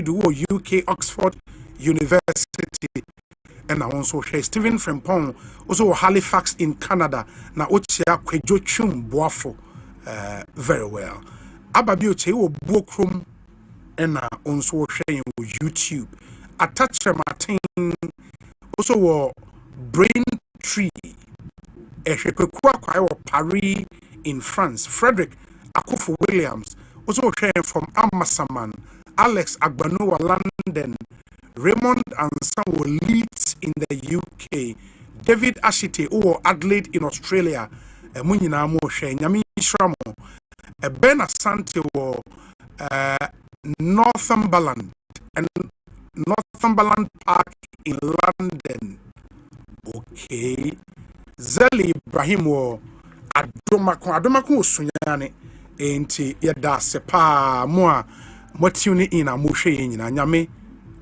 do UK Oxford University. And I also share Stephen Frimpong, also Halifax in Canada. Na Ochia Kwejochum Boafo very well. Ababioche wo Bokrum and also sharing YouTube. Attach Martin also wo Brain Tree. Paris in France. Frederick Akufo Williams also sharing from Amasaman. Alex Agbanoa London. Raymond Ansanwo Leeds in the UK. David Ashite or Adelaide in Australia. Munyina mo share Nyami Shramo. Ben Asante wo Northumberland and Northumberland Park in London. Okay. Zeli Ibrahim wo Adomako Sunyane enti yeda sepa mo tune in a mushe nyina nyame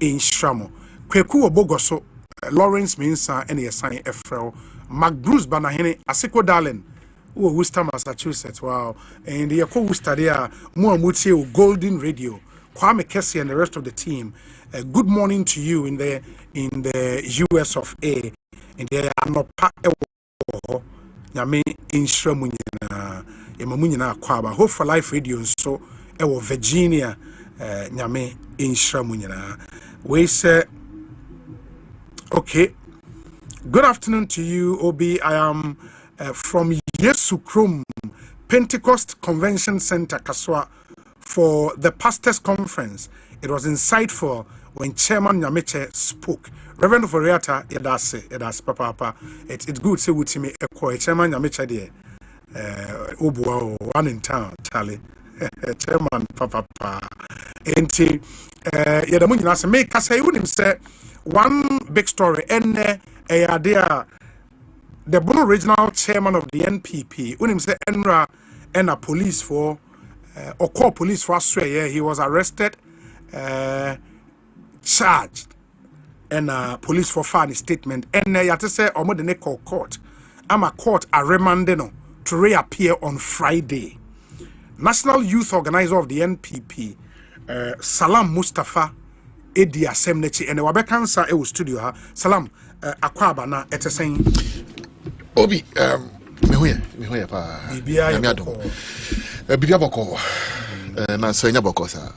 enstramo kweku obogoso Lawrence Minsa and Yesai Efrel Mac Bruce Banahene Asiko Darling Worcester, Massachusetts. Wow. And the Worcester there more mutie Golden Radio Kwame Kessie and the rest of the team. Good morning to you in the US of A. And there are no pa nyame enstramo nyina emamunyina kwaba Hope for Life Radio so ewo Virginia nyame enstramo nyina. We say okay. Good afternoon to you, Obi. I am from Yesu Krum Pentecost Convention Center, Kaswa, for the Pastors Conference. It was insightful when Chairman Nyameche spoke. Reverend Foriata, edase, papa. It's good to say with me, Chairman Nyameche there. Obuao, one in town, Charlie. Chairman, papa. Enti, Yadamunyana se make us say, wouldn't say one big story, and there. The Bono regional chairman of the NPP, when he said Enra and a police for or call police for Australia, he was arrested, charged, and police for filing statement. And you have to say, I'm the call court. I'm a court a remandeno to reappear on Friday. National Youth Organizer of the NPP, Salam Mustafa Edi Asemnechi, and the Wabekansa Ewo Studio. Salam Akwaba na eteseng. Obi, me hoye pa. Bibia boko. Na so nya boko sa.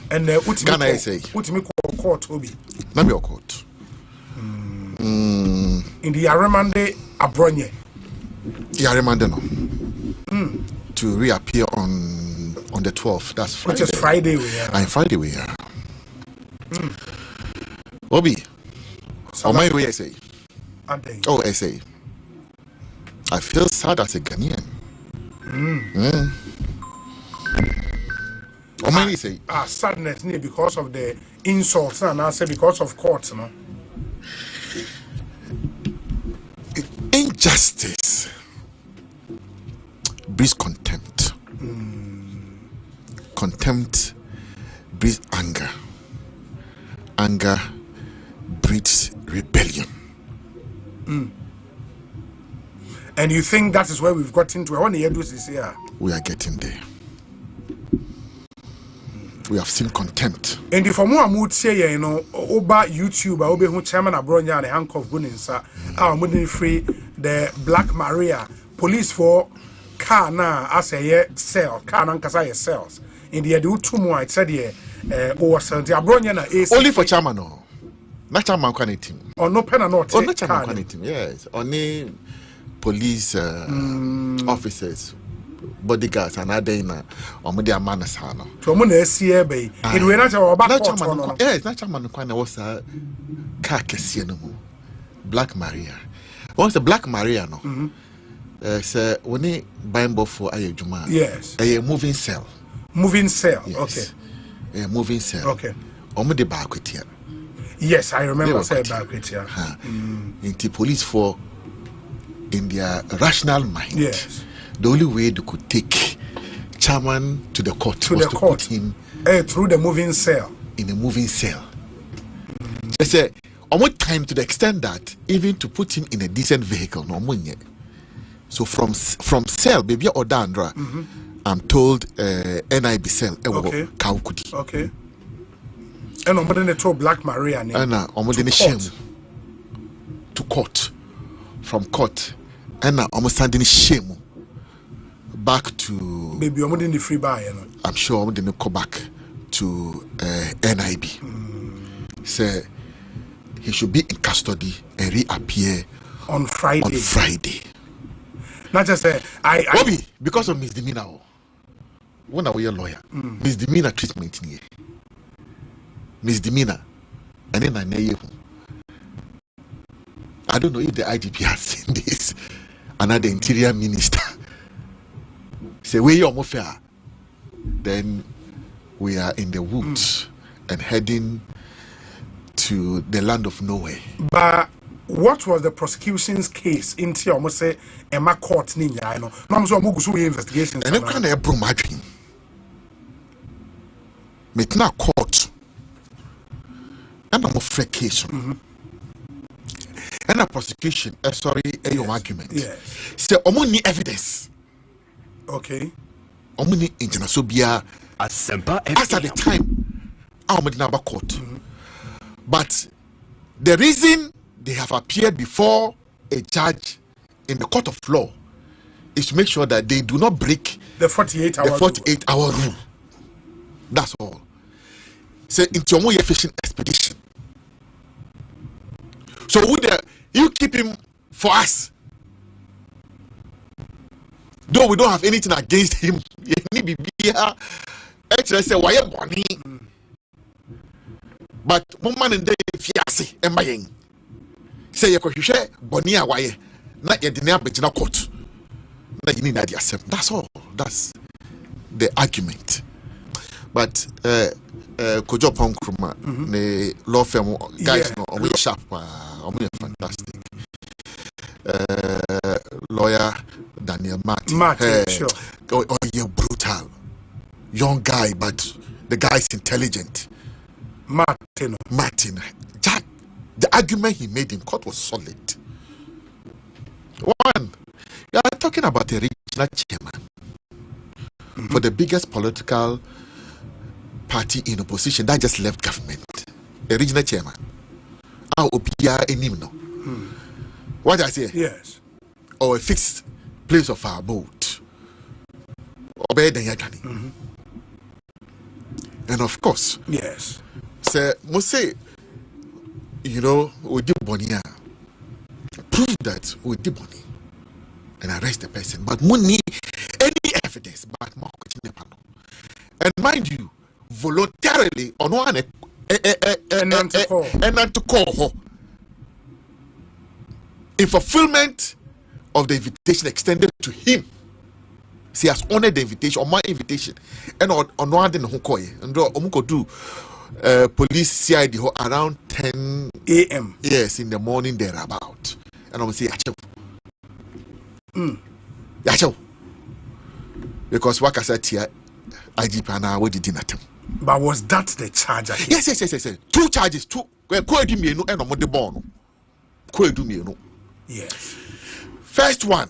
And utimi court Obi. Na me court. In the Aramande Abronye. The Aramande no. To reappear on the 12th. That's Friday. Which is Friday we are. And Friday we are. Obi. Oh my way I say. Oh, I say. I feel sad as a Ghanaian. Oh my say. Sadness because of the insults and I say because of courts, no. Injustice breeds contempt. Contempt breeds anger. Anger breeds rebellion. And you think that is where we've gotten to? I want to hear this here. We are getting there. We have seen contempt. And if I would say, you know, over YouTube, I will be who chairman Abronya and the handcuff Guninsa, I'm moving free the Black Maria police for car now as a year sell, car and Kasaya sells. In the do 2 more, I said, or something. Abronya only for chairman, no. Not chairman quantity. Or no pen or not. Oh, not chairman quantity, yes. Only police officers. Bodyguards and other in or media manasano. To Munesia Bay. It will not about yes, not chairman was a carcassian. Black Maria. What's the Black Maria? No, sir, when he buying for a Juma. Yes, a moving cell. Moving cell, yes. Okay. A moving cell. Okay. The back with here. Yes, I remember saying back with here. Into police for in their rational mind. Yes. The only way they could take chairman to the court to was the to court. Put him through the moving cell. In a moving cell. They say, on what time to the extent that even to put him in a decent vehicle, no money. So from cell, baby or Dandra, I'm told NIB cell. Okay. Kaukudi. Okay. And I'm going to Black Maria name. And I'm shame to court. From court. And I'm sending shame back to. Maybe I'm going to free buy. I'm sure I'm going to go back to NIB. Say he should be in custody and reappear on Friday. Not just say Bobby, because of misdemeanor. When are we a lawyer? Misdemeanor treatment here. Misdemeanor. And then I don't know if the IGP has seen this. Another interior minister say we are more fair. Then we are in the woods and heading to the land of nowhere. But what was the prosecution's case in almost say Emma court ninja? I know. No, so Mugusu investigations. And I'm kind of bromadrin. Metna court. And I'm a free case. And a prosecution. Sorry, your argument. Yes. Say omuni evidence. Okay. Omuni internasobia. As at the time, I'm not court. But the reason they have appeared before a judge in the court of law is to make sure that they do not break the 48-hour rule. That's all. Say into your fishing expedition. So would you keep him for us? Though we don't have anything against him. Actually, say why money. But woman and day fiase and buying. Say you could share Bonia why not yet the Betina court. Not you need that yourself. That's all. That's the argument. But Kojo Ponkruma, the law firm guys are sharp, fantastic. Lawyer Daniel Martin. Sure. Oh, you're brutal. Young guy, but the guy is intelligent. Martin. The argument he made in court was solid. One, you are talking about a regional chairman for the biggest political party in opposition that just left government. A regional chairman. What I say? Yes. Or a fixed place of our boat. And of course, yes. Say, must say, we did Bonia. Prove that we did money and arrest the person. But money, any evidence, but more. And mind you, voluntarily on one and not to call her in fulfillment of the invitation extended to him. He has honored the invitation or my invitation, and on one day and do police CID around 10 a.m. Yes, in the morning thereabout, and I'm say Yacho, because what I said here, IGP and I did dinner. But was that the charge? Yes. Two charges. Yes. First one,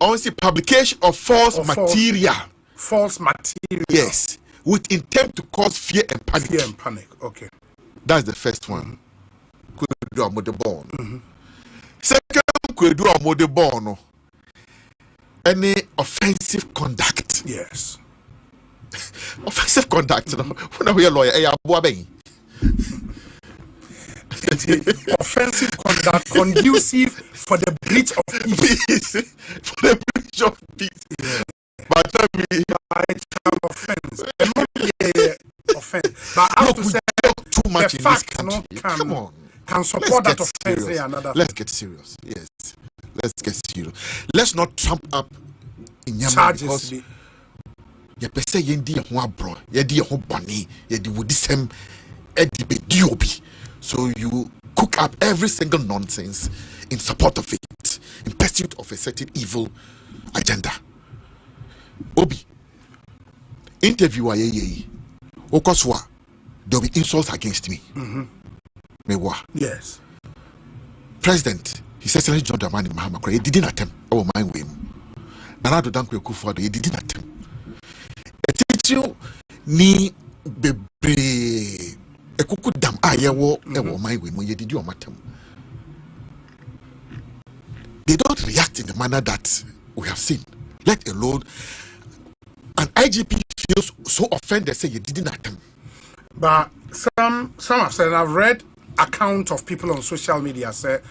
also publication of false material. False material. Yes, with intent to cause fear and panic. Okay. That's the first one. Second, any offensive conduct. Yes. Offensive conduct. When we are lawyer, offensive conduct conducive for the breach of peace. For the breach of peace. Yeah. But it's an offense. Offense. But I have to say too much in this country. Come on. Can support that offense. Let's get serious. Yes. Let's get serious. Let's not trump up in charges. You say yendi ho abro, yedi ho boni, yedi wodisem edibe diobi. So you cook up every single nonsense in support of it, in pursuit of a certain evil agenda. Obi, interview Okoswa, there'll be insults against me. Mewa. Yes. President, His Excellency John Dramani Mahama, he didn't attempt our mind with him. Nanado Dankwe Kufuor, he didn't attempt. A teacher ni bebre kuku dam ayewo ewo my way mo yedidi o matem. They don't react in the manner that we have seen, let alone an IGP feels so offended, say you didn't attempt. But some have said, I've read account of people on social media say,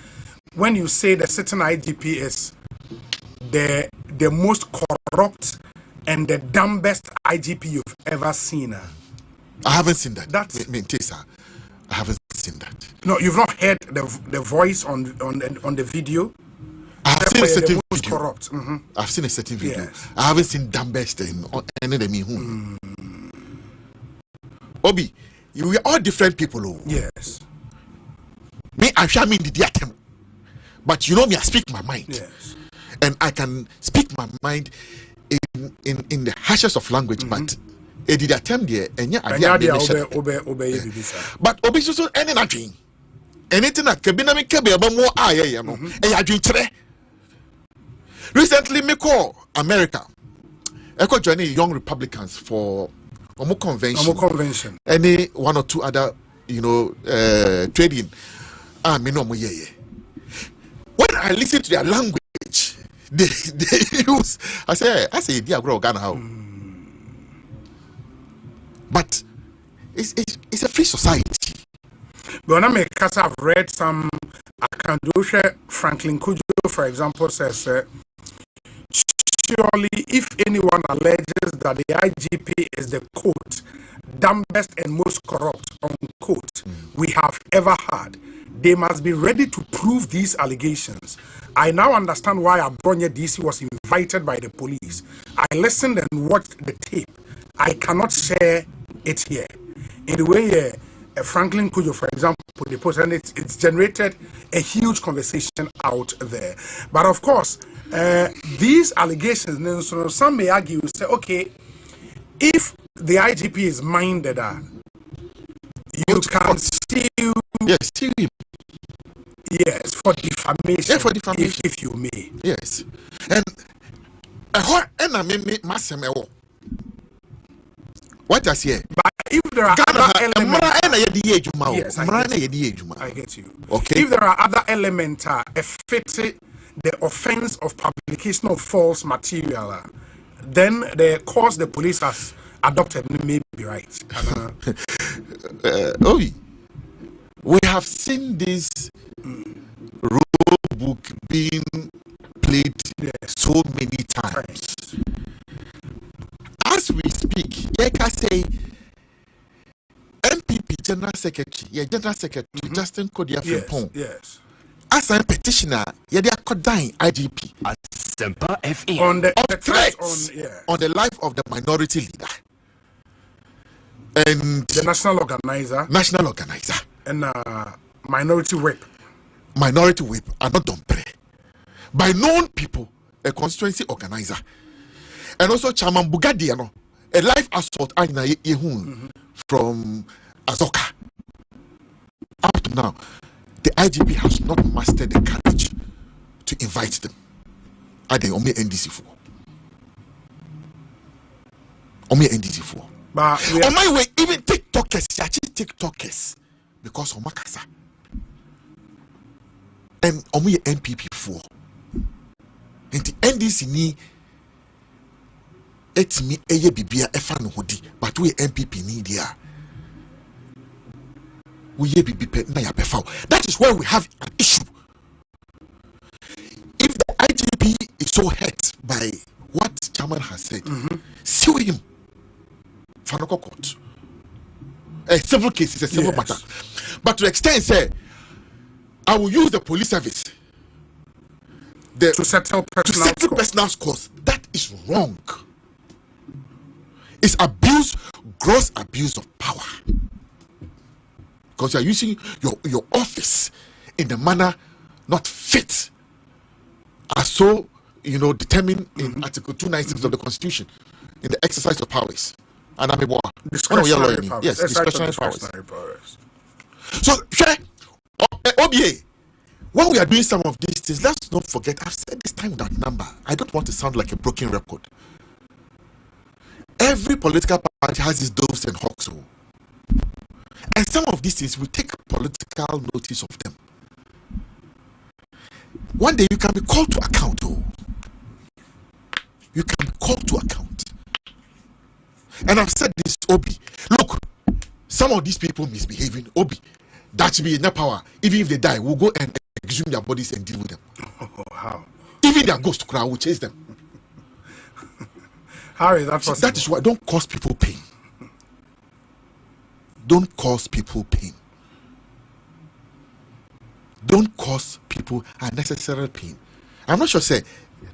when you say the sitting IGP is the most corrupt and the dumbest IGP you've ever seen. I haven't seen that. That's I haven't seen that. No, you've not heard the voice on the video. I've seen a certain video. Corrupt. I've seen a certain video. Yes. I haven't seen dumbest in any of them. Obi, we are all different people. Oh. Yes. Me, I'm sure me the attempt, but you know me, I speak my mind. Yes. And I can speak my mind in the harshest of language, but it did attempt there, and yeah, but Obi so any nothing. Anything that Kabina me kabe about more I am, and I drink today. Recently, me call America. I call joining young Republicans for a convention. Any one or two other, trading. Me no more yeah. When I listen to their language, they use. I say, dear grow Ghana how. But it's a free society. But when I've read some account, Franklin Kujo, for example, says. Surely, if anyone alleges that the IGP is the quote dumbest and most corrupt unquote we have ever had, they must be ready to prove these allegations. I now understand why Abronya DC was invited by the police. I listened and watched the tape. I cannot share it here. In the way Franklin Kujo, for example, they post, and it's generated a huge conversation out there. But of course, these allegations, some may argue, say, okay, if the IGP is minded, you can sue. Yes, sue him. Yes, for defamation. Yeah, for defamation. If you may. Yes. And what I say? But if there are other elements, yes, I get you. Okay. If there are other elements affecting the offense of publication of false material, then the course the police has adopted may be right. We have seen this rule book being played so many times. As we speak, I can say MPP General Secretary, Justin Kodia Frimpong. Yes. As a petitioner, you are dying IGP Assafuah FM on the the life of the minority leader and the national organizer, and minority whip are not done by known people, a constituency organizer, and also Chairman Bugadiano, a life assault from Azoka. Up to now, the IGP has not mastered the courage to invite them. Are they only NDC for? But on my way, even TikTokers, because of Makasa. And only NPP for. And the NDC ni it's me eye bibia efa no hodi, but we NPP ni dia. We ye bibi na ya befa. That is where we have an issue. If the IGP is so hurt by what Chairman has said, sue him. Fanoko court. A civil case is a civil matter. But to the extent say, I will use the police service to settle personal scores. That is wrong. It's abuse, gross abuse of power. Because you are using your office in a manner not fit, as so determined in Article 296 of the Constitution, in the exercise of powers. And I'm a discretionary powers. Yes, discretionary powers. So, OBA, when we are doing some of these things, let's not forget, I've said this time that number. I don't want to sound like a broken record. Every political party has its doves and hawks. And some of these things, we take political notice of them. One day you can be called to account. Oh, you can be called to account. And I've said this, Obi. Look, some of these people misbehaving, Obi, that should be in their power. Even if they die, we'll go and exhume their bodies and deal with them. Oh, how? Even their ghost crowd will chase them. How is that possible? So that is why don't cause people pain. Don't cause people pain. Don't cause people unnecessary pain. I'm not sure, say,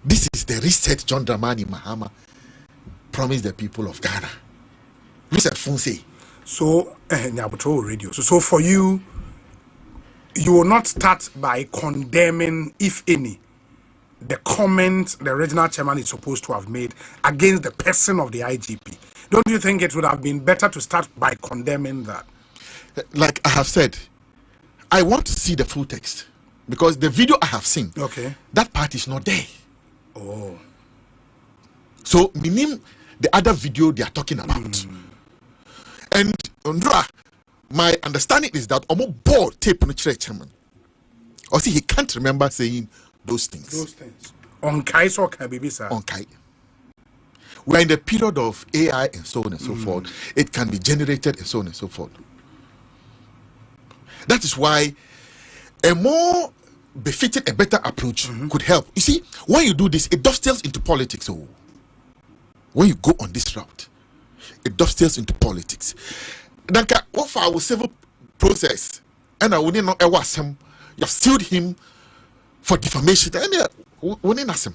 this is the reset John Dramani Mahama promised the people of Ghana. Reset Fonse. So, radio. So for you, you will not start by condemning, if any, the comment the regional chairman is supposed to have made against the person of the IGP. Don't you think it would have been better to start by condemning that? Like I have said, I want to see the full text because the video I have seen, okay, that part is not there. Oh. So, meaning the other video they are talking about. And Ondra, my understanding is that Omo board tape on the chairman. Or see, he can't remember saying those things. Those things. On Kai so can be sir. On Kai. We're in the period of AI and so on and so forth. It can be generated and so on and so forth. That is why a more befitting, a better approach could help. You see, when you do this, it dovetails into politics. So, when you go on this route, it dovetails into politics. Then, what for our civil process? And I wouldn't know him. You have sued him for defamation. I mean, wouldn't ask him.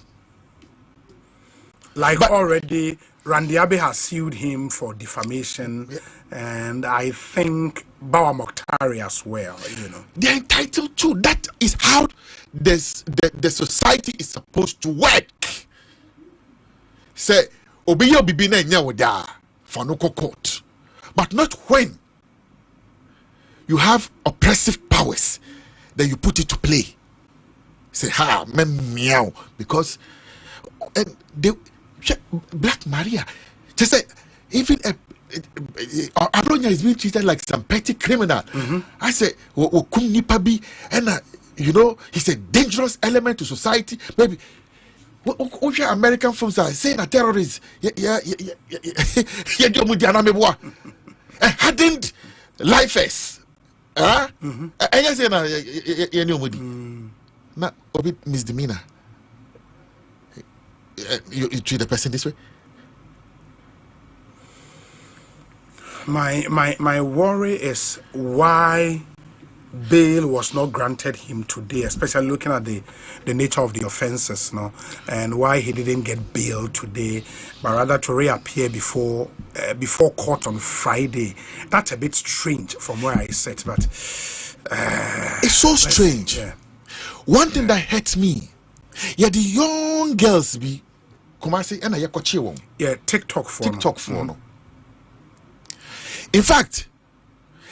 Like, but already, Randy Abe has sued him for defamation, and I think Bawa Mokhtari as well. You know, they're entitled to. That is how the society is supposed to work. Say, Obiyo Bibina Nyawada for no court, but not when you have oppressive powers that you put it to play. Say, ha, meow, because they. Black Maria, just say, even Abronya is being treated like some petty criminal. I say, and you know, he's a dangerous element to society. Maybe American films are saying a terrorist. Hardened lifers. I say, na obi misdemeanor. You treat the person this way? My worry is why bail was not granted him today, especially looking at the nature of the offenses, no, and why he didn't get bail today, but rather to reappear before court on Friday. That's a bit strange from where I sit, but it's so strange. Yeah. One thing that hurts me, the young girls be. Yeah, TikTok for no. In fact,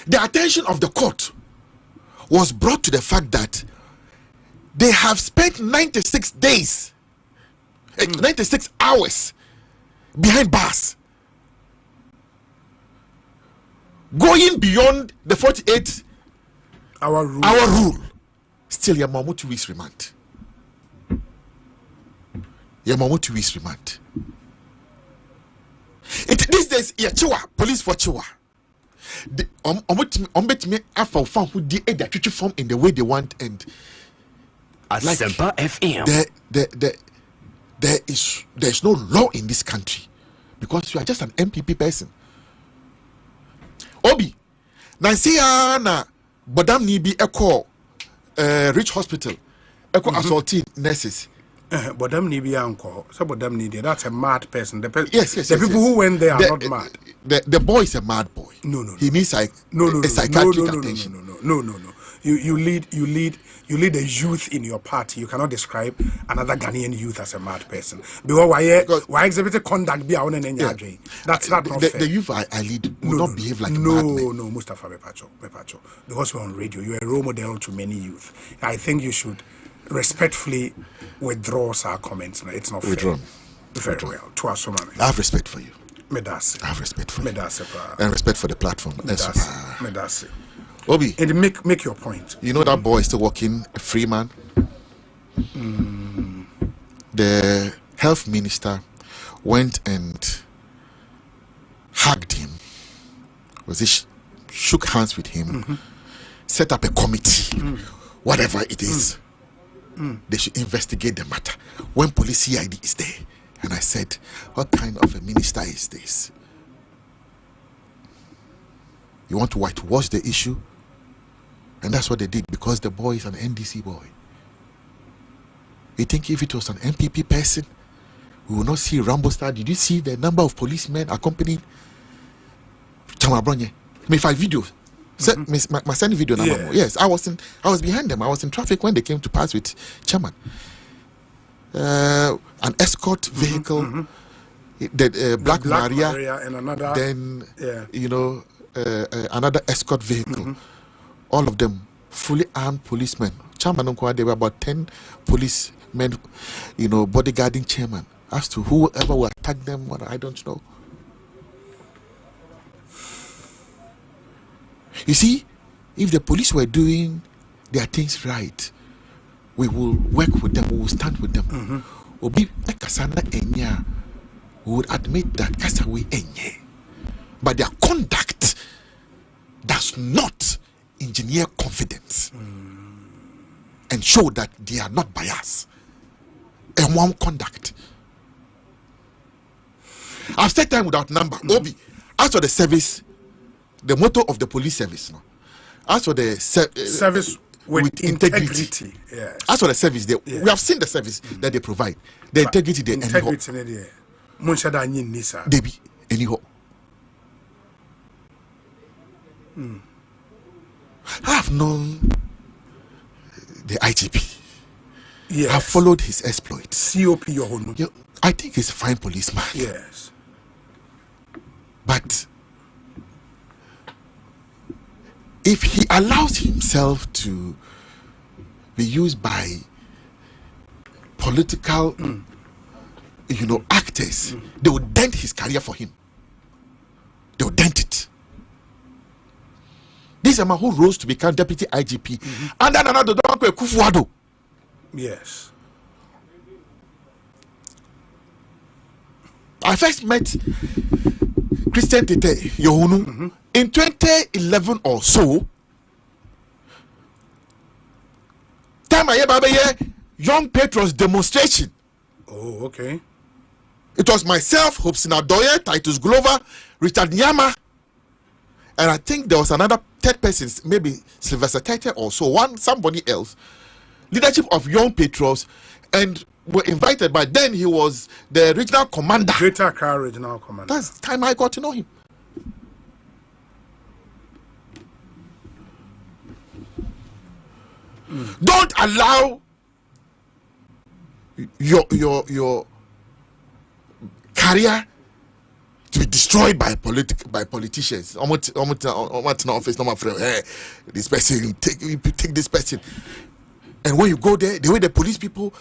the attention of the court was brought to the fact that they have spent 96 days, 96 hours behind bars, going beyond the 48-hour rule. Still, your mom 2 weeks remand. Your mom 2 weeks remand. These days, police for Chiwa. Me after found who did their treaty form in the way they want, and Assafuah FM. There's no law in this country because you are just an MPP person. Obi, Nancy na Bodam Nibi Echo Rich Hospital, Echo assaulting nurses. But them need be uncle. So but them need that's a mad person. Yes. The people who went there are not mad. The boy is a mad boy. No. He needs psychiatric attention. No. You lead the youth in your party. You cannot describe another Ghanaian youth as a mad person. Because why exhibit conduct be on any That's not fair. The youth I lead will not behave like madmen. No, Mustafa Mepacho. Because you're on radio, you're a role model to many youth. I think you should respectfully withdraw our comments. It's not withdrawn. Fair. Very well. To us, I have respect for you. Medas. I have respect for you. Medas. And respect for the platform. That's it. Obi, and make your point. You know that boy is still working, a free man. The health minister went and hugged him. Shook hands with him, set up a committee, whatever it is. They should investigate the matter. When police CID is there, and I said, what kind of a minister is this? You want to whitewash the issue? And that's what they did, because the boy is an NDC boy. You think if it was an MPP person, we will not see Rambo Star? Did you see the number of policemen accompanied Chamabronye? Me 5 videos. My send video number. Yes, I was behind them. I was in traffic when they came to pass with Chairman. An escort vehicle, the Black Maria, and another. Then another escort vehicle. All of them fully armed policemen. Chairman, there were about 10 policemen, bodyguarding chairman. As to whoever will attack them, I don't know. You see, if the police were doing their things right, we will work with them, we will stand with them. We would admit that Kasawe Enye. But their conduct does not engineer confidence and show that they are not biased. And one conduct. I've said time without number. Obi, as for the service, the motto of the police service, no. As for the service with integrity. Yes. As for the service, we have seen the service that they provide. The integrity they be anyhow. I have known the IGP. Yes. I've followed his exploits. COP Yohono. I think he's a fine policeman. Yes. But if he allows himself to be used by political, actors, they will dent his career for him. They will dent it. This is a man who rose to become deputy IGP. And then another Dr. Kufuado. Yes. I first met Christian Tete Yohunu in 2011 or so. Time I hear Young Patriots demonstration. Oh, okay. It was myself, Hobson Adoye, Titus Glover, Richard Nyama, and I think there was another third person, maybe Sylvester Tete or so, somebody else. Leadership of Young Patriots, and were invited, but then he was the regional commander. Greater Accra regional commander. That's the time I got to know him. Don't allow your career to be destroyed by politicians. Office, this person, take this person. And when you go there, the way the police people,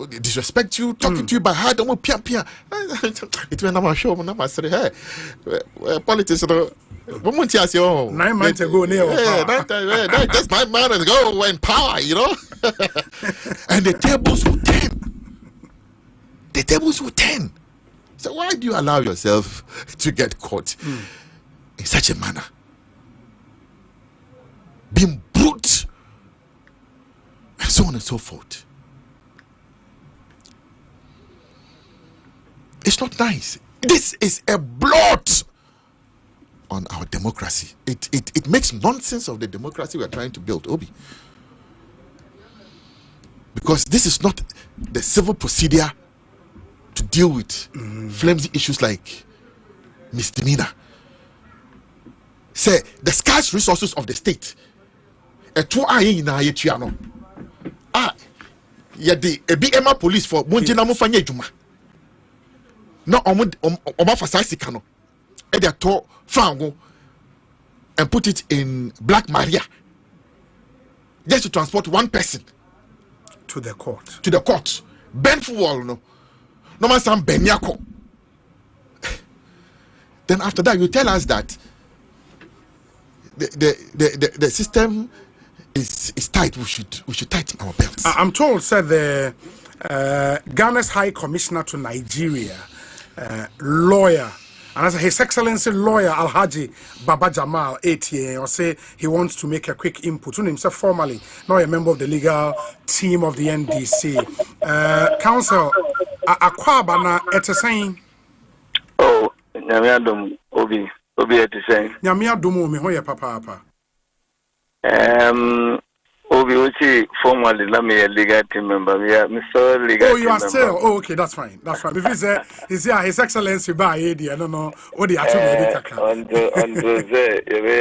disrespect you, talking to you by heart, it went on show, hey, politics, 9 months ago, just 9 months ago, when power, and the tables will turn. So why do you allow yourself to get caught in such a manner? Being brute, and so on and so forth. It's not nice. This is a blot on our democracy. It makes nonsense of the democracy we are trying to build, Obi. Because this is not the civil procedure to deal with flimsy issues like misdemeanor. Say the scarce resources of the state. Emma police for Monjina Mufanye Juma. No, Fasasicano. Editor Fango and put it in Black Maria. Just to transport one person to the court. Ben Fuwal, no man some Benyako. Then after that, you tell us that the system is tight. We should tighten our belts. I'm told, said the Ghana's High Commissioner to Nigeria, lawyer, and as His Excellency lawyer Alhaji Baba Jamal ATA, or say he wants to make a quick input on himself formally, now a member of the legal team of the NDC. Council, Akwabana Etesaying. Oh, Nyamiadum Obi Etesaying. Nyamiadumu Mihoya Papa. Obi Uchi formally let me a legal team member. We are Mr. Legal. Oh, you are still. Oh, okay, that's fine. That's fine. If he's here, His Excellency by AD, I don't know. On the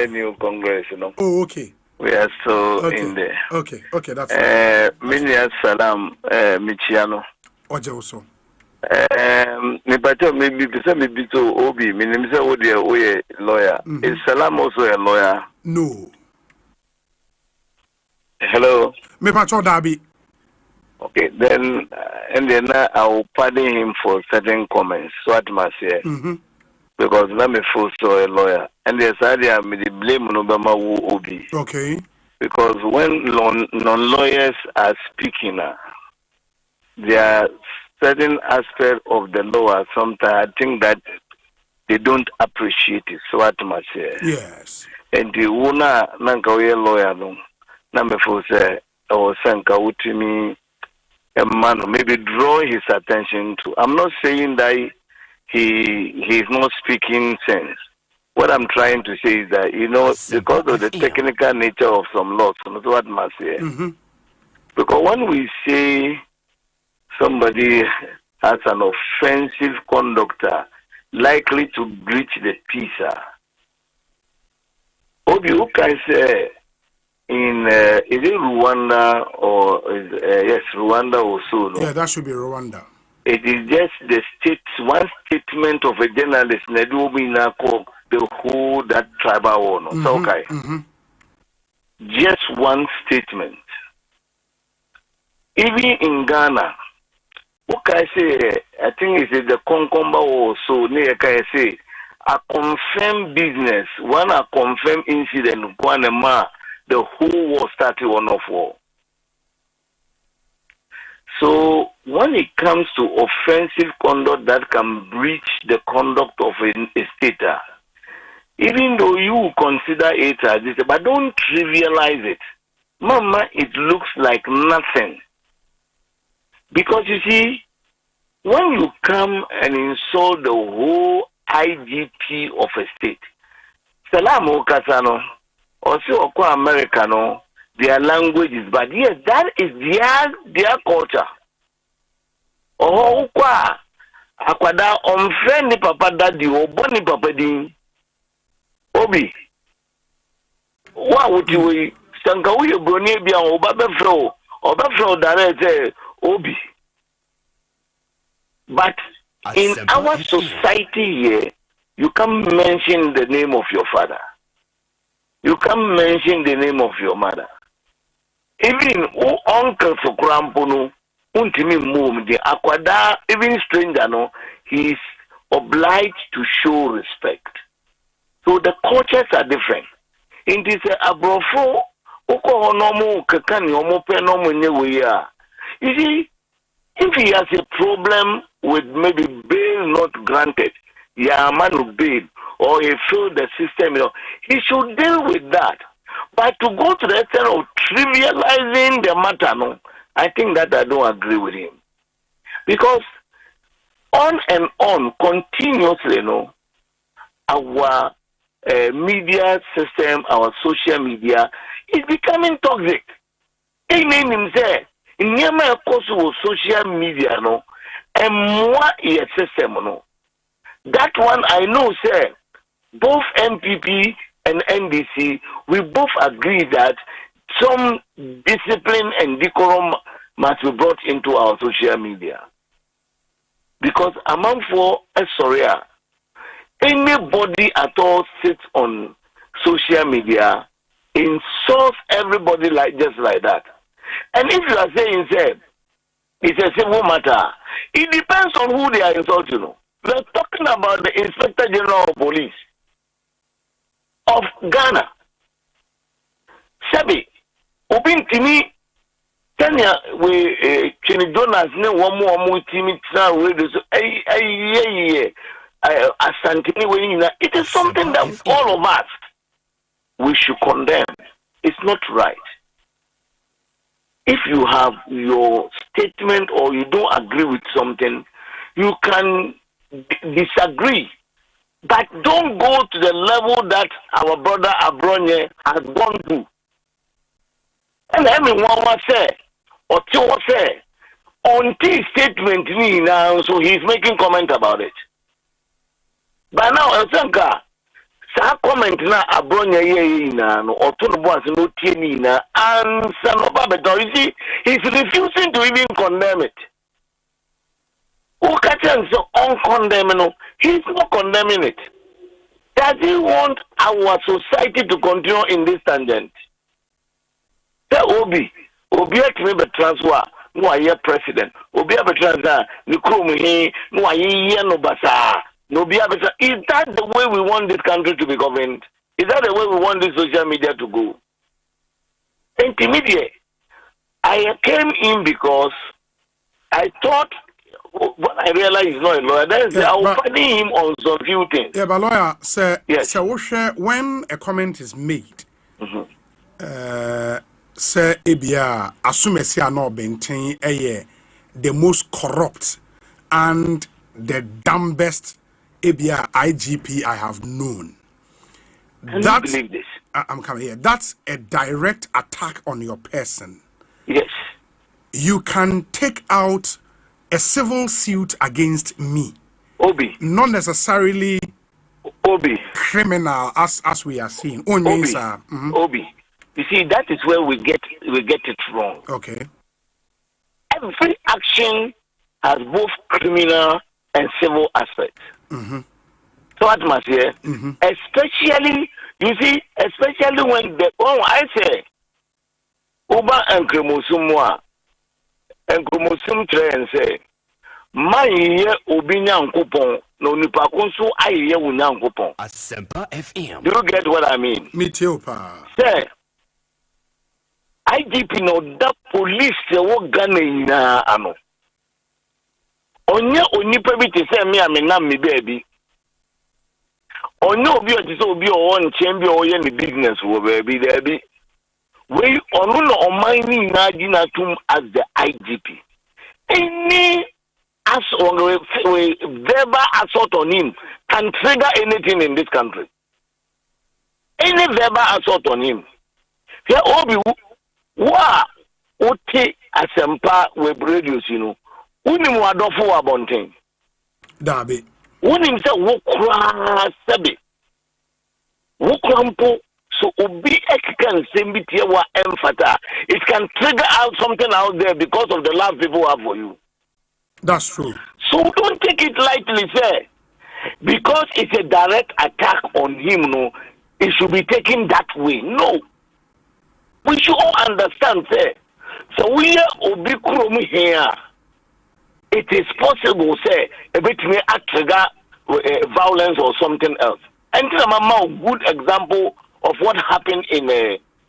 new Congress, you know. Oh, okay. We are still in there. Okay, that's fine. Minya Salam, Michiano. Oje also. Maybe to Obi, Minimisa Oye lawyer. Is Salam also a lawyer? No. Hello. Me pacho Dabi. Okay, then and then I will pardon him for certain comments. So at my say, because let me force a lawyer, and the idea me the blame Obama who Obi. Okay. Because when non-lawyers are speaking, there are certain aspects of the law. Sometimes I think that they don't appreciate it. So at my say, yes. And the owner nankawe lawyer no. Number four say or sanka utimi a man maybe draw his attention to. I'm not saying that he is not speaking sense. What I'm trying to say is that because of the technical nature of some laws, that's what I must say. Because when we say somebody has an offensive conductor likely to breach the peace, Obi Ukai say. In is it Rwanda or yes, Rwanda or so? No? Yeah, that should be Rwanda. It is just one statement of a journalist. The whole that tribal war. No? Okay. Just one statement. Even in Ghana, what can I say? I think it's the Konkomba or so. Can I say a confirmed business? One a confirmed incident. The whole war started on off war. So when it comes to offensive conduct that can breach the conduct of a state, even though you consider it as this, but don't trivialize it. Mama, it looks like nothing. Because you see, when you come and insult the whole IGP of a state, Salamo Kasano, also Americano, their languages, but yes, that is their culture. Oh, akwada unfriendly papa daddy or bonny papa din. Obi, what would you Sankawi Bronibia or Babafro or Bafro direct Obi? But in our society here, you can't mention the name of your father. You can't mention the name of your mother. Even uncle Sokrampono, untimi mum, the akwada, even stranger, no, he is obliged to show respect. So the cultures are different. In this abrofo, oko honomo kakani omope nomo nyewe. You see, if he has a problem with maybe bail not granted, man who bail, or he feel the system, he should deal with that. But to go to the extent of trivializing the matter, no, I think that I don't agree with him. Because on and on, continuously, our media system, our social media is becoming toxic. He named himself, in Yama social media, and more a system, That one I know, sir. Both MPP and NDC, we both agree that some discipline and decorum must be brought into our social media. Because among anybody at all sits on social media, insults everybody just like that. And if you are saying, it's a civil matter, it depends on who they are insulting. We are talking about the Inspector General of Police of Ghana. Obin Timi, Tanya, we Chenny Jonas, no one more Timmy radio. It is something that all of us we should condemn. It's not right. If you have your statement or you don't agree with something, you can disagree. But don't go to the level that our brother Abronye has gone to. And everyone was say, or two was say, until statement now, so he's making comment about it. But now, I think, sa comment na Abronye ye na no oto no boas no tie ni na answer no babedo. You see, he's refusing to even condemn it. Who catches so uncondemn no? He's not condemning it. Does he want our society to continue in this tangent? The Obi at me transfer no aye president. Obi a transfer ni krom he no aye no basa. No, is that the way we want this country to be governed? Is that the way we want this social media to go? Intermediate. I came in because I thought when I realized he's not a lawyer, I was finding him on some few things. Yeah, but lawyer, sir, yes. Sir, when a comment is made, Sir Ebia, assume say no maintain the most corrupt and the dumbest ABI IGP I have known. Can you believe this? I'm coming here. That's a direct attack on your person. Yes. You can take out a civil suit against me. Obi. Not necessarily Obi. Criminal as we are seeing. Obi. Obi. You see, that is where we get it wrong. Okay. Every action has both criminal and civil aspects. So what must say, especially you see, especially when I say Uba and Kremosumwa and Kremosum train say my year Ubinya coupon no nipakunsu I year unan coupon. Assafuah FM. Do you get what I mean? Me too, pa. Say IGP no that police wo Ghana na ano. Onye onipa bi te say me amena me baby. Onye obi o te say obi o won chen bi o ye ni business wo baby there be. We onu no oman ni na di na tum as the IGP. Any verbal assault on him can trigger anything in this country. Any verbal assault on him. Here obi wa ote asempa web radios you know. Unim wadofo abonten dabe unim se wokra sebe wokrampo so obi ekan sembitie wa emfata it can trigger out something out there because of the love people have for you. That's true. So don't take it lightly, sir, because it's a direct attack on him. No, it should be taken that way. No, we should all understand, sir. So we are obi krom here. It is possible, say, a bit may trigger violence or something else. And I'm a good example of what happened in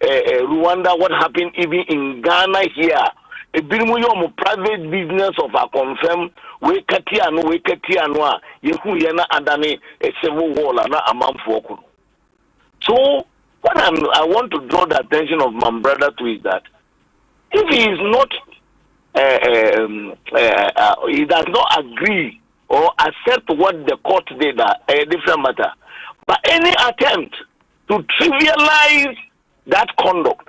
Rwanda, what happened even in Ghana here. A bit more private business of a confirm, we katiano, yehu yana adane a civil war na amam foku. So what I want to draw the attention of my brother to is that if he is not he does not agree or accept what the court did, a different matter. But any attempt to trivialize that conduct,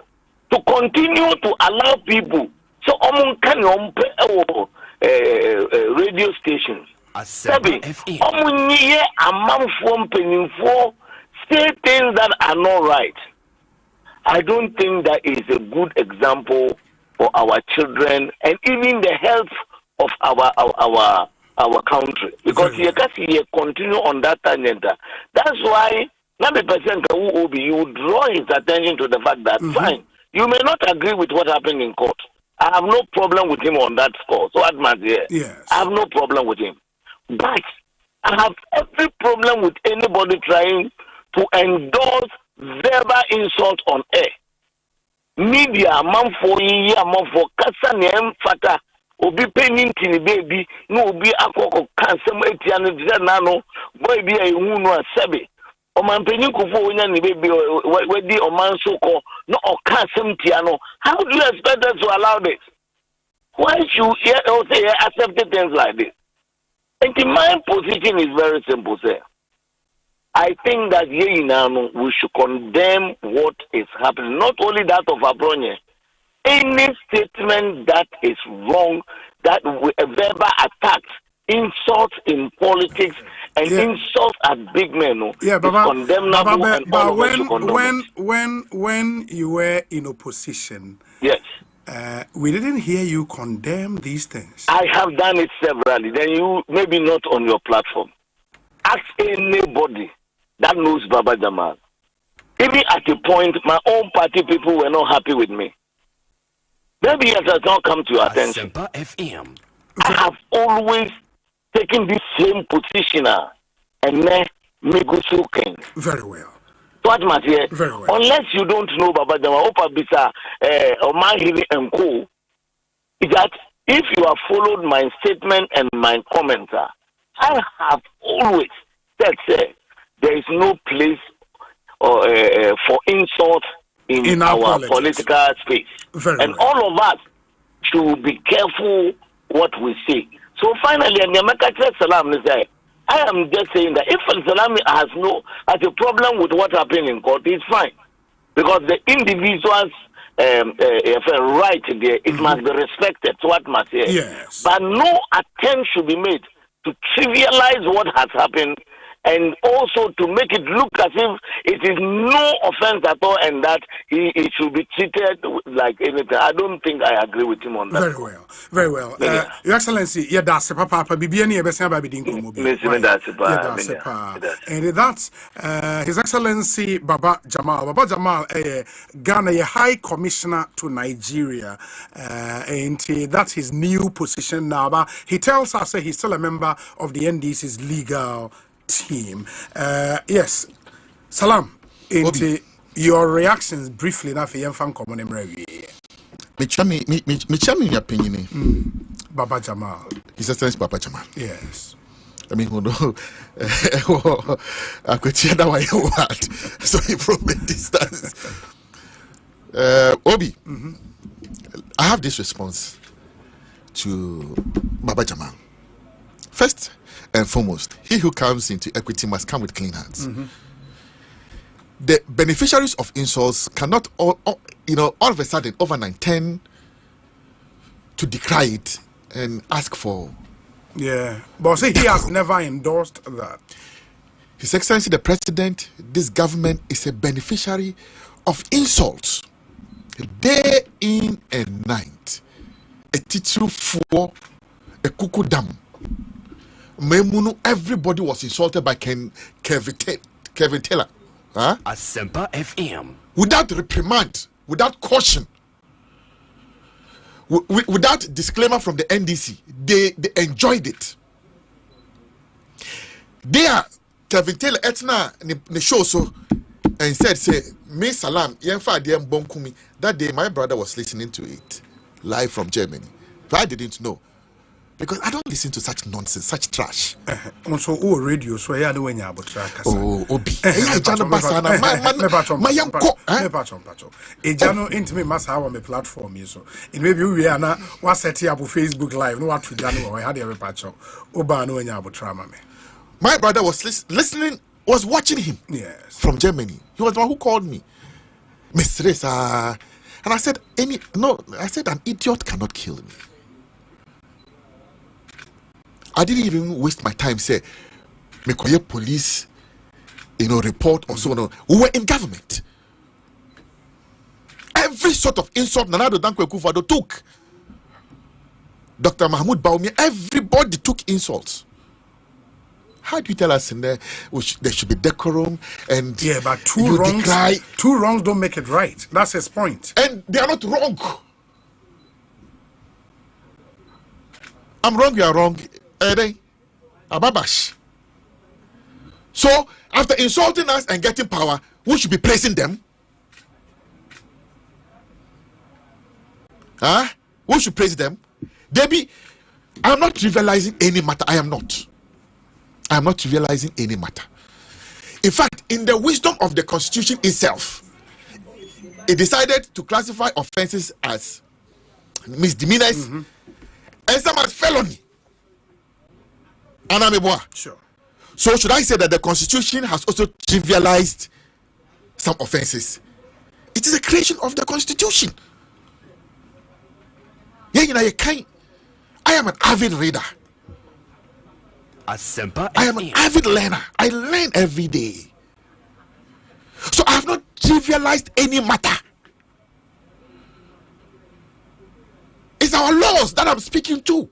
to continue to allow people, so radio stations, say things that are not right. I don't think that is a good example for our children and even the health of our country, because you continue on that tangent. That's why you would draw his attention to the fact that fine, you may not agree with what happened in court. I have no problem with him on that score. So I have no problem with him, but I have every problem with anybody trying to endorse verbal insult on air. media man for ye man for kasa ne emfata obi penin tini baby no obi akoko kansem etia no de na no boy bi ehu no asebe o man penin kofo onya ne baby wedi o man so ko no o kansem tia no. How do you expect us to allow this? Why should you also accept things like this? And my position is very simple, sir. I think that we should condemn what is happening. Not only that of Abronye, any statement that is wrong, that verbal attacks, insults in politics, and insults at big men, is condemnable, and all of us should condemn it. When you were in opposition, yes. We didn't hear you condemn these things. I have done it severally. Then you maybe not on your platform. Ask anybody that knows Baba Jamal. Even at a point, my own party people were not happy with me. Maybe it has not come to your attention. Assafuah FM. I have always taken this same position and make good. Very well. What matter? Very well. Unless you don't know Baba Jamal, Opa Bisa, Omahiri and Co. Is that if you have followed my statement and my comments, I have always said, there is no place for insult in our political space. And all of us should be careful what we say. So finally, Salam is there. I am just saying that if Salami has a problem with what happened in court, it's fine. Because the individual's right there, it must be respected. So what must say. Yes. But no attempt should be made to trivialize what has happened, and also to make it look as if it is no offense at all, and that he should be treated like anything. I don't think I agree with him on that. Very well, very well. Your Excellency, that's Papa Bibiani Ebesiaba Bidinko Mobi. And that's His Excellency Baba Jamal. Baba Jamal, Ghana, a High Commissioner to Nigeria, and that's his new position now. But he tells us he's still a member of the NDC's legal team. Yes, Salam. Into your reactions briefly now for your fan common memory. Me opinion. Baba Jamal. His Excellency Baba Jamal. Yes. I mean, I could hear that way what. So he probably distance. Obi, I have this response to Baba Jamal. First and foremost, he who comes into equity must come with clean hands. The beneficiaries of insults cannot all of a sudden overnight tend to decry it and ask for. Yeah, but see, he has never endorsed that. His Excellency the President, this government is a beneficiary of insults, day in and night. A teacher for a cuckoo dam. Everybody was insulted by Kevin Taylor. Assafuah FM. Without reprimand, without caution, without disclaimer from the NDC, they enjoyed it. There, Kevin Taylor etna the show so and said, "Say, me salam, that day my brother was listening to it live from Germany. But I didn't know. Because I don't listen to such nonsense, such trash. Also, radio, so I don't know about Obi. Ejano intimate must have on the platform, so it may be we are now was set up Facebook Live, no what to Jano or had a patch of Obano and Yabutrama. My brother was listening, was watching him from Germany. He was the one who called me, Miss Reza. And I said, an idiot cannot kill me. I didn't even waste my time say me call police report or so on. We were in government. Every sort of insult Nanado Dankwe Akufo-Addo took. Dr. Mahmoud Baumia, everybody took insults. How do you tell us in there there should be decorum and but two wrongs don't make it right. That's his point. And they are not wrong. I'm wrong, you are wrong. Ababash. So, after insulting us and getting power, we should be praising them. Who should praise them? Debbie, I'm not trivializing any matter. I am not trivializing any matter. In fact, in the wisdom of the Constitution itself, it decided to classify offenses as misdemeanors and some as felony. Sure. So should I say that the Constitution has also trivialized some offenses? It is a creation of the Constitution. Yeah, I am an avid reader. I am an avid learner. I learn every day. So I have not trivialized any matter. It's our laws that I'm speaking to.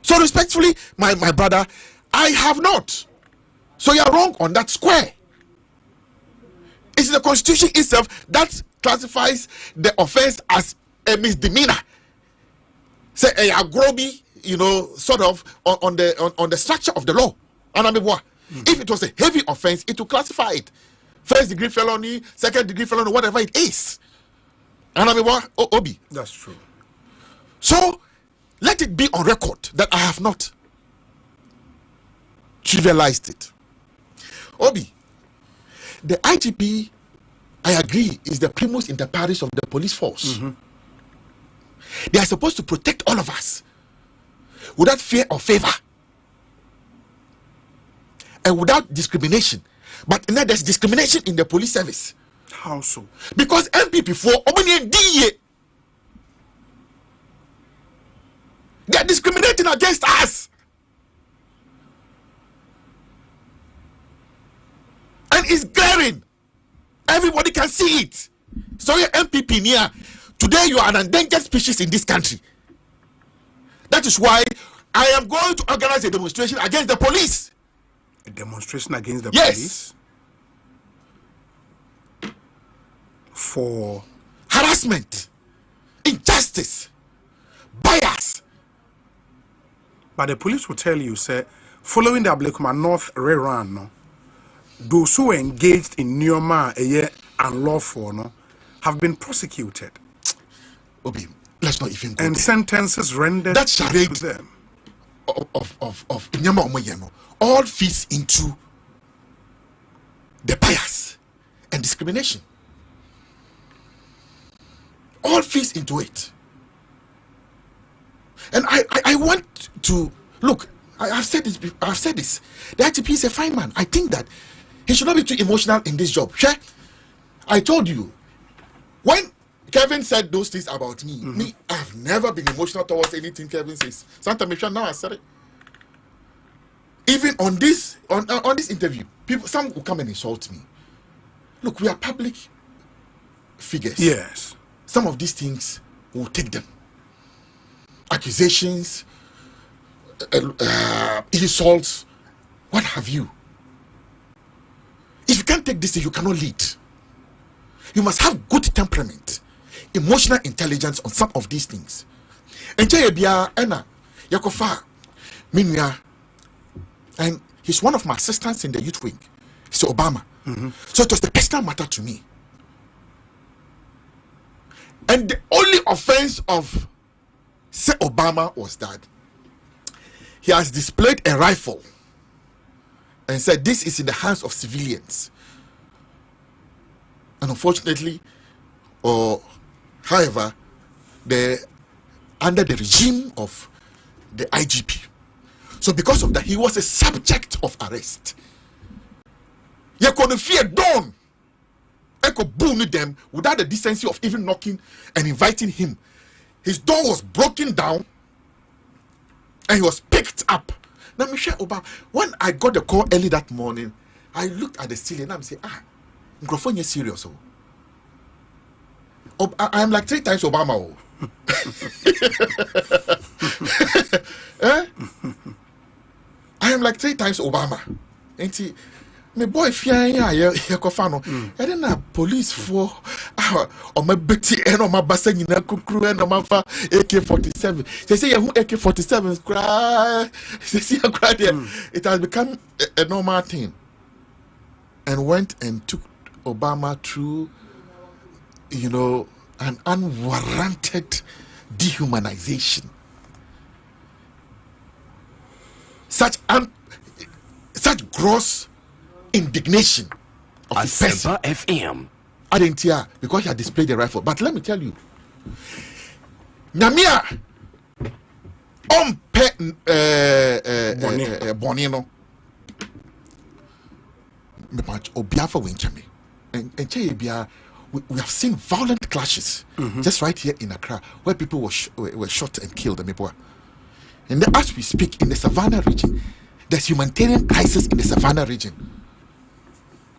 So respectfully, my brother, I have not. So you're wrong on that square. It's the Constitution itself that classifies the offense as a misdemeanor. Say a groby, sort of on the structure of the law. If it was a heavy offense, it will classify it. First degree felony, second degree felony, whatever it is. Obi. That's true. So let it be on record that I have not trivialized it. Obi, the IGP, I agree, is the primus inter pares of the police force. They are supposed to protect all of us without fear or favor and without discrimination. But now there's discrimination in the police service. How so? Because MPP for they are discriminating against us. And it's glaring. Everybody can see it. So your MPP near today, you are an endangered species in this country. That is why I am going to organize a demonstration against the police. A demonstration against the police? For harassment, injustice, bias. But the police will tell you, say, following the Ablekuma North rerun, those who were engaged in Nyoma unlawful have been prosecuted. Obi, let's not even go and there. Sentences rendered that charade to them of Nyama Omoyeno all feeds into the bias and discrimination. All feeds into it. And I want to look. I've said this. The ITP is a fine man. I think that he should not be too emotional in this job. Sure? I told you when Kevin said those things about me. I've never been emotional towards anything Kevin says. Sometimes now I said it. Even on this interview, some will come and insult me. Look, we are public figures. Yes. Some of these things will take them. Accusations, insults, what have you. If you can't take this thing, you cannot lead. You must have good temperament, emotional intelligence on some of these things. And he's one of my assistants in the youth wing. He's Obama. So it was the personal matter to me. And the only offense of say Obama was that he has displayed a rifle and said this is in the hands of civilians. And unfortunately, however, under the regime of the IGP. So because of that, he was a subject of arrest. You couldn't fear dawn. I could boom them without the decency of even knocking and inviting him. His door was broken down and he was picked up. Now, Michelle Obama, when I got the call early that morning, I looked at the ceiling and I'm saying, microphone is serious. I am like 3 times Obama. I am like 3 times Obama. Ain't he? My boy Fianya, I don't know police for or my Betty and on my Bassing in a crew and on my AK-47. They say AK-47 cry. They see a cry there. It has become a normal thing. And went and took Obama through, an unwarranted dehumanization. Such gross indignation of the person. Assafuah FM. I didn't hear because he had displayed the rifle. But let me tell you, Namia Bonino Obiafa Winchame and Chayabia. We have seen violent clashes just right here in Accra where people were shot and killed. And then as we speak in the Savannah region, there's humanitarian crisis in the Savannah region.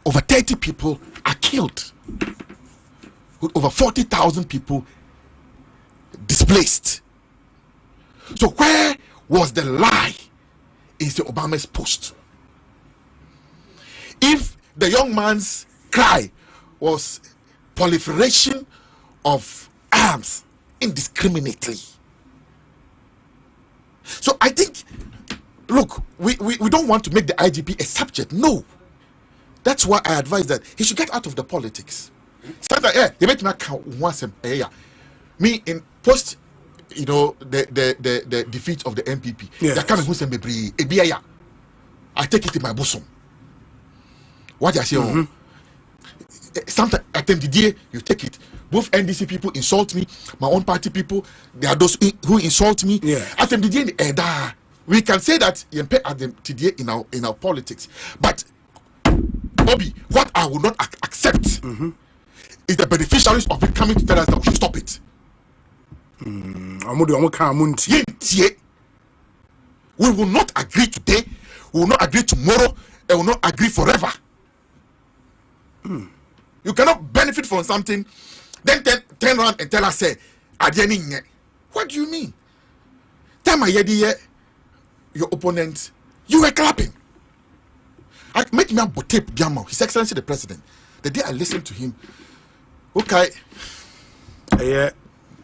Over 30 people are killed, with over 40,000 people displaced. So where was the lie in the Obama's post? If the young man's cry was proliferation of arms indiscriminately. So I think, look, we don't want to make the IGP a subject. No. That's why I advise that he should get out of the politics. Me in post, the defeat of the MPP. Yes. I take it in my bosom. What I say? Sometimes at the day you take it. Both NDC people insult me, my own party people. There are those who insult me. Yeah. At the day, we can say that in our politics, but. Bobby, what I will not accept is the beneficiaries of it coming to tell us that we should stop it. We will not agree today, we will not agree tomorrow, and we will not agree forever. You cannot benefit from something, then turn around and tell us, say, what do you mean? Tell my your opponent, you were clapping. I make me a tape, His Excellency the President. The day I listened to him, okay.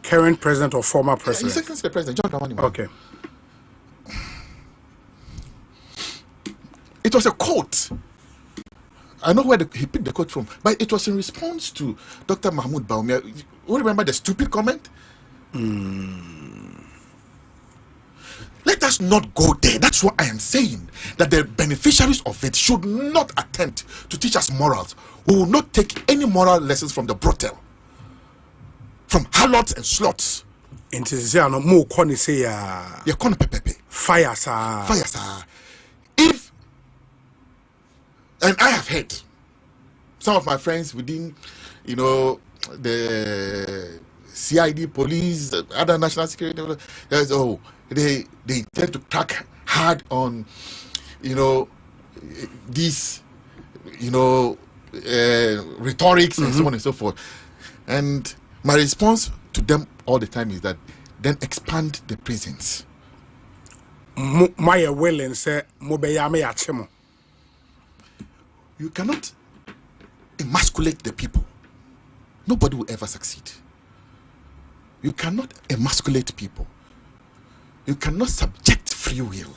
Current president or former president? His Excellency the President, John Dramani. Okay. It was a quote. I know where he picked the quote from, but it was in response to Dr. Mahmoud Baumia. You remember the stupid comment? Let us not go there. That's what I am saying. That the beneficiaries of it should not attempt to teach us morals. We will not take any moral lessons from the brothel, from harlots and sluts. Fire, sir. If, and I have heard some of my friends within, the CID, police, other national security, they tend to crack hard on, these, rhetorics and so on and so forth. And my response to them all the time is that then expand the prisons. My willing say You cannot emasculate the people. Nobody will ever succeed. You cannot emasculate people. You cannot subject free will.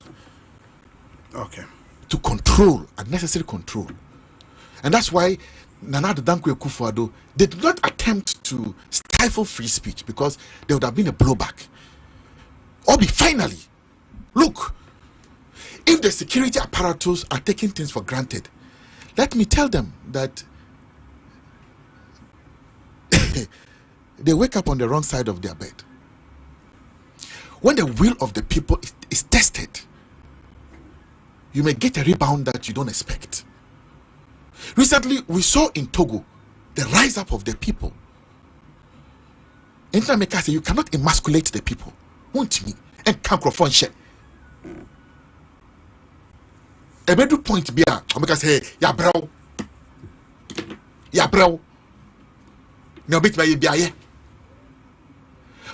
Okay. To control, unnecessary control. And that's why Nana Dankwa Akufo-Addo did not attempt to stifle free speech, because there would have been a blowback. Finally, look, if the security apparatus are taking things for granted, let me tell them that they wake up on the wrong side of their bed. When the will of the people is tested, you may get a rebound that you don't expect. Recently, we saw in Togo the rise up of the people. Intermaker say you cannot emasculate the people. Won't me? And microphone share. A better point be a say, ya bro. No bit by ye.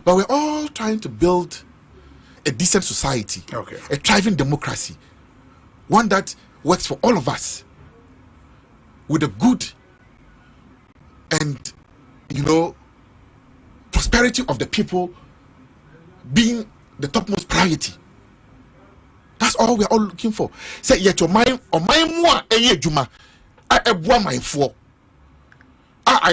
But we're all trying to build a decent society, a thriving democracy, one that works for all of us, with a good and prosperity of the people being the topmost priority. That's all we're all looking for. Say yet your mind or my moi juma I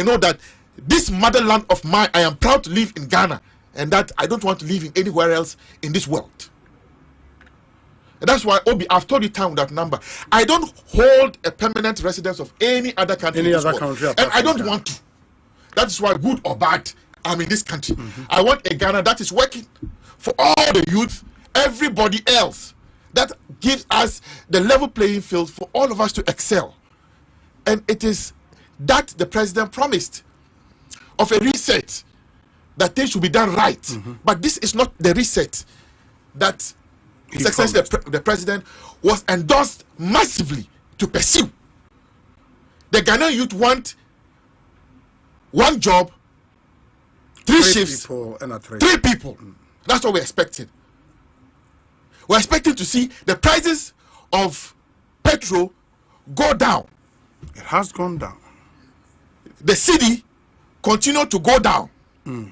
know that this motherland of mine, I am proud to live in Ghana, and that I don't want to live in anywhere else in this world. And that's why, Obi, I've told you time with that number. I don't hold a permanent residence of any other country in this world. And I don't want to. That is why, good or bad, I'm in this country. I want a Ghana that is working for all the youth, everybody else, that gives us the level playing field for all of us to excel. And it is that the president promised of a reset, that things should be done right. But this is not the reset that His Excellency the President was endorsed massively to pursue. The Ghanaian youth want one job, three shifts, three people. That's what we're expecting. We're expecting to see the prices of petrol go down. It has gone down. The city continue to go down.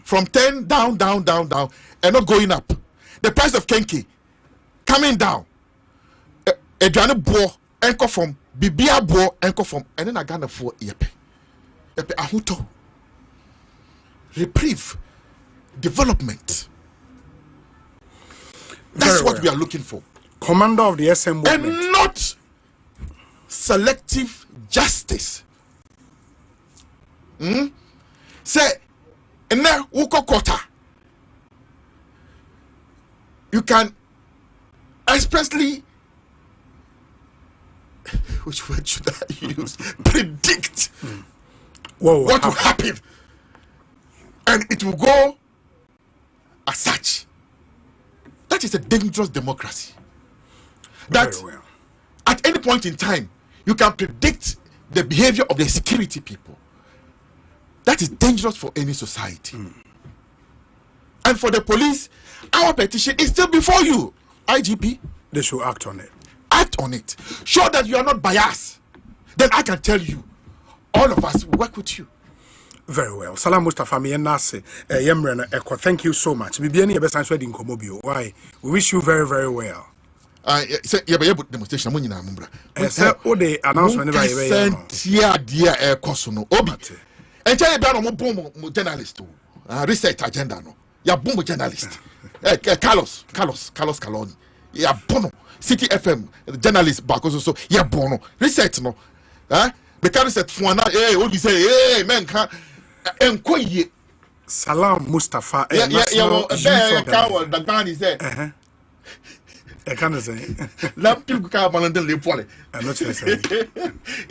From 10 down, and not going up. The price of kenke coming down. Eduane bo enko from bibia bo enko from, and then Ghana for yepe ahuto, reprieve, development. That's what we are looking for. Commander of the SM movement. And not selective justice. Say, and now uko kota. You can expressly, which word should I use? Predict what will happen, and it will go as such. That is a dangerous democracy. That at any point in time, you can predict the behavior of the security people. That is dangerous for any society. And for the police, our petition is still before you, IGP. They should act on it. Act on it. Show that you are not biased. Then I can tell you, all of us will work with you. Very well. Salam Mustafa Mienase, Yemren Eko. Thank you so much. Bibiani best answer in Komobio. Why? We wish you very, very well. Demonstration. The announcement and tell you boom journalist, research agenda no. Ya boom journalist. Carlos Caloni. Ya bono City FM journalist back also ya bono research no. Because research for na what you say man can enkoye. Salam Mustafa. The band is there. I can't say. It's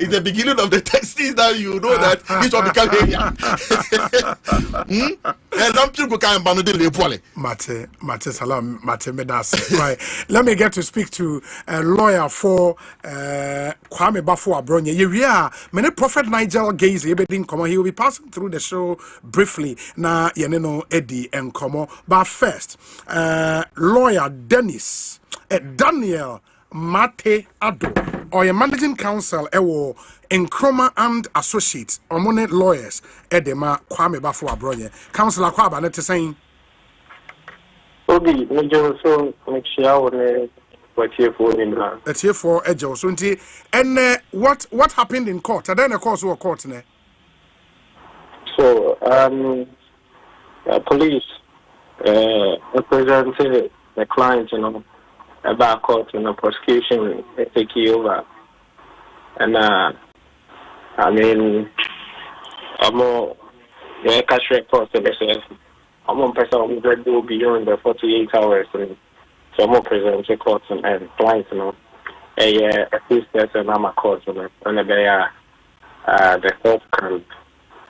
the beginning of the testing that you know that this will become Mate Salam Mate Medas. Right. Let me get to speak to a lawyer for Kwame Bafo Abronya. Yeah, many Prophet Nigel Gaze he will be passing through the show briefly. Na Yeneno Eddie and Komo. But first, lawyer Dennis Daniel Mate Ado, or a managing counsel, Nkrumah and Associates, or money lawyers, Edema Kwame Bafo Abronya. Councillor Kwaba, not saying. Obi, so make sure what here for in that. That's here for Ejo Sunti. And what happened in court? And then, of course, we court. So, police represented the client, about court and the prosecution take you over. And I mean, I'm more cash reports to myself. I'm one person who will go beyond the 48 hours, and so I'm more present to court and clients, a sisters and I'm a court, and the court can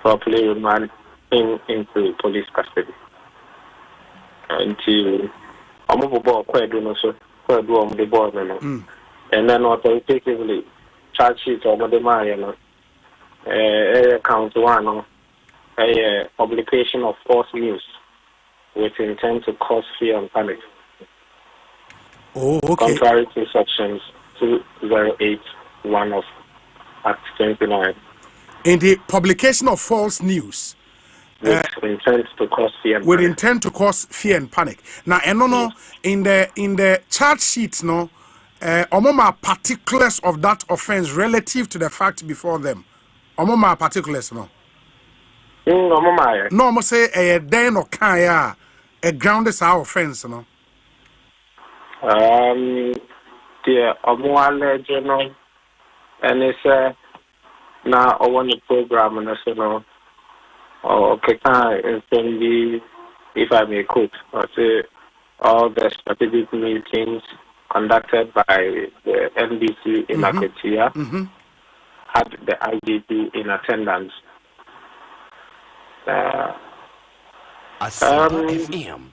properly remand into police custody. Until I'm over quite doing so. Do on the board, and then authoritatively charge sheet over the man, count one, publication of false news with intent to cause fear and panic. Oh, okay. Contrary to sections 2081 of Act 29. In the publication of false news. With intent to cause fear and with panic. intent to cause fear and panic. Now, and no, in the charge sheet, no, omoma particulars of that offense relative to the fact before them. Omoma particulars, no. No, almost say a den or kaya a ground is our offense, no. The Omuale General, and it's now I want the program and national or if I may quote, or say all the strategic meetings conducted by the NBC in Akotia had the IGP in attendance. Assafuah FM.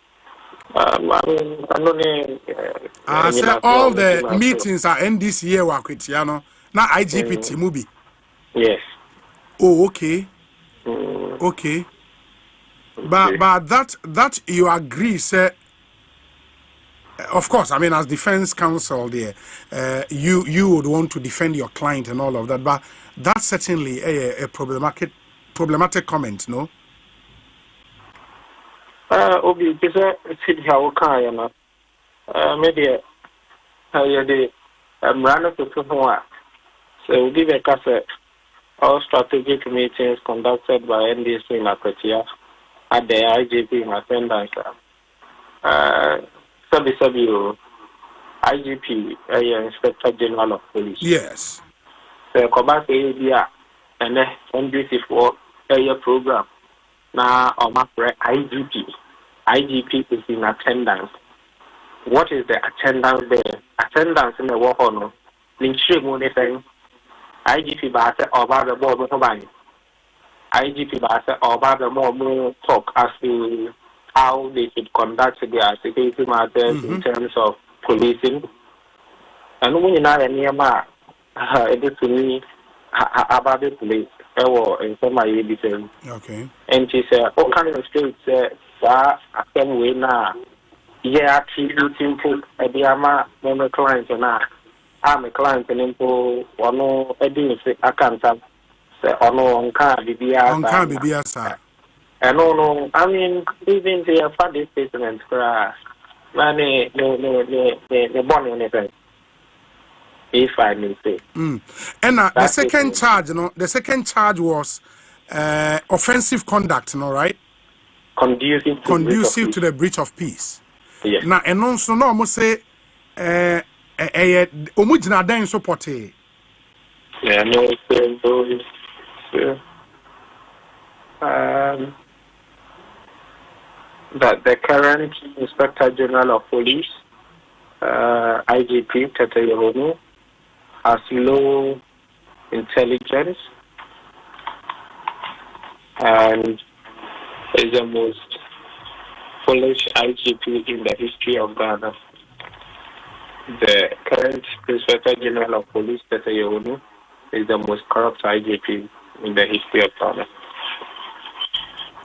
I said all the meetings are end this year, Wakwitiano. Now IGP Timubi. Yes. Oh, okay. Okay. But that you agree, sir. Of course, I mean, as defense counsel, there, you would want to defend your client and all of that. But that's certainly a problematic comment, no? Obi, this is how can you maybe the runner to Tuhoa. So we give a cassette. All strategic meetings conducted by NDC in Akotia at the IGP in attendance. IGP, Inspector General of Police. Yes. So Kobasa area and NDC for a program. Now, on my IGP is in attendance. What is the attendance there? Attendance in the war honor. IGP Basa or the board of IGP Basa or the more talk as to how they should conduct their security matters in terms of policing. And when you know near it is to me about the police in some way. Okay. And she said, "Oh, kind of states that I can win now. Yeah, she's simple. I'm a client and I'm a client and info or no, I didn't say I can't have or no on car BBS. And no, I mean, even the funny statement for money, no, money anything. If I may say. And the second charge, the second charge was offensive conduct, right? Conducive to the breach of peace. Yes. Now, and also, no, I must say, omujina den support. Yeah, no, that the current Inspector General of Police, IGP Tete Yehono, has low intelligence and is the most foolish IGP in the history of Ghana. The current Inspector General of Police, Tete Yehono, is the most corrupt IGP in the history of Ghana.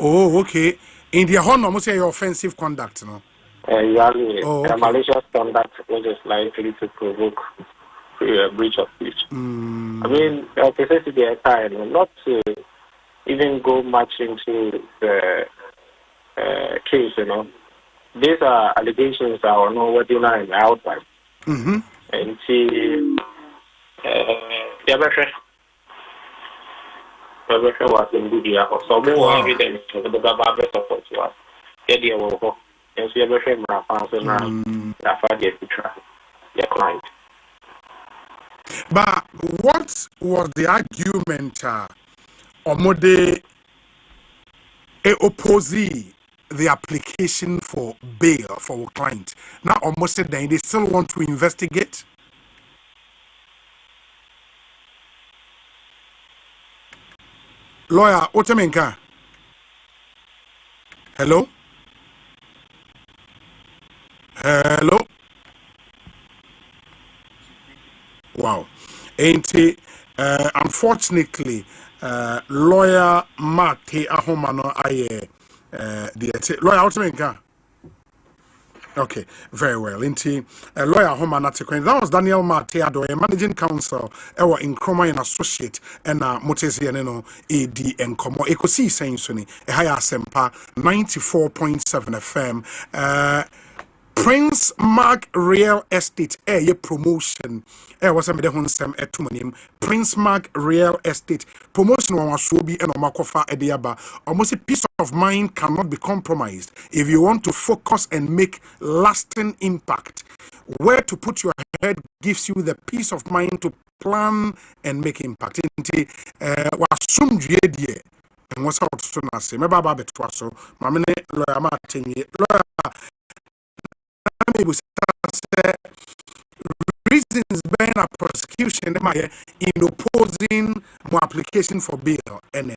Oh, okay. In the honor, must say offensive conduct, no? Exactly. Okay. Malicious conduct which is likely to provoke a breach of peace. I mean, like I said to the time, not to even go much into the case, These are allegations that are not what you know outright. And she, was in Libya, so more evidence of the Baba support to us. And she ever came around and their client. But what was the argument Omode oppose the application for bail for a client? Now almost said they still want to investigate. Lawyer Otemenka. Hello? Hello? Wow. Ain't it? Unfortunately, lawyer Mate Ahomano aye lawyer Otemenka. Okay, very well. Inti lawyer Ahomano Atekwen. That was Daniel Mate Adoye, managing counsel in Chroma and Associate and Motesi Neno AD and Komo Ekosiisen Suni Ehaya Asafuah 94.7 FM. Prince Mark Real Estate, ye promotion. Was a medehun sem etumanim. Prince Mark Real Estate promotion on Washobi and Omakofa Ediaba. Almost a peace of mind cannot be compromised if you want to focus and make lasting impact. Where to put your head gives you the peace of mind to plan and make impact. Wasum die and what's out soon as say, maybe about so, Mamine lawyer Martin, lawyer. Reasons behind a prosecution in opposing my application for bail. And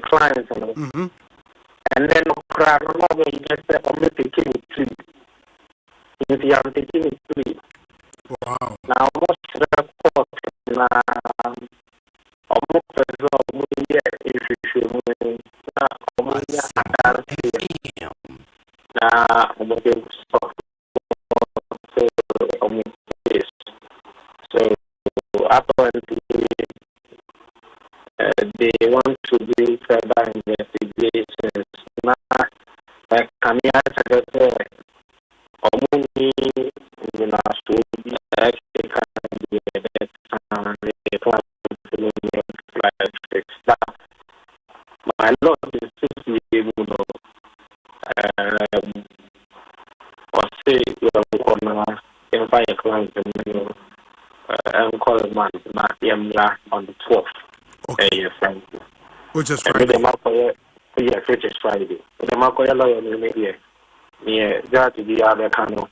clients and then you just say I'm taking it three. If you are taking it three. Wow. Now most report so apparently they want to do further investigations. Now, can you answer that? My Lord is simply able to or say you are going to invite a client and call a man on the 12th. Okay. Which is Friday. Friday. Which is Friday. The Makoya lawyer near that to be other kind of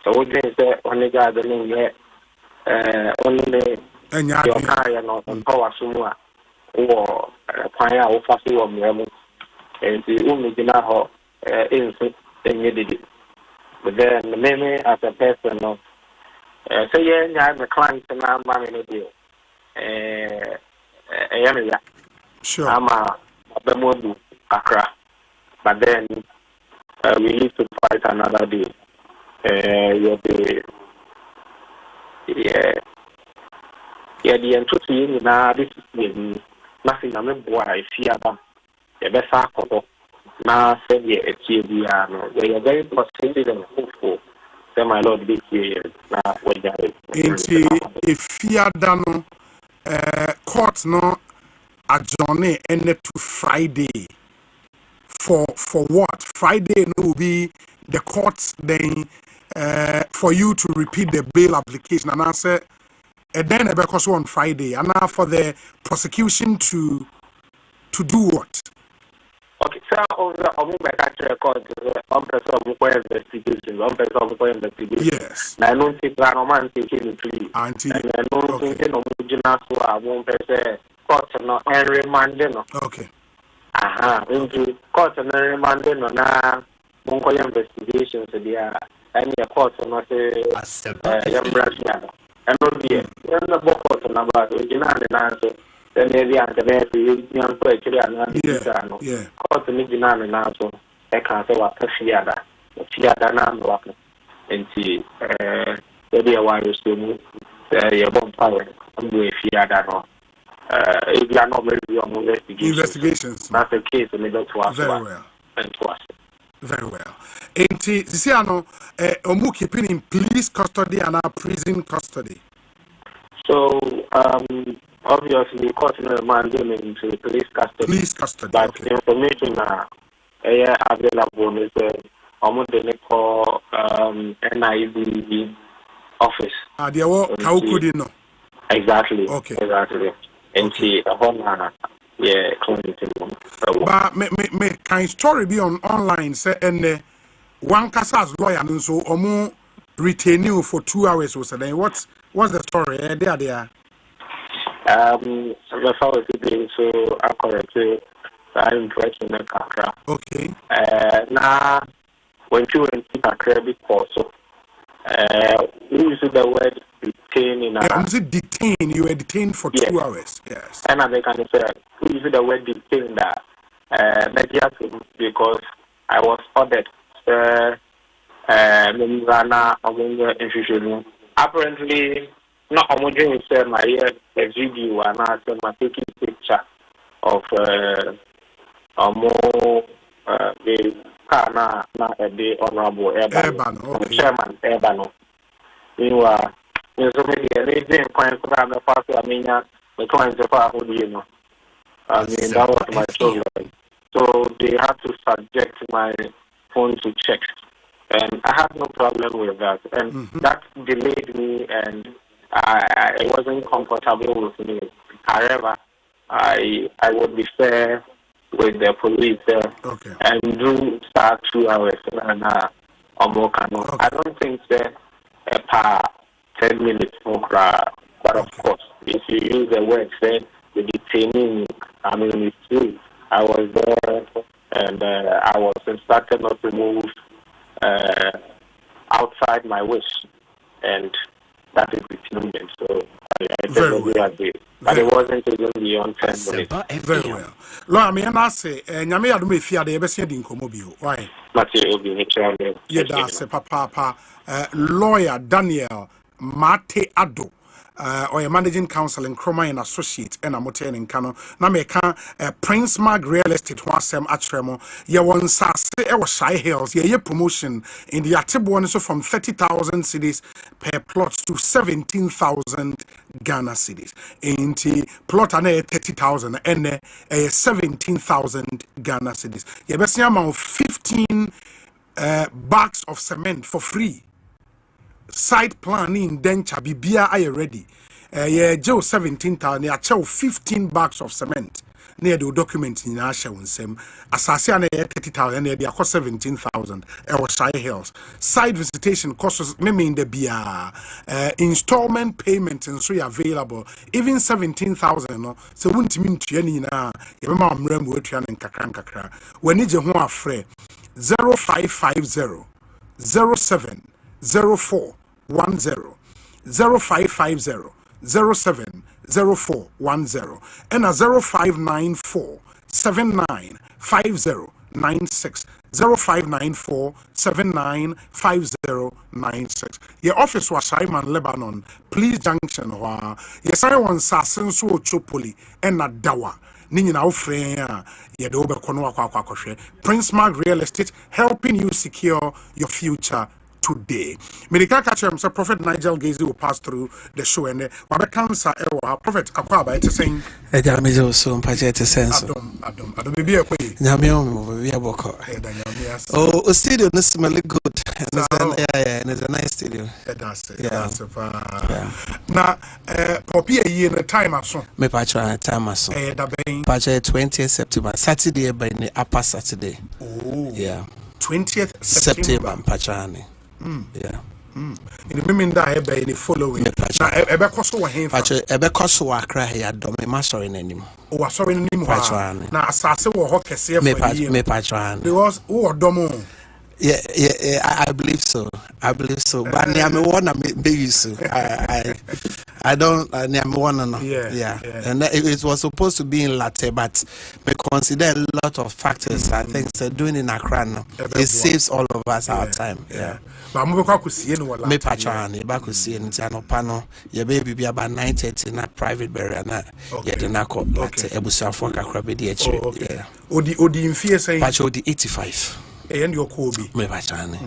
so what they say only gathering yet only your car and power somewhere or fire or fast or me and the only dinner instant and but then the meme as a person of so yeah, I'm a client and I'm in a deal. Sure. I'm a Bemodu Accra, but then we need to fight another day. You'll be the enthusiasm now. This is nothing. I'm a boy. I see them. The best alcohol now. Say it's here. We are very positive and hopeful. Say my Lord, this year now. If you are done, court no adjourn and to Friday. For what? Friday will be the courts then for you to repeat the bail application and answer and then because on Friday and now for the prosecution to do what? Okay, so I'm back to record investigation. Yes. I don't think I'm taking it to and I don't think I won't say court no and remand. Okay. Into court and remanding on Monkoya investigations there, and your court and young Russian. And no dear, the book about original and answer, then maybe I'm the young poetry and court and original and answer. I can't say what Shiada now, and see, maybe a while you your bonfire, and do a Shiada. If you are not very on investigations, that's the case, and that's what very well. And to us. Very well. And Sisiano, Omu keeping in police custody and our prison custody. So, obviously, court man into police custody. Police custody. But okay. The information available is almost the call NIB office. There were Kaukudino. Exactly. Okay. Exactly. And see a whole but me can story be on online say and one Casas lawyer and so omu retain you for 2 hours or so then what's the story there the fellow today so according I'm tracking the Kakra. Okay. Now when you went to Kakra before so we use the word detain in you were detained for 2 hours. Yes. And I can say we use the word detain that because I was ordered apparently, not homogeneous. My video and I said my taking picture of more the car na the honorable Urban chairman Urban. Meanwhile, so many anything quite for the party. I mean, the clients of I mean, that was my problem. So they had to subject my phone to checks. And I had no problem with that. And that delayed me, and I wasn't comfortable with me. However, I would be fair with the police and do start 2 hours. And I don't think that per 10 minutes more. But of course, if you use the word said, the detaining, I mean, it's true. I was there, and I was instructed not to move outside my wish, and that is between them. So I definitely agree. But it wasn't even beyond 10 minutes. Very well. Lord, I mean, I say, Nyame adu me fia de ebesi di nkomo bio. Why? That's papa lawyer Daniel Mate Ado. Or a managing counsel in Chroma and Associate and a motel in Kano. Nameka Prince Mag Real Estate Wasem Atremo. Ya one sass was Shy Hills, ye promotion in the Atibone so from 30,000 cedis per plot to 17,000 Ghana cedis. In the plot and 30,000 and 17,000 Ghana cedis. Ye best amount 15 bags of cement for free. Site planning then Chabibia are ready. Yeah, Joe 17,000, yeah, 15 bags of cement. Near the document in Asha and Sem. Assassin 30,000, near the 17,000. Shy Hills. Site visitation costs me in the Bia. Installment payment and so available. Even 17,000, no. So wouldn't mean to any na. Yamam Rem and Kakra. When it's a one free 0550 07 0410 0550 07 0410 and a 0594 795096 0594 795096. Your office was Simon Lebanon, Police Junction. Yes, I want Sasson so Chopoli and a Dawa. Nina Ofrea, Yadoba Konwa Prince Mark Real Estate, helping you secure your future today. Medical catcher, Mr. Prophet Nigel Gazy will pass through the show and Wabba Cancer, Prophet Aquaba, it's saying, Edamizo soon, Paget sense. Adam, be a way. Yamium, we are Boko. Oh, studio is smelly good. And it's a nice studio. That's it. Now, Poppy a year in a time or so. Me patron, time or so. Paget 20th September, Saturday by the upper Saturday. Oh, yeah. 20th September, Patrani. Yeah. In the women that by the following. Now, Ebecoso were him. Ebecoso were crying at Domi Master in any. Oh, sorry, Patron. Now, Assassin were Hockey, me Patron. Because, oh, Domo. Yeah, I believe so. But I'm one of me, so I don't, I'm one of them. Yeah. And it was supposed to be in Latte, but we consider a lot of factors. I think so doing in Accra now, it saves all of us our time. Yeah. But I'm going to see you. Me patron, back to see in Tiano Pano, your baby be about 9:30 in a private burial. Yeah, the Nako, Assafuah Accra, yeah. Odi in fear saying, Pacho the 85. And your Kobe. Me patron.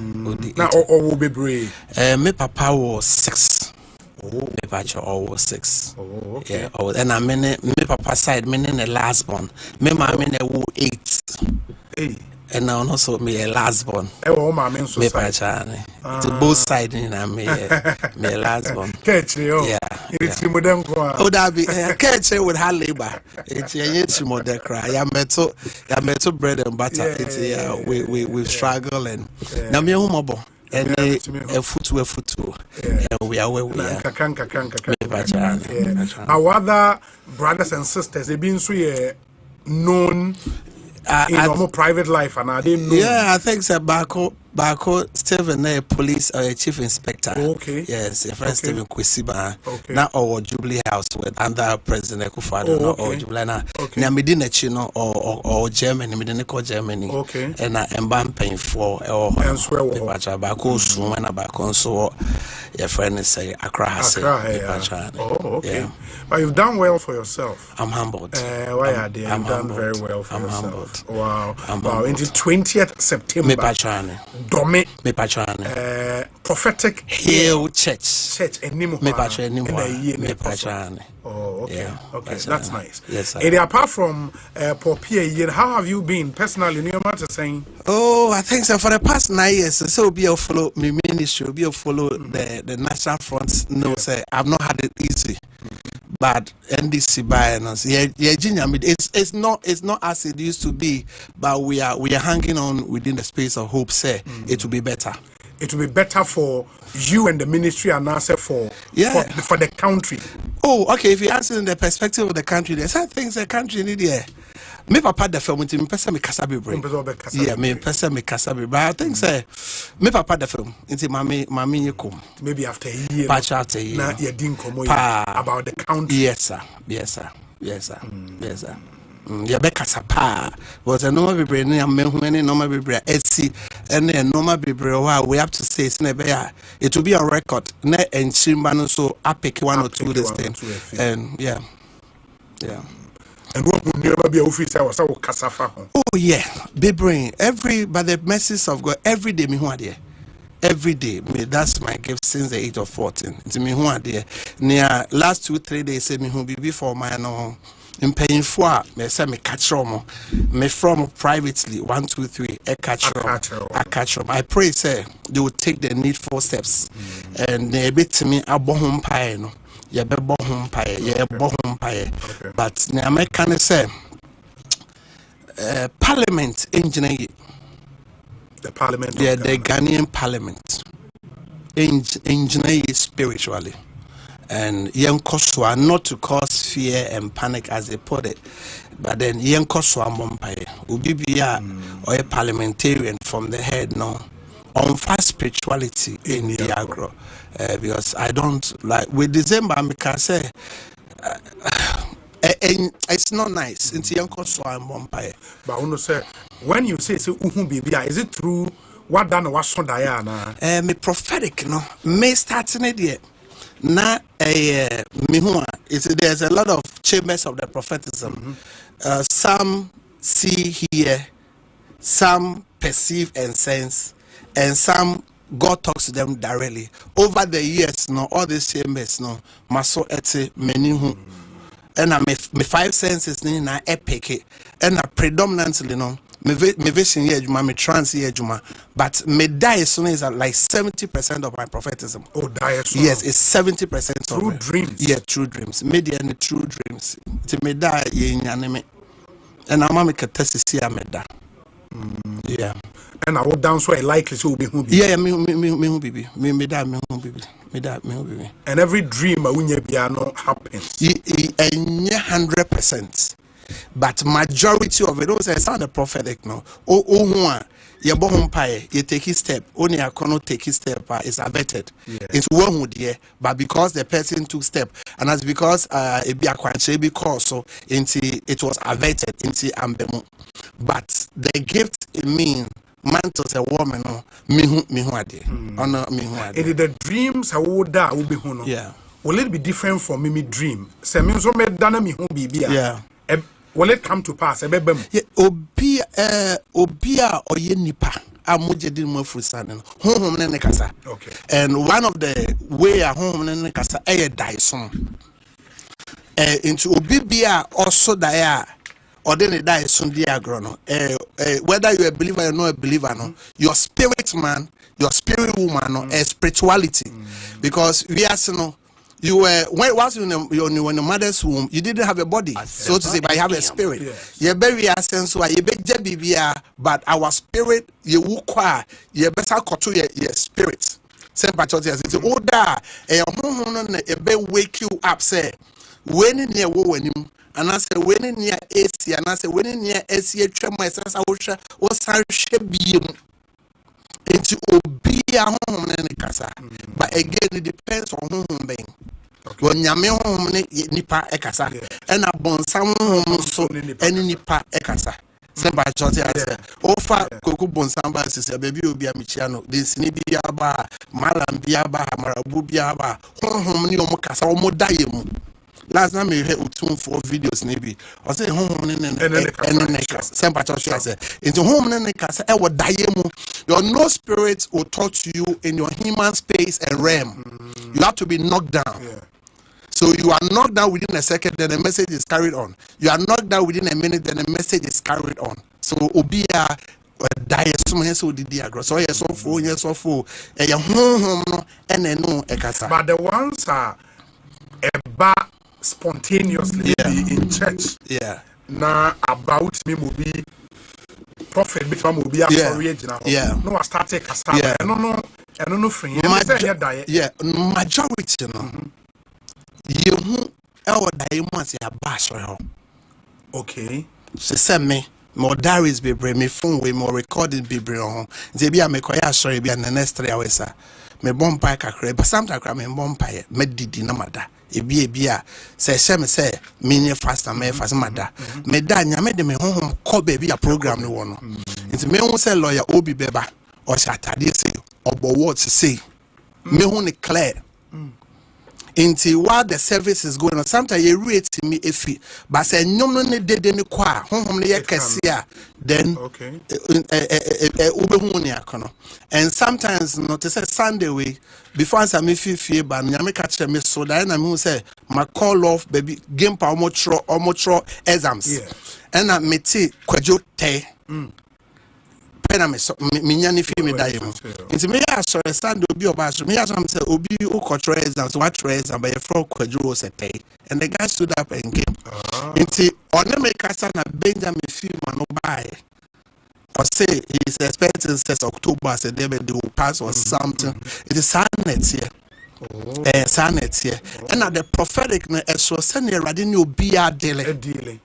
Now, all be brave. Me papa was 6. Oh, me pacho was 6. Oh, okay. Yeah. Oh, and I mean, me papa side, meaning the last born. Me mama mean 8. Hey. And now also me a last born. Oh, my man, so me pacho. To both sides, me last born. Catch you. Yeah. It's the modern. Oh, that be catch with her labor. It's a modern cry. I met to bread and butter. It's we struggle and now me humble. And a foot, and we are where we are. Our other brothers and sisters, they've been so known in normal private life, and I didn't know. Yeah, I think so. Bako Stephen police chief inspector. Okay. Yes, your friend Stephen Kwesiba. Okay. Now our Jubilee House with under President Akufo-Addo or Jubilee na. Okay. Na Medina Chino or Germany, Medina Germany. Okay. And I'm paying for or Bako soon and Bako so your friend is say Accra has okay. Yeah. But you've done well for yourself. I'm humbled. Why are they? You've done very well for yourself. Humbled. Wow. I'm wow. humbled. Into 20th September. Dome. Prophetic Hill Church. Oh, okay. Yeah, okay. That's nice. Yes, sir. And apart from Popia, how have you been personally? You know saying? Oh, I think so. For the past 9 years, so be a follow me ministry, be a follow the National Front. No, say I've not had it easy. But NDC by us, it's not as it used to be, but we are hanging on within the space of hope. Say it will be better. It will be better for you and the ministry, and also for the country. Oh, okay. If you answer in the perspective of the country, there's some things the country need here. Me papa the film, me person me kasabi brain. Yeah, me person me kasabi. But I think say me papa the film. Into mami yikum. Maybe after a year. Patch after a year. Na you didn't come about the country. Yes, sir. Yes, sir. Yes, sir. Yes, sir. Yeah, be kasapa. Was a normal be brain. I'm many normal be brain. Etsy and then normal be brain. We have to say it's never. It will be on record. Ne and Shimbano so I pick one or two this thing. And yeah. And what would never be officer was our Kasafa. Oh yeah, be brain. By the mercies of God, every day me who are there. Every day, that's my gift since the age of 14. It's me who are there. Near last 2-3 days, say me who be before my no. In paying for me say me catch me from privately 1, 2, 3 I catch them. I pray say they will take the needful steps and they bit to me a bohum pie no. Yeah, be bohum pie. But the American say Parliament engineer. The Parliament. Yeah, the Ghanaian Parliament engineer spiritually. And young Koswa, not to cause fear and panic as they put it, but then young Koswa Mompaye, Ubibia or a parliamentarian from the head, no, on fast spirituality in the agro. Because I don't like with December, I can say it's not nice. It's young Koswa and Mompaye. But I want to say, when you say Bibia, is it true? What done was so Diana? Me prophetic, no, may start in it yet. Na mihua, there's a lot of chambers of the prophetism. Some see, hear, some perceive and sense, and some God talks to them directly. Over the years, no, all these chambers, no, maso ete menihu, and I me 5 senses ni na epic, and I predominantly no. Me vision here, me trance here, but me die soon is like 70% of my prophetism. Oh, die soon. Yes, it's 70% true of dreams. Yeah, true dreams. Media and true dreams. To me die ye and I'm make a test to see I made that. Yeah. And I would down so I likely to be who be. Yeah, me who be me die me who be me die me who be. And every dream when you piano happens. 100%. But majority of it, don't say it's not the prophetic no. You take his step. Only I cannot take his step. It's averted. It's one would but because the person took step, and that's because it be a because so it was averted into ambemu. But the gift it means mantles a woman no me who ade. The dreams I would die will be who. Yeah. Will it be different from me dream? Say me so me dana me who be. Yeah. Will it come to pass? Yeah, obia oye nipa amoje din mo frusane honhom ne ne kasa. Okay. And one of the way a honhom ne ne kasa dyson. Into obibia also dia or then a dyson diagro no. Whether you're a believer or not a believer no, your spirit man, your spirit woman no, spirituality. Because we are no. You were once in your mother's womb, you didn't have a body, so to say, but you have a spirit. You're very essence why you be but our spirit, you wukwa, you better to your spirit. Same patriotism. It's older, and wake you up, say, when in your woman, and I say, when in your AC, and I say, when in your AC, tremor, or be. into obia home ne kasa. But again, it depends on whom being. When nyame home ne nipa ekasa, and a bonsam home so any nipa ekasa. Semba chote ase ofa koku bonsamba sisi baby obi amichiano densini biaba malam biaba marabu biaba honhom ni omo kasa omo daye mu last time me hear for videos maybe I say honhom ne kasa semba chote ase into honhom ne kasa e wo daye mu. Your no spirit will talk to you in your human space and realm. You have to be knocked down. So you are knocked down within a second, then the message is carried on. You are knocked down within a minute, then the message is carried on. So obia die so the diagram. So yes, so full, yes, so full. And no ekasa. But the ones are spontaneously in church. Yeah. Now about me will be prophet before will be original. Yeah. No, I started kasa. Yeah. I don't know free. Yeah. Majority, you know. You our diamonds are bash. Okay. So send me more diaries be bring me phone with more recording be bring on. They be a me koya sorry be an the next 3 hours. Me bomb pie kakre, but sometimes I me bomb pie me didi na mada. E be a say me say me fast and me fast mada. Me da nyame de me home call baby a program no one. It's me who say lawyer obi beba or Saturday say or what to say. Me who ne clear. Until while the service is going on, sometimes you rate me if it, but say no did any qua home then okay. And sometimes not to say Sunday week before I me feel but nyame catch me so that I who say my call off baby game pa omotro exams and I me tea kwajo te pena me nyane fi me dae mu nti me ya sore stand obi oba so me ya some say obi o control exams what exam by from kwaduro setay and the guy stood up and came nti on me kasa na Benjamin fi man buy or say he's expecting says October say they will pass or something. It is sanet here sanet here and at the prophetic na so send radin obi a daily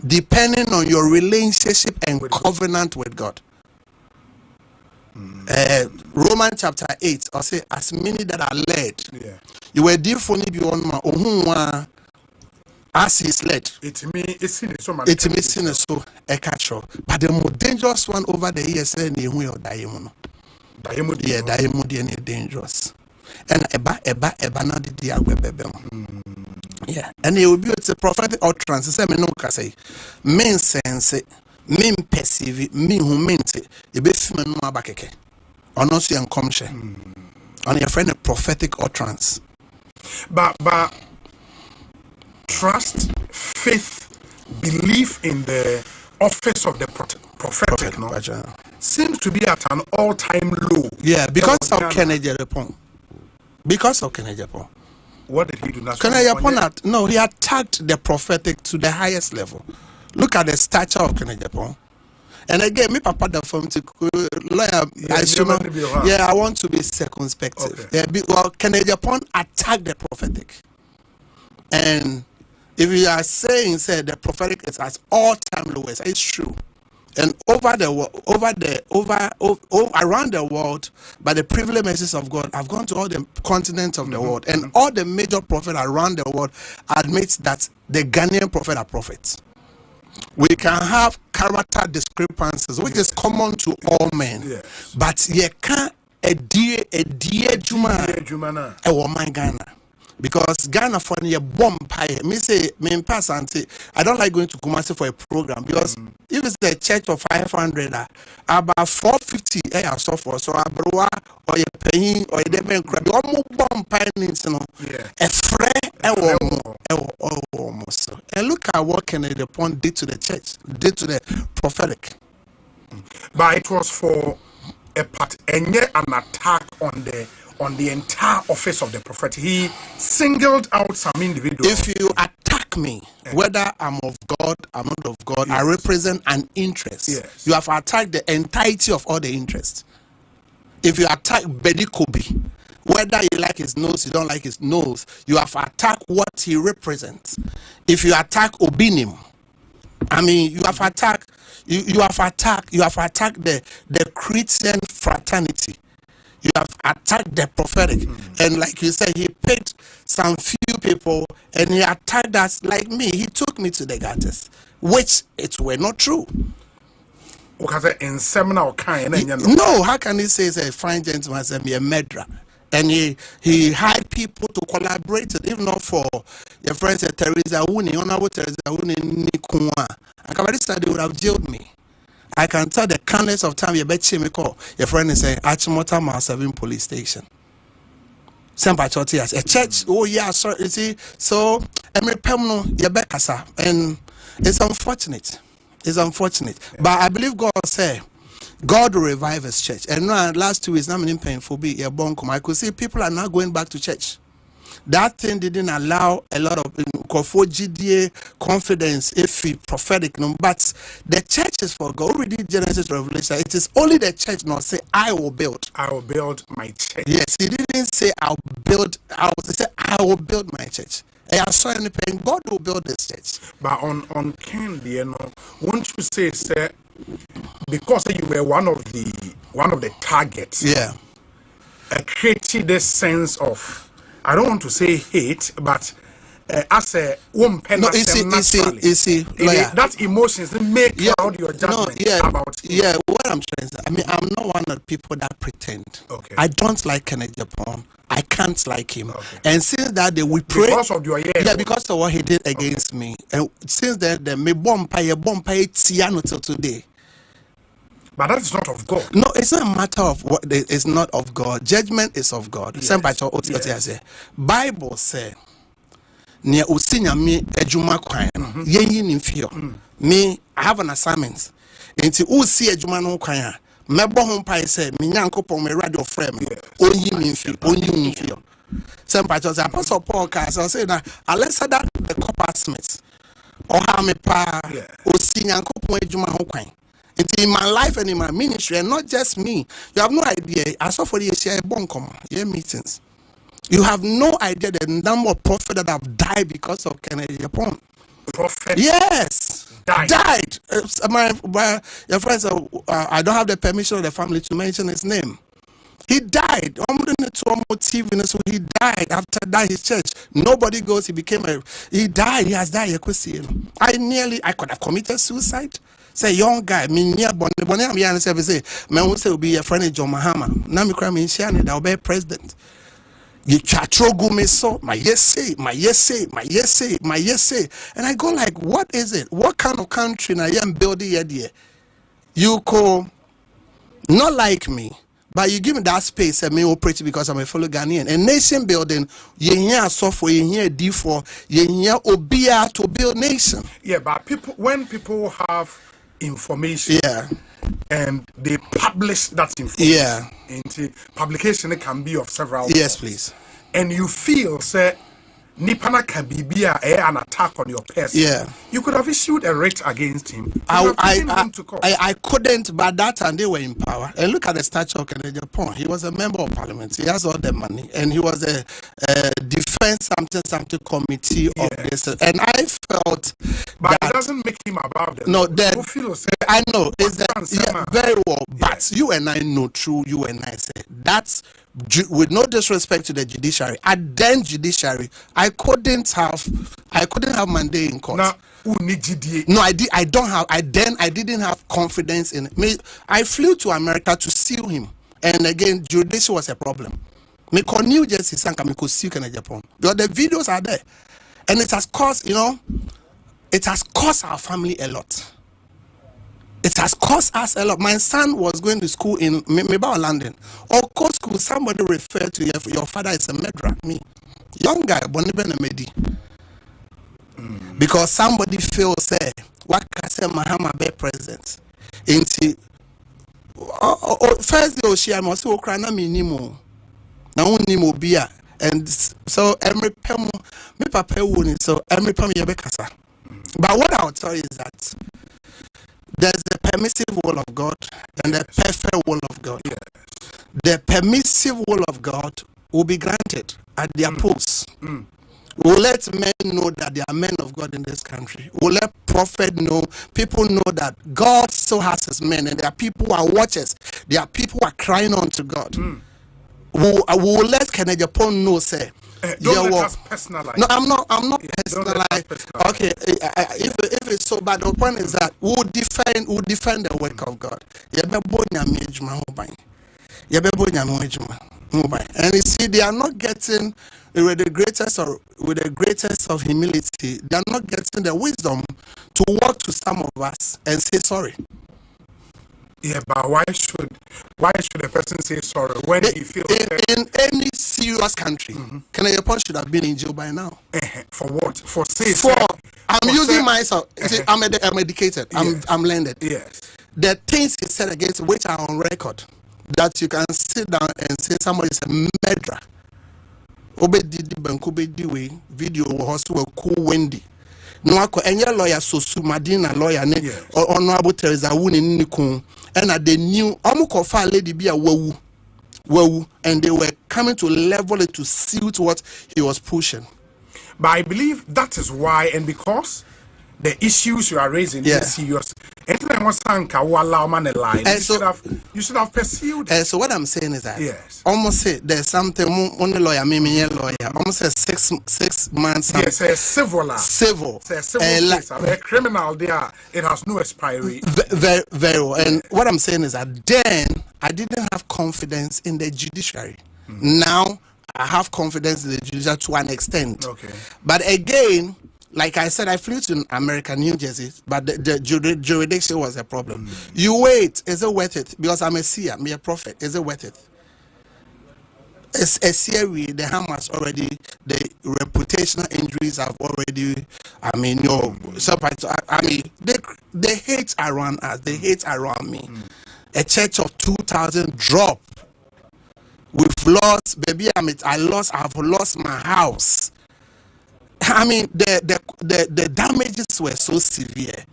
depending on your relationship and covenant with God. Romans chapter 8 or say as many that are led you were differently beyond my as he's led it means so a catch but the more dangerous one over the years diamond dangerous and eba na yeah and it will be a prophetic utterance say me no ka say men sense men perceive me who meant it be fima no abakeke ono so enkomhye on your friend a prophetic utterance but trust, faith, belief in the office of the prophetic seems to be at an all-time low. Yeah, because of Kennedy Japan. What did he do? Kennedy Japan no, he attacked the prophetic to the highest level. Look at the stature of Kennedy Japan. And again, me papa the form to lawyer. I want to be circumspect. Okay. Well, Kennedy Japan attacked the prophetic, and if you are saying the prophetic is at all-time lowest, it's true. And around the world, by the privileges of God, I've gone to all the continents of the world, and all the major prophets around the world admit that the Ghanaian prophet are prophets. We can have character discrepancies, which is common to all men, but you can't a dear Juma a woman Ghana. Because Ghana for a bomb pie, me say me pass and say I don't like going to Kumasi for a program because if it's a church for 500, about 450 I suffer so abroa or you paying or you deben crab one bomb pie means no a friend almost. And look at what Kennedy Pond did to the church, did to the prophetic. But it was for a part and yet an attack on the entire office of the prophet. He singled out some individuals. If you attack me, whether I'm of God, I'm not of God, I represent an interest. You have attacked the entirety of all the interests. If you attack Bedi Kobe, whether you like his nose, you don't like his nose, you have attacked what he represents. If you attack Obinim, you have attacked the Christian fraternity. paternity. You have attacked the prophetic. And like you said, he picked some few people and he attacked us like me. He took me to the gutters, which it were not true. In seminar kind. No, how can he say he's a fine gentleman and be a murderer? And he hired people to collaborate, if not for your friends at Teresa Wuni, Honorable Teresa Wuni Nikuma. I can say they would have jailed me. I can tell the kindness of time you bet me call your friend is saying Achimota Mile 7 police station. Sempa Chotias, a church. Oh yeah, sorry. You see, so Emre Pemno Yabekasa, and it's unfortunate. It's unfortunate, but I believe God said God will revive His church. And now last 2 weeks, I'm in pain for being a bonkum. I could see people are now going back to church. That thing didn't allow a lot of GDA confidence, if prophetic, no, but the church is for God. Already Genesis Revelation, it is only the church not say I will build my church. Yes, he didn't say he said I will build my church. I saw any pain, God will build this church. But on Candy, you know, won't you say because you were one of the targets, yeah, created this sense of, I don't want to say hate, but as a woman, no, you see, that emotions make out your judgment about him. Yeah, what I'm trying to say, I mean, I'm not one of the people that pretend. Okay. I don't like Kenneth Japan. I can't like him. Okay. And since that day, we pray. Because of your because of what he did against me. And since then, me bomb tiano till today. But that is not of God. No, it's not a matter of what. It's not of God. Judgment is of God. Yes. Bible said, "Near usinya me ejuma kwan yenyi nimfio." Me, I have an assignment. Into usi ejuma no kwan. Mebo ho pai say me nyankopon me radio frame. Onyi nimfio. Some pastors, Apostle Paul say na Alexander the coppersmith. Or how me pa usi nyankopon ejuma ho kwan. In my life and in my ministry, and not just me, you have no idea. Assafuah meetings. You have no idea the number of prophets that have died because of Kennedy Japan. Prophet? Yes, died. Your friends, I don't have the permission of the family to mention his name. He died. So he died after that. His church. Nobody goes. He died. He has died. Ekosiisen. I could have committed suicide. Say young guy, me near Bonnie, I'm say, man will say be a friend of John Mahama. Now me cry me in Shani, that will be president. You chatrogu me so, my yes say. And I go like, what is it? What kind of country I am building here? You call not like me, but you give me that space and me operate because I'm a fellow Ghanaian. A nation building, you hear software, you hear D4, you hear Obia to build nation. Yeah, but when people have information and they publish that information into publication, it can be of several yes forms. Please, and you feel say Nipana can be an attack on your person. You could have issued a writ against him. I couldn't, but that time they were in power. And look at the statue of Kennedy Japan. He was a member of parliament. He has all the money, and he was a defense something committee of this. And I felt, but it doesn't make him about them. No, I know it's very well. But you and I know true. You and I say that's. With no disrespect to the judiciary, at then judiciary, I couldn't have mandate in court. No, I didn't have confidence in it. I flew to America to sue him, and again, judiciary was a problem. Me call New Jersey sanka me could sue Kennedy Japan. Because the videos are there, and it has cost our family a lot. It has cost us a lot. My son was going to school in Mebao, London. Or school, somebody referred to your father is a murderer. Me, young guy, Boniben Medi. Because somebody feels say, what can say Mahama be president? First day she must say Ukraine me nimo. Na nimo bia. And so every pemu me papa woni so every pemu ye be kasa. But what I will tell you is that there's the permissive will of God and the perfect will of God. Yes. The permissive will of God will be granted at their posts. We'll let men know that there are men of God in this country. We'll let prophet know, people know that God still has his men, and there are people who are watchers. There are people who are crying on to God. We'll let Kenneth Japan know, say, don't let us personalize. No, I'm not personalized. Okay, if it's so bad, the point is that we'll defend the work of God. And you see, they are not getting with the greatest of humility. They are not getting the wisdom to walk to some of us and say sorry. Yeah, but why should a person say sorry when he feels in any serious country? Kenneth Japan should have been in jail by now. For what? For I'm using myself. I'm educated. Yes. I'm learned. Yes. The things he said against which are on record, that you can sit down and say somebody is a murderer. Obedi Bankubedi way video was a cool Wendy. No, any lawyer so Madina lawyer ne honorable Teresa Wuni Nikun, and they knew Omukofa lady be a woo, and they were coming to level it to suit what he was pushing. But I believe that is why, and because the issues you are raising is serious. You should have pursued it. So what I'm saying is that almost say there's something only lawyer, me lawyer, almost say 6 months. Yes, a civil. Case. A criminal there, it has no expiry. Very, very well. And what I'm saying is that then I didn't have confidence in the judiciary. Now I have confidence in the judiciary to an extent. Okay. But again, like I said, I flew to America, New Jersey, but the jurisdiction was a problem. You wait, is it worth it? Because I'm a seer, I'm a prophet. Is it worth it? It's a seer, the Hamas already, the reputational injuries have already, they hate around us, they hate around me. A church of 2,000 drop. We've lost, baby, I've lost my house. I mean, the damages were so severe.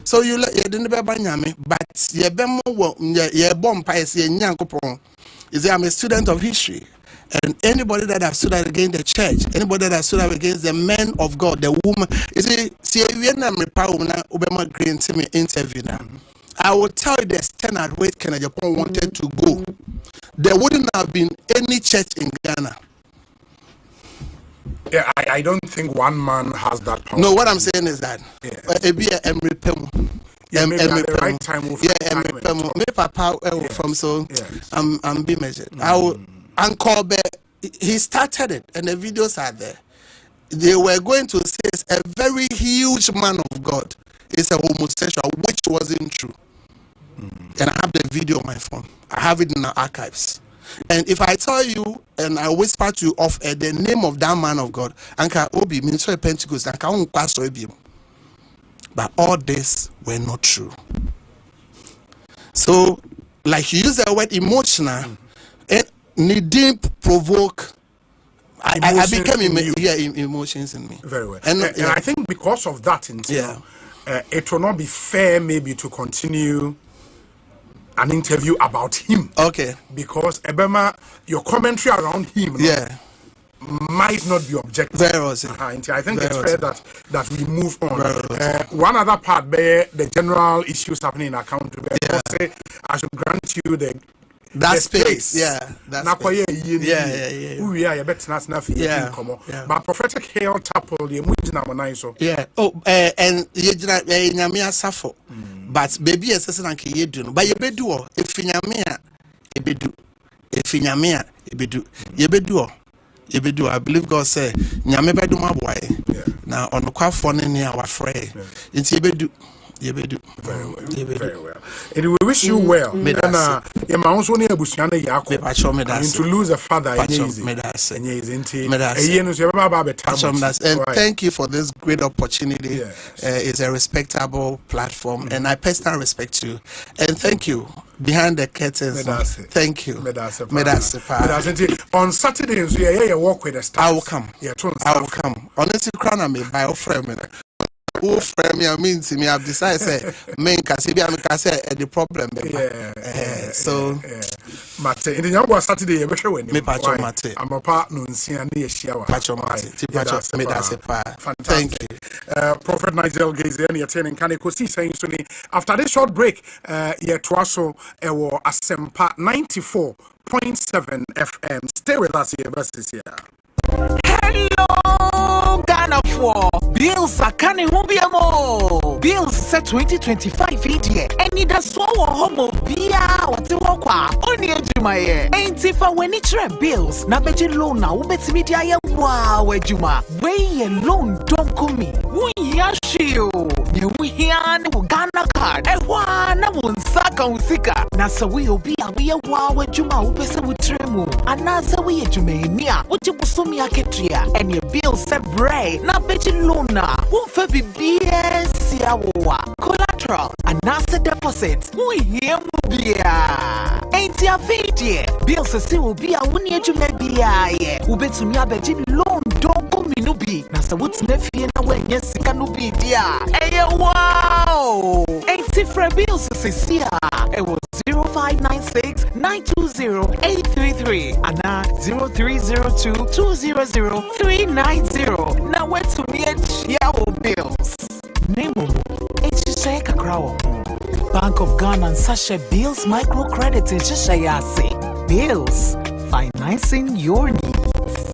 So you didn't be banyame, but you bomb is I'm a student of history, and anybody that has stood out against the church, anybody that has stood out against the men of God, the woman, you see Green to me interview now. I will tell you the extent at which Kenneth Japan wanted to go. There wouldn't have been any church in Ghana. Yeah, I don't think one man has that power. No, what I'm saying is that maybe at the right time from so I'm being measured. I will Uncle he started it and the videos are there. They were going to say it's a very huge man of God. It's a homosexual, which wasn't true. And I have the video on my phone. I have it in our archives. And if I tell you and I whisper to you of the name of that man of God, Anka Obi, Minister of Pentecost, but all this were not true. So, like you use the word emotional, it didn't provoke. I became emotions in me. Very well. And I think because of that, it will not be fair maybe to continue an interview about him. Okay. Because Ebema, your commentary around him might not be objective. Very well. I think it's fair that we move on. One other part there, the general issues happening in our country. Say, I should grant you that space. But prophetic hail tapple the and Assafuah. But baby assassin and Kiyedun. But you bedu if Finyamea ebedu. If Finyamea ebedu. I believe God said Nyame bedu my boy. Now on the quite funny near our fray. It's Yebedu. Very well. And we wish you well. And to lose a father and thank you for this great opportunity. It's a respectable platform, and I personally respect you. And thank you. Behind the curtains. Thank you. On Saturdays, you walk with the staff. I will come. Honestly, crown me by offering. who frame me, I mean to me, I've decided say, main Cassibia, I say the problem. So, Mate, in the young Saturday, me Pacho Mate. I'm a partner in Siani Shiawa. Pacho Mate, me that's a part. Thank you. Prophet Nigel Gaze, any attending Ekosiisen. After this short break, yet Twaso, Assafuah 94.7 FM. Stay with us here, versus here. Hello, Ghana for bills are coming home. Bills set 2025 video. And need a swallow homo beer or the walk only into my ain't if I when it's bills. Na bet loan now, bet me dia wow, Juma. Way alone don't come me. We yashio. We here Ghana card. I won't sack on Sika. Nasa we be a wow, Juma, who pesa with tremo. And Nasa we Jumania, what you so me and your bill set break. Na bet lona. Won't be BS yawa. Collateral and NASA deposit. We here mubia. Ain't ya video? Bills still be a 1 year to maybe I. Who bet to me a bet loan don't come in ubi. Nasa what's nephew and away yes can be dear. Hey wow. Ain't different bills to see here. It was 0596 920 833 and now 0302 200 390. Now where to me and Chiao bills. Name H Crowd. Bank of Ghana and Sasha Bills microcredit in Cheshire. Bills financing your needs.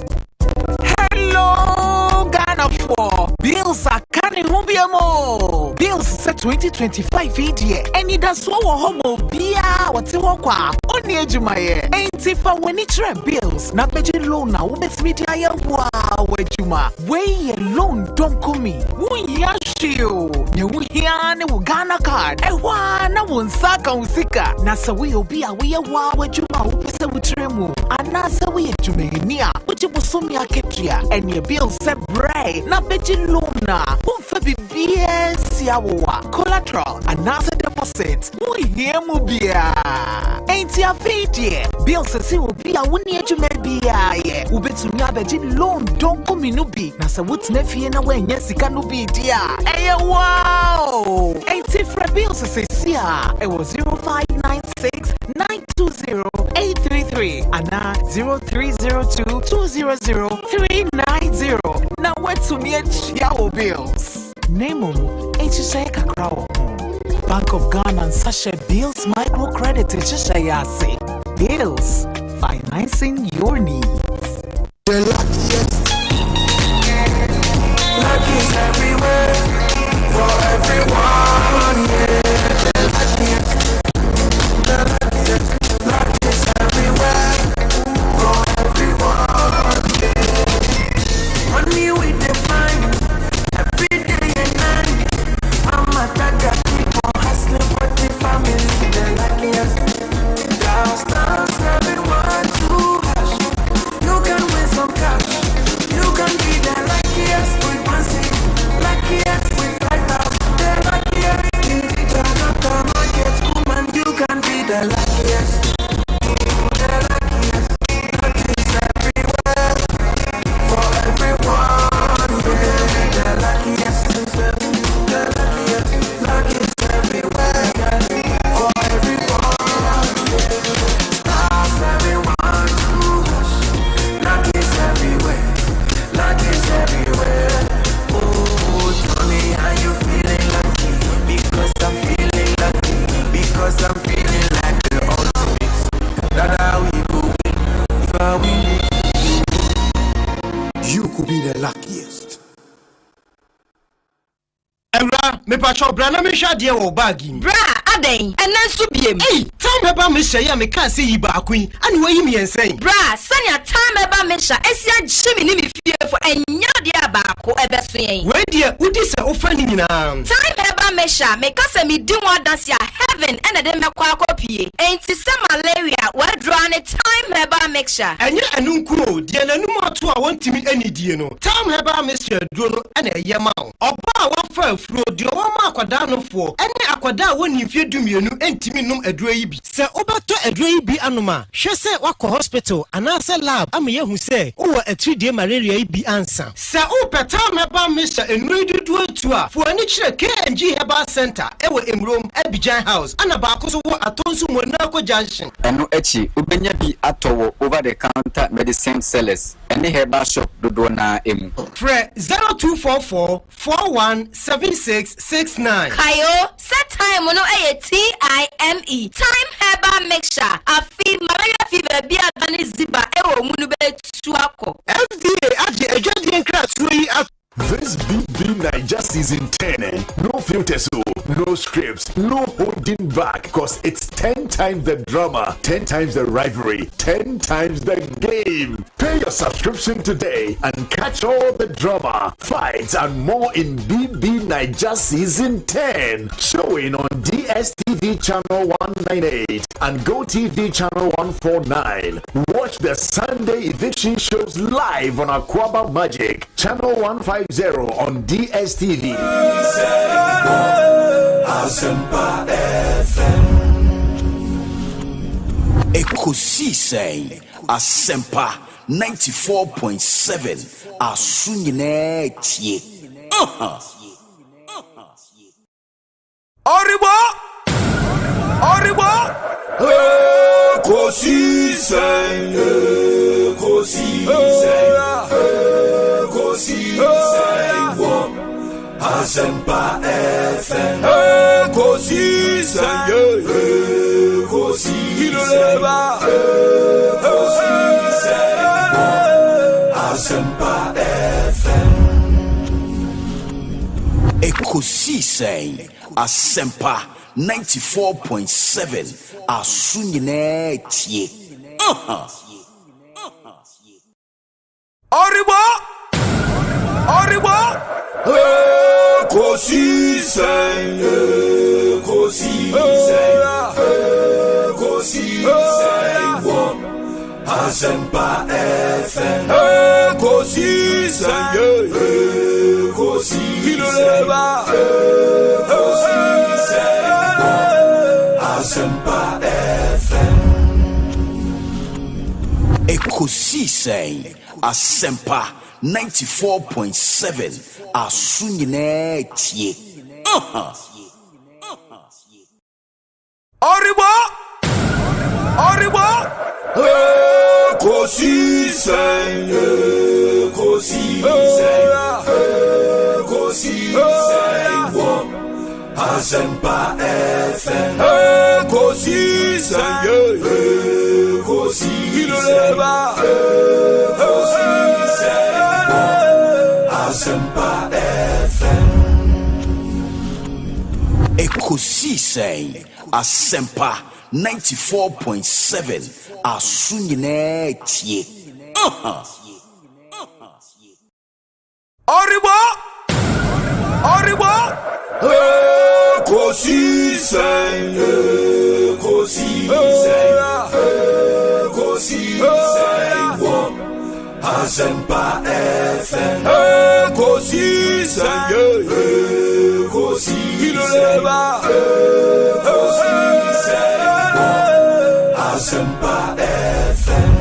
Hello, Ghana for bills are coming home. Bills set 2025 video. And it does swallow homo beer what you walk only Jumaye. Ain't if I when it's bills. Not bet loan now. Let's meet ya wow, Juma. Way alone don't come me. We yashio. You here Ghana card. I won't sack on Sika. Nasa will be a way wow, Juma. Who pesa with tremo. And Nasa we Jumania. Which you was so me a ketria. And your bills set bright. Not bet lona. Won't be BS yawa. Collateral and NASA deposit. We here mubia. Ain't ya video? Bills say will be a 1 year to maybe I. Who bet to me a bet loan don't come in ubi. Nasa what's nephew and away yes it can be dear. Hey wow. Ain't different bills to say here. It was 0596 920 833 and now 0302 200 390. Now where to me and Chiao bills. Name H Crowd. Bank of Ghana and Sasha Bills microcredit in Cheshire. Bills financing your needs. The luckiest. Luck is everywhere for everyone. Yeah, the luckiest. The luckiest. Luck is everywhere for everyone. Yeah. Money we define every day and night. I'm a tagger, people hustling for the family. The luckiest. Dance, everyone to hush. You can win some cash. You can be the luckiest with dancing. Luckiest with 5,000. The luckiest. If you don't come and get woman, you can be the luckiest. The luckiest. Luck is everywhere for everyone. You can be the luckiest. The luckiest. Luck is everywhere for everyone. Stars everyone to hush. Luck is everywhere. Luck is everywhere. Oh, Tony, are you feeling lucky? Because I'm feeling lucky. Because I'm feeling like the ultimate. That's how we go. If I win it, you could be the luckiest. Ebra, me pacho brana me sha de wo bagi. Bra, aden, enen so biem. Hey, time eba me sha ya me kan se yi ba akun. Ani wo yi me ensen. Bra, sanya time eba me sha esia gye me ni me fie for enya de abako ebe so yen. We de udi se ofa ni nyina. Time eba me sha me kase me di one dance ya heaven ena de me kwa akopie. Enti se malaria we draw ne time eba me sha. Enye enu nkuo de nanum ato a wontimi ani die no. Time eba me sha duro no ena eyema o. Oba wa fa furo de o ma akwada no fo. Ene akwada woni mfie dumienu entimi num aduro yi bi. Se obato aduro yi bi anoma, hwe se wakọ hospital ana se lab ama yehu se wo atridie malaria yi bi ansa. Se o peta Time Herbal Mixture and ready to it for any KNG Herbal Center, Ewe Emrom, Abidjan House, and a Bacoso at Tonsu Monaco Junction. And no echi, Ubenya bi atowo over the counter medicine sellers, and the herbal shop do na emu. Fre 0244 417669. Kayo, set time ono TIME. Time Herbal Mixture. Afi malaria fever bia than ziba ewo munube tuako. FDA aje ejadi enkra sui at this BB Niger season 10, no filters, no scripts, no holding back, cause it's 10 times the drama, 10 times the rivalry, 10 times the game. Pay your subscription today and catch all the drama, fights, and more in BB Niger season 10, showing on DSTV channel 198 and GoTV channel 149. Watch the Sunday eviction shows live on Aquaba Magic channel 150 on DSTV. Assafuah FM. Ekosiisen Assafuah 94.7 Asunyine tie. Oribo Ekosiisen Assafuah FM. Ekosiisen Assafuah FM. Ekosiisen Assafuah 94.7 Asunyine tie. Oribo Ekosiisen Assafuah FM. Ekosiisen Assafuah FM. Ekosiisen Assafuah 94.7 Asunyine tie. Oribo Ekosiisen Assafuah FM. Ekosiisen Assafuah FM. Ekosiisen Assafuah 94.7 Asunyine tie. Oribo Ekosiisen Assafuah FM. Ekosiisen Assafuah FM.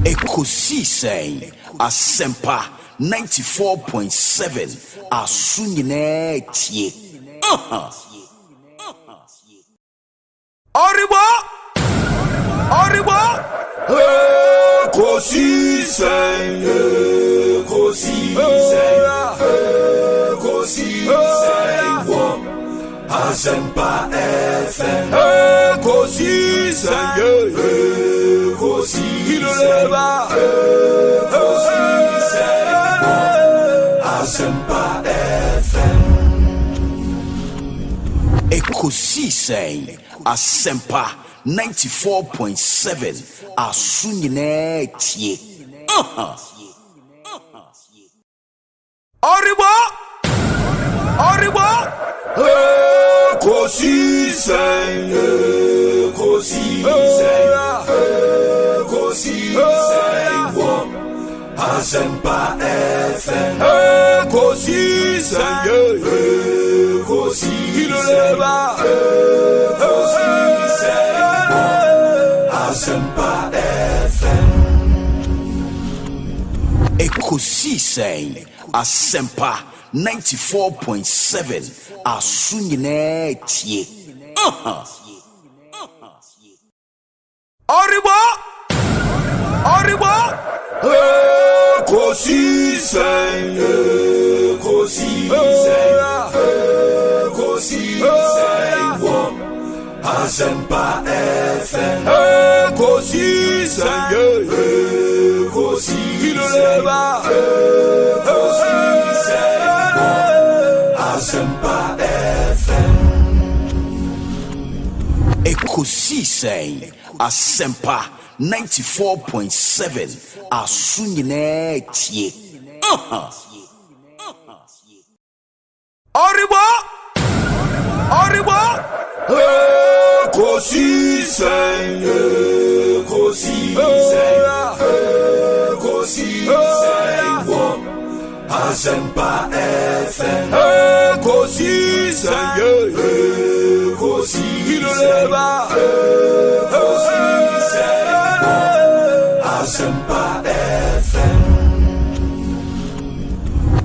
Ekosiisen Assafuah 94.7 Asunyine tie. Oribo Ekosiisen Assafuah FM. Ekosiisen Assafuah FM. Ekosiisen Assafuah 94.7 Asunyine tie. Oribo Ekosiisen Assafuah FM. Ekosiisen Assafuah FM. Ekosiisen Assafuah 94.7 Asunyine tie. Oriwa Ekosiisen Assafuah FM Ekosiisen Assafuah FM Ekosiisen Assafuah 94.7 Asunyine tie. Oriwa Ekosiisen Assafuah FM Ekosiisen Assafuah FM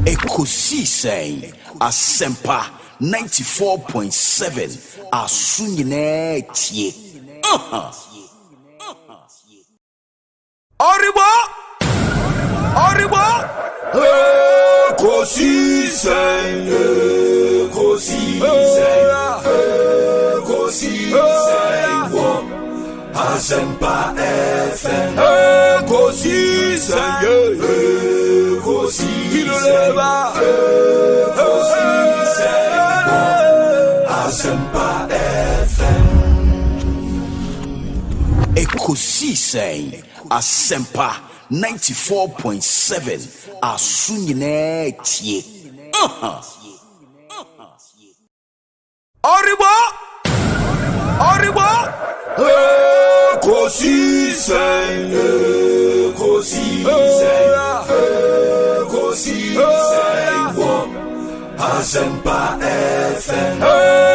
Ekosiisen Assafuah 94.7 Asunyine tie. Oriwa Ekosiisen Assafuah FM Ekosiisen Assafuah FM Ekosiisen Assafuah 94.7 Asunyine tie. Oriwa Ekosiisen Assafuah FM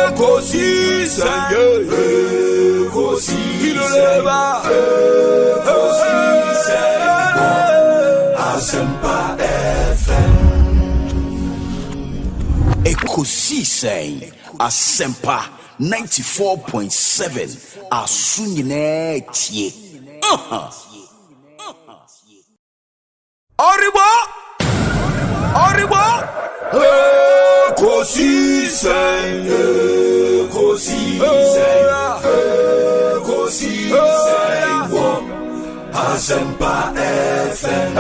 Ekosiisen Assafuah FM Ekosiisen Assafuah 94.7 Asunyine tie. Oriwa Ekosiisen Assafuah FM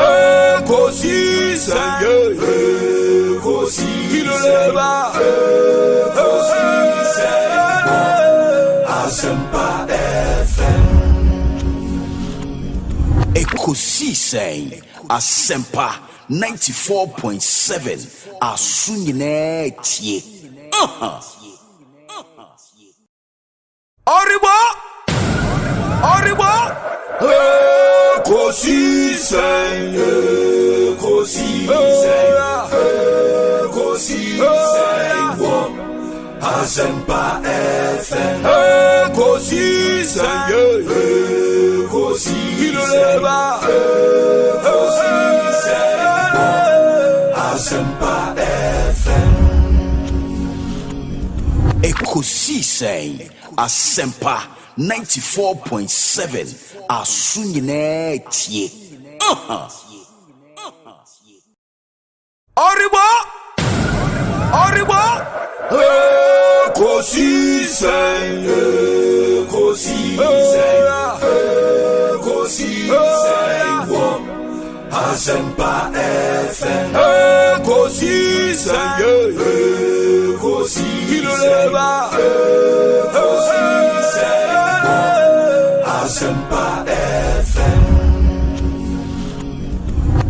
Ekosiisen Assafuah FM Ekosiisen Assafuah 94.7 Asunyine tie. Oriwa Ekosiisen Assafuah FM Ekosiisen Assafuah FM Ekosiisen Assafuah 94.7 Asunyine tie. Oriwa Ekosiisen Assafuah FM Ekosiisen Assafuah FM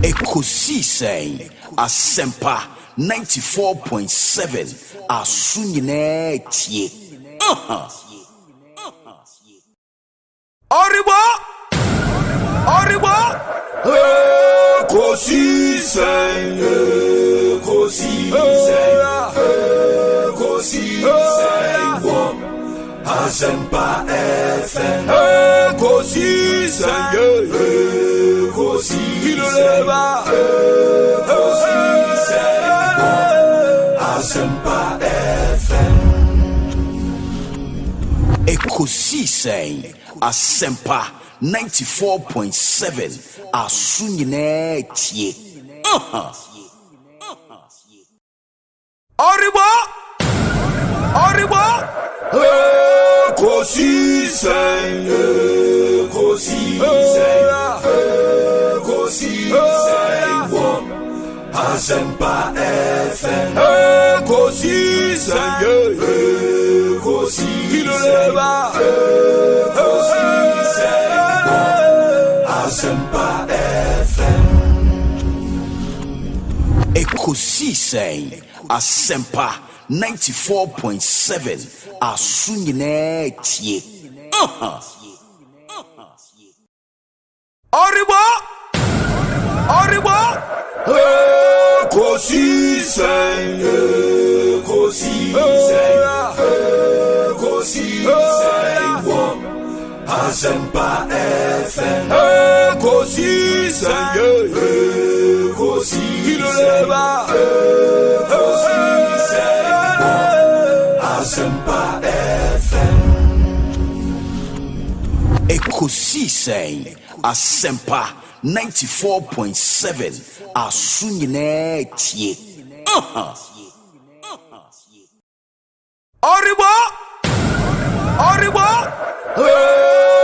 Ekosiisen Assafuah 94.7 Asunyine tie. Oriwa Ekosiisen Assafuah FM Ekosiisen Ekosiisen Assafuah 94.7 Asunyine tie. Oriwa Ekosiisen Assafuah FM Ekosiisen Assafuah FM Ekosiisen Assafuah 94.7 Asunyine tie. Oriwa Ekosiisen Assafuah FM Ekosiisen Assafuah FM Ekosiisen Assafuah 94.7 Asunyine tie. Oriwa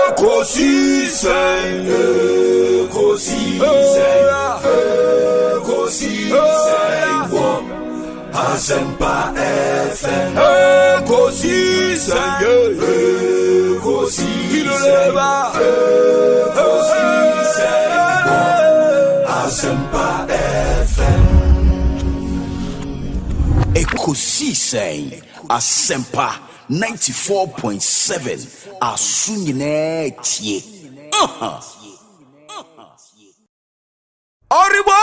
Ekosiisen Assafuah FM Ekosiisen Assafuah FM Ekosiisen Assafuah 94.7 Asunyine tie. Oriwa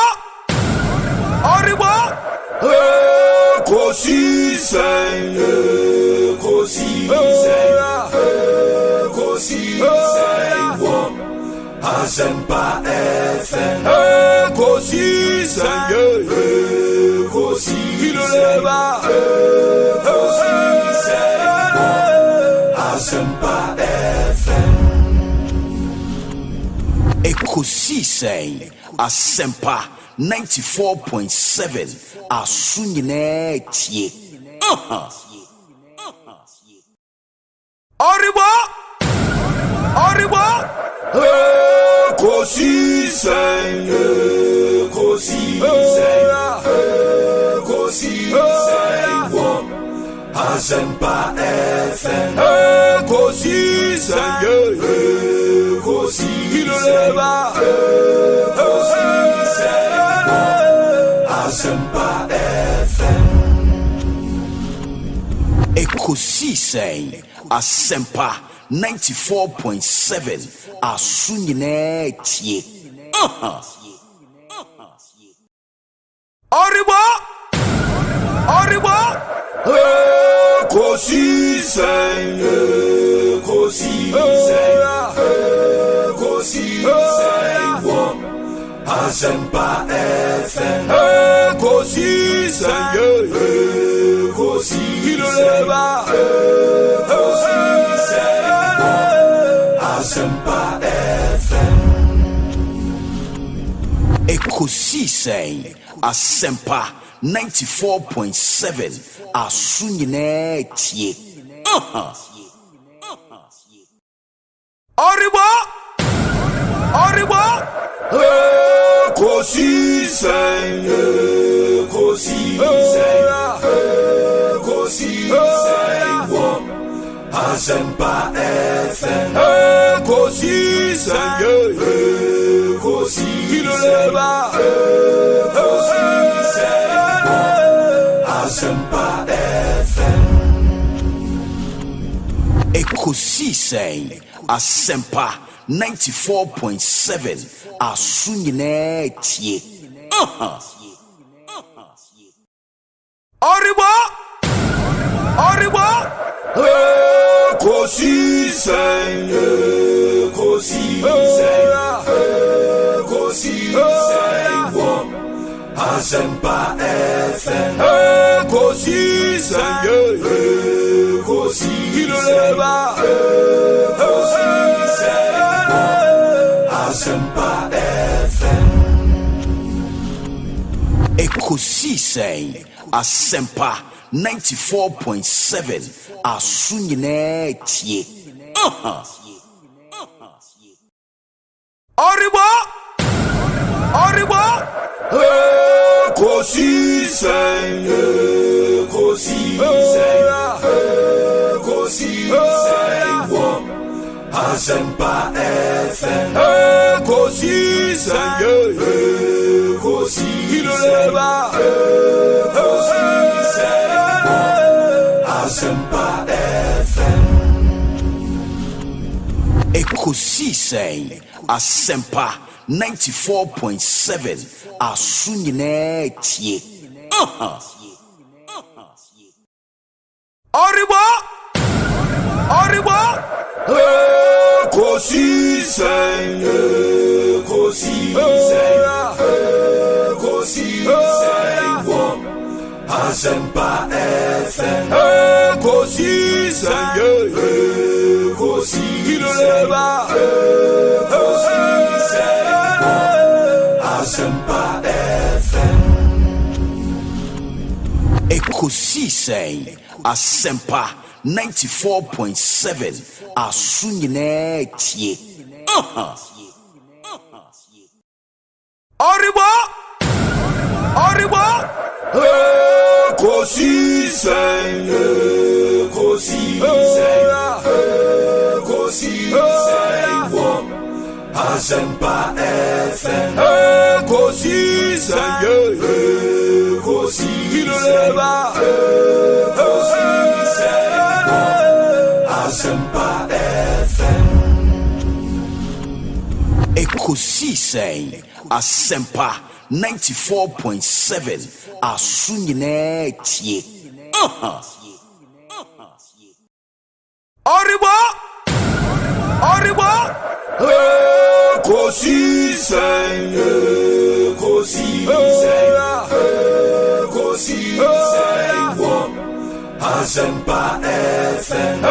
Ekosiisen Assafuah FM Ekosiisen Assafuah FM Ekosiisen Assafuah 94.7 Asunyine tie. Oriwa Ekosiisen Assafuah FM Ekosiisen Assafuah FM Ekosiisen Assafuah 94.7 Asunyine tie. Oriwa Ekosiisen Assafuah FM Ekosiisen Assafuah FM Ekosiisen Assafuah 94.7 Asunyine tie. Oriwa Ekosiisen Assafuah FM Ekosiisen Assafuah FM Ekosiisen Assafuah 94.7 Asunyine tie. Oriwa Ekosiisen Assafuah FM Ekosiisen Ekosiisen Assafuah 94.7 Asunyine tie. Oribo Ekosiisen Assafuah FM Ekosiisen Assafuah FM Ekosiisen Assafuah 94.7 Asunyine tie. Oribo Ekosiisen Assafuah FM Ekosiisen Assafuah FM Ekosiisen Assafuah 94.7 Asunyine tie. Oribo Ekosiisen Assafuah FM Ekosiisen Assafuah FM Ekosiisen Assafuah 94.7 Asunyine tie. Oribo Ekosiisen Assafuah FM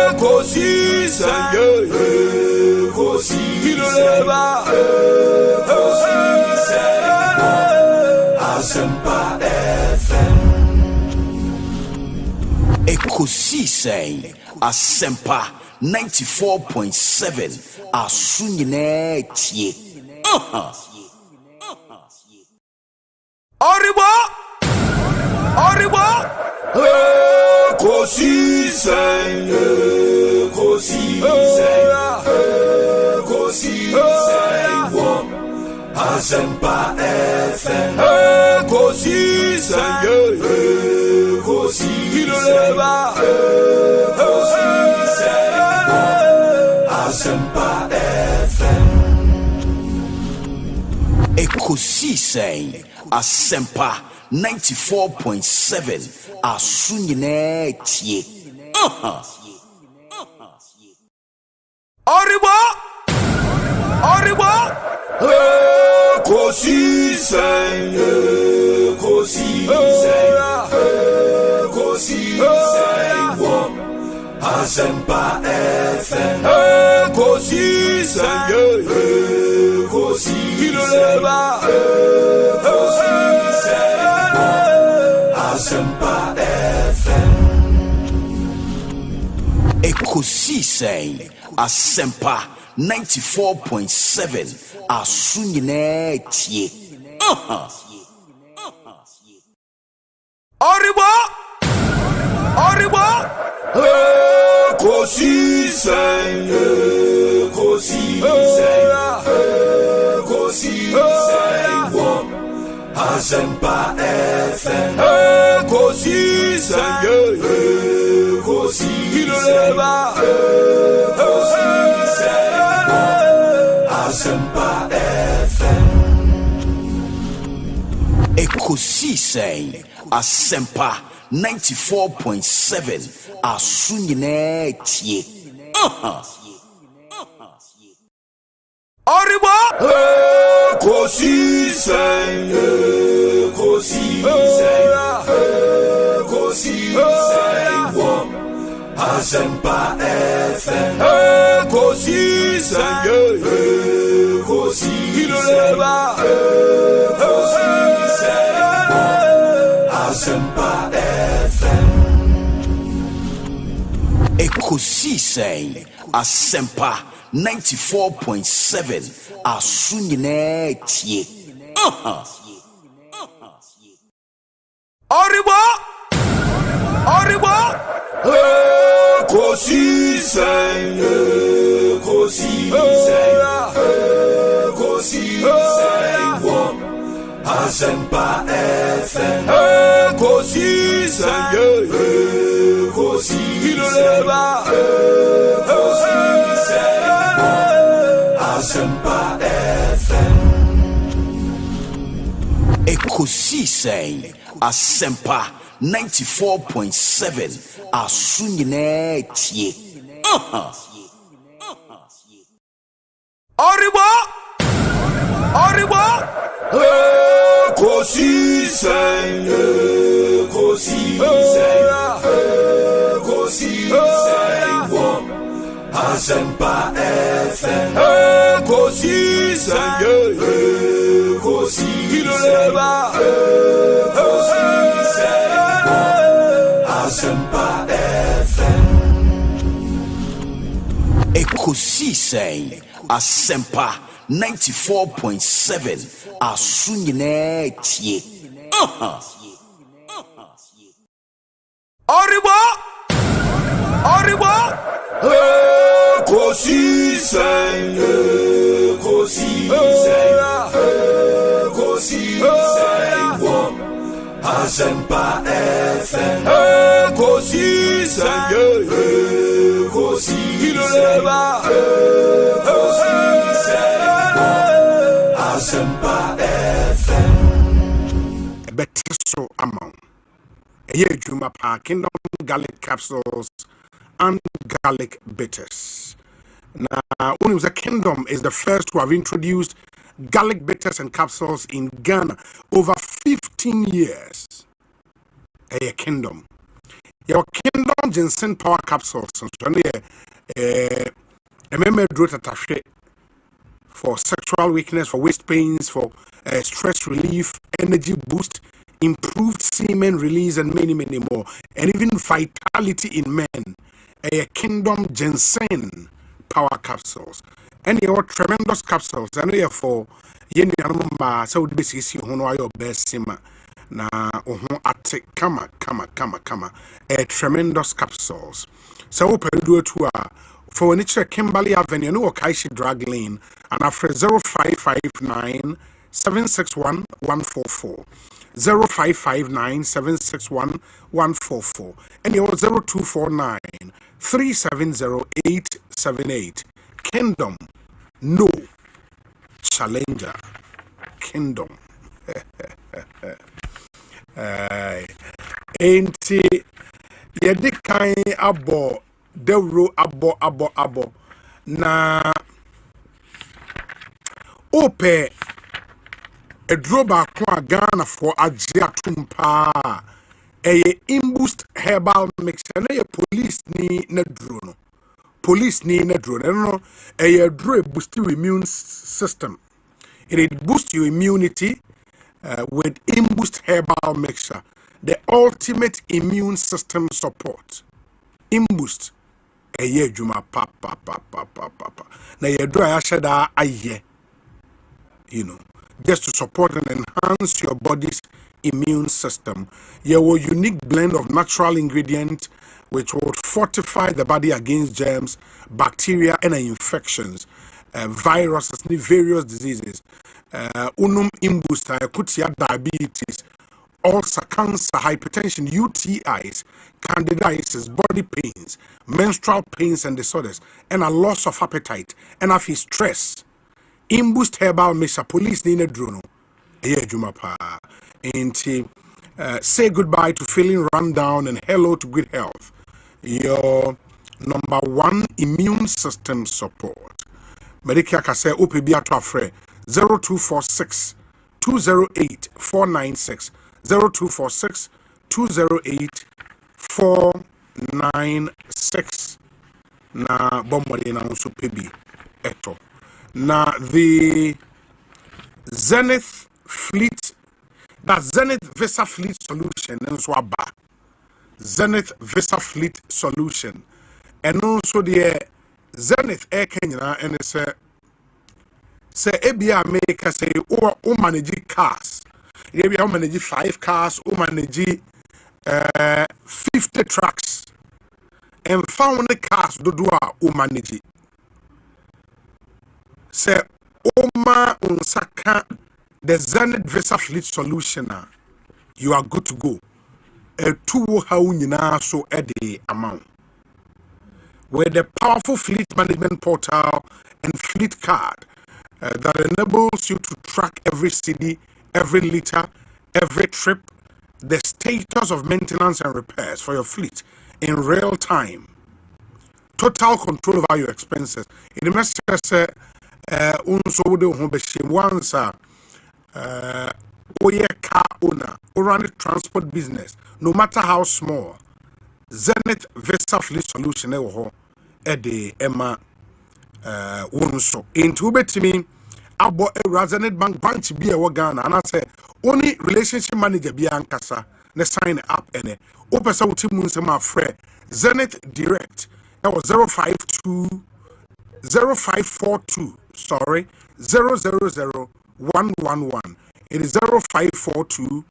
Ekosiisen Assafuah FM Ekosiisen Assafuah 94.7 Asunyine tie. Oribo Ekosiisen Assafuah FM Ekosiisen Assafuah FM Ekosiisen Assafuah 94.7 Asunyine tie. Oribo Ekosiisen Assafuah FM Ekosiisen Assafuah FM Ekosiisen Assafuah 94.7 Asunyine tie. Oribo Ekosiisen Assafuah FM Ekosiisen Assafuah FM Ekosiisen Assafuah 94.7 Asunyine tie. Oribo Ekosiisen Assafuah FM Ekosiisen Ekosiisen Assafuah 94.7 aso nyinaa tie. Oribo Ekosiisen Assafuah FM Ekosiisen Assafuah FM Ekosiisen Assafuah 94.7 aso nyinaa tie. Oribo Ekosiisen Assafuah FM Ekosiisen Assafuah FM Ekosiisen Assafuah 94.7 aso nyinaa tie. Oribo Ekosiisen Assafuah FM Ekosiisen Assafuah FM Better amount. A year Juma Pa Kingdom garlic capsules and garlic bitters. Now, Unim's Kingdom is the first to have introduced garlic bitters and capsules in Ghana over 15 years. A Kingdom. Your Kingdom ginseng power capsules for sexual weakness, for waist pains, for stress relief, energy boost, improved semen release, and many more, and even vitality in men. A Kingdom ginseng power capsules, and your tremendous capsules, and therefore, you know, so this is your best simmer. Na ate kama a tremendous capsules. So do it to for nature Kimberley Avenue no Kaishi Drag Lane and after 0559 761 144 0559 761 144 and your 0249 370878. Kingdom no challenger. Kingdom. Enti yedi kan abo dewro abo na ope edroba kwa Ghana for agya tumpa eye imboost herbal mixture na ye police ni na dro no eye dro boost your immune system. It boosts your immunity with imboost herbal mixture, the ultimate immune system support. Imboost a year juma papa. Na ye do ashada aye, just to support and enhance your body's immune system. Your unique blend of natural ingredients which will fortify the body against germs, bacteria, and infections, viruses, and various diseases. Unum imboost kutia diabetes, ulcer, cancer, hypertension, UTIs, candidiasis, body pains, menstrual pains and disorders, and a loss of appetite, and a stress. Imboost herbal mixture, police need a drone. Jumapa. And say goodbye to feeling run down and hello to good health. Your number one immune system support. Medicare Kase Upibia Twafre 0246 208 496 0246 208 496 na bombardé na unso pebi eto na the Zenith Fleet, that Zenith Visa Fleet solution and swaba Zenith Visa Fleet solution and also the Zenith Air Kenya, and it's say ebia make say o manage cars. Ebia manage 5 cars, o manage 50 trucks, and found the cars do o manage. Say Oma unsaka the Zenith Visa Fleet Solution, you are good to go. A 2 how nyina so a day amount. With the powerful fleet management portal and fleet card that enables you to track every city, every liter, every trip, the status of maintenance and repairs for your fleet in real time. Total control over your expenses. In the message, once oye car owner or run a transport business, no matter how small, Zenith Visa Fleet Solution the Emma Wonso into betimi abo a Zenith Bank branch be a Ghana, and I say only relationship manager be ankasa ne sign up ene opesa wuti munsema frɛ Zenith Direct that was 0542 sorry 000111. It is 0542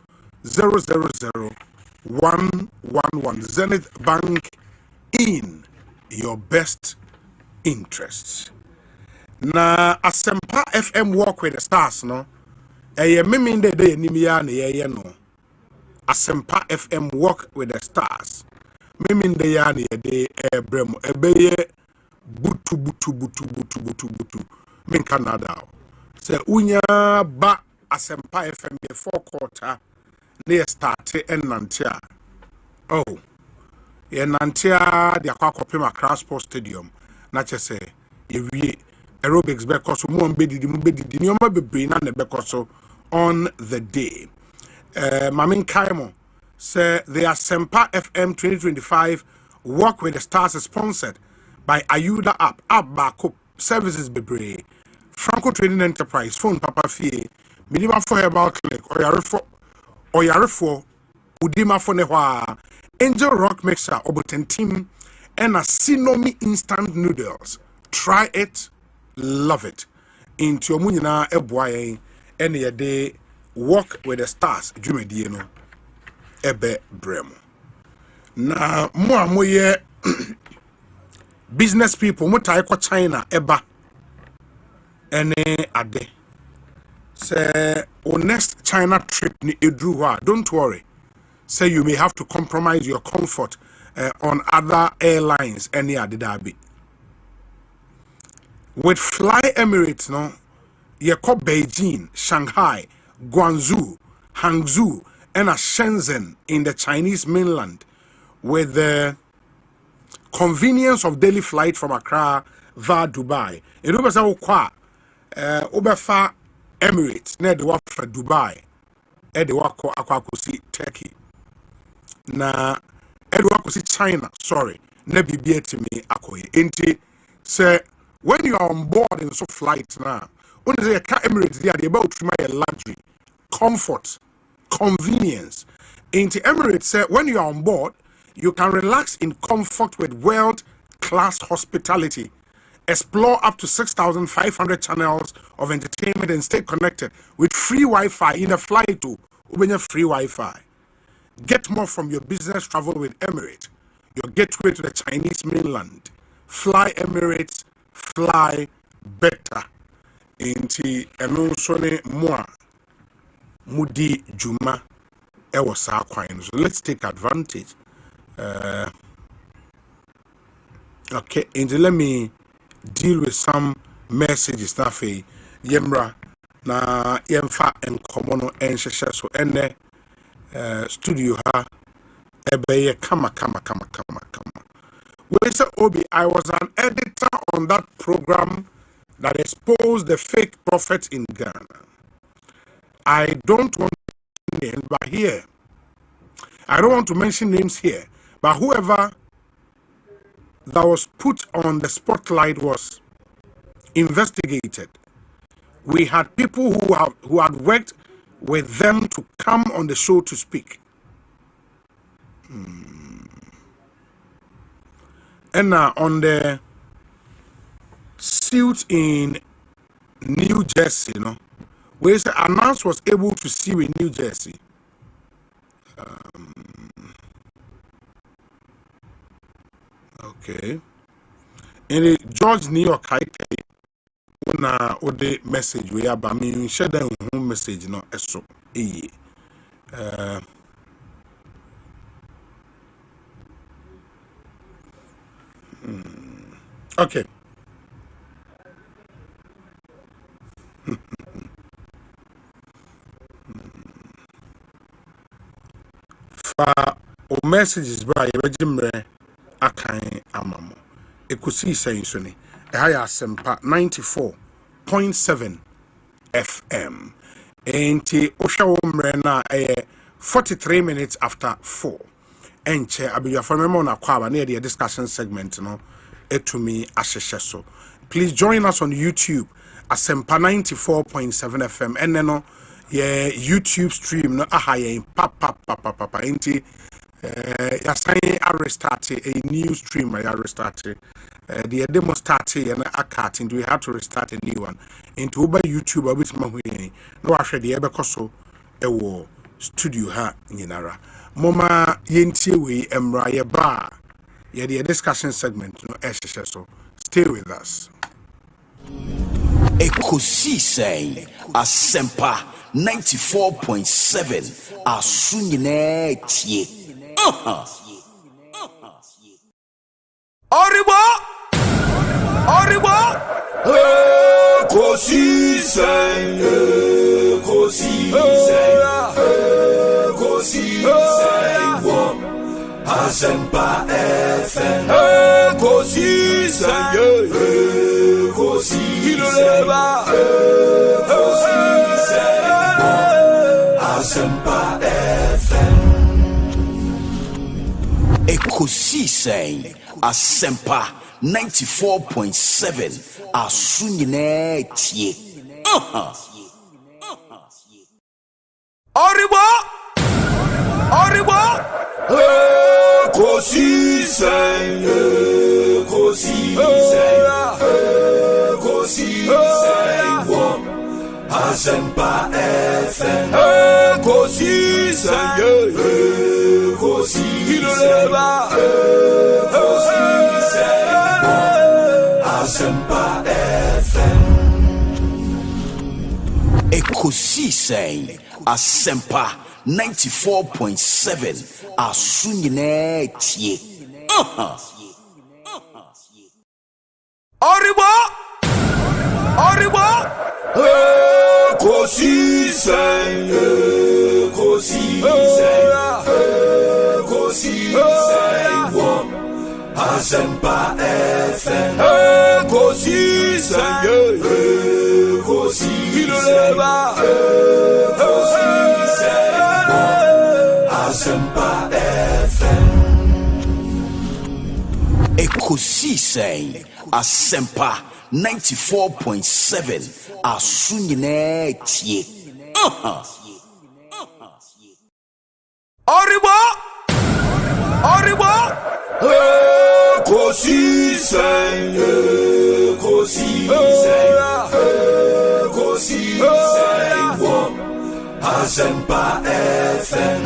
000111. Zenith Bank in your best interests. Na Assafuah FM walk with the stars no. Mimi de day nimia na ye no. Assafuah FM walk with the stars. Mimi de ya na de ebrem ebeye butu min Canada. Se unya ba Assafuah FM be 4 quarter near start and nantia. Oh. Ye nantia de akwakope Accra Sports Stadium na chese ye aerobics bekoso mo mbedidi nyoma bebre na bekoso on the day. Mamin Kaimo say the Assafuah FM 2025 Walk with the Stars is sponsored by Ayuda app backup services bebre Franco Trading Enterprise phone papa fee minimum for herbal clinic or yarefo udima for nehwa Angel Rock Mixer oboten team and a Sinomi instant noodles. Try it, love it. Into your munina eboye any day walk with the stars jumedieno ebe bremo. Na moye business people mutai kwa China eba ene ade. Say o next China trip ni edruwa, don't worry. Say you may have to compromise your comfort on other airlines any adidabi. With Fly Emirates, no, you call Beijing, Shanghai, Guangzhou, Hangzhou, and Shenzhen in the Chinese mainland, with the convenience of daily flight from Accra via Dubai. In Ubefa Emirates, near the work for Dubai, at the work Akwakusi, Turkey. Na Edward was China, sorry, never be to me akoye. Enti say when you are on board in so flight now, only the car Emirates they are about to my luxury, comfort, convenience. Enti Emirates say when you are on board, you can relax in comfort with world-class hospitality, explore up to 6,500 channels of entertainment and stay connected with free Wi-Fi in a flight to free Wi-Fi. Get more from your business travel with Emirates, your gateway to the Chinese mainland. Fly Emirates, fly better. Inti enonsone moi mudi juma ewa sa kwine. So let's take advantage. Okay, and let me deal with some messages na fe yemra na yemfa enkomono enhyehyɛ so ene studio ha ebeye kama. We say Obi, I was an editor on that program that exposed the fake prophets in Ghana. I don't want to mention names, but here I don't want to mention names here, but whoever that was put on the spotlight was investigated. We had people who had worked with them to come on the show to speak. And on the suit in New Jersey, where Announce was able to sue in New Jersey. Okay. In the George New York High na ode message we aba me share that message no eso okay. Fa o messages bra ye bejimre akan amamo Ekosiisen so ni Assafuah 94.7 FM. Enti osha umre na 43 minutes after 4. Enche abiyafo memo na kwaba na the discussion segment no etumi ahehye so. Please join us on YouTube Assafuah 94.7 FM. Eneno ye YouTube stream no ahaye papa enti yasan a restart a new stream I restarted. The demo started and a cut and we have to restart a new one. Into by YouTube a bit more no actually the ebekoso a war studio ha yinara. Moma yentie we emra ye ba ye the discussion segment no so stay with us. Ekosiisen Assafuah 94.7 Asunyine tie. Arriba! Ekosiisen Assafuah FM. Ekosiisen Assafuah FM. Ekosiisen Assafuah 94.7 Asunyine tie. Arriba! Ekosiisen Assafuah FM. Ekosiisen Assafuah FM. Ekosiisen Assafuah 94.7 Asunyine tie. Arriba! Ekosiisen Assafuah FM. Ekosiisen Assafuah FM. Ekosiisen Assafuah 94.7 Asunyine tie. Arriba! Ekosiisen Assafuah FM.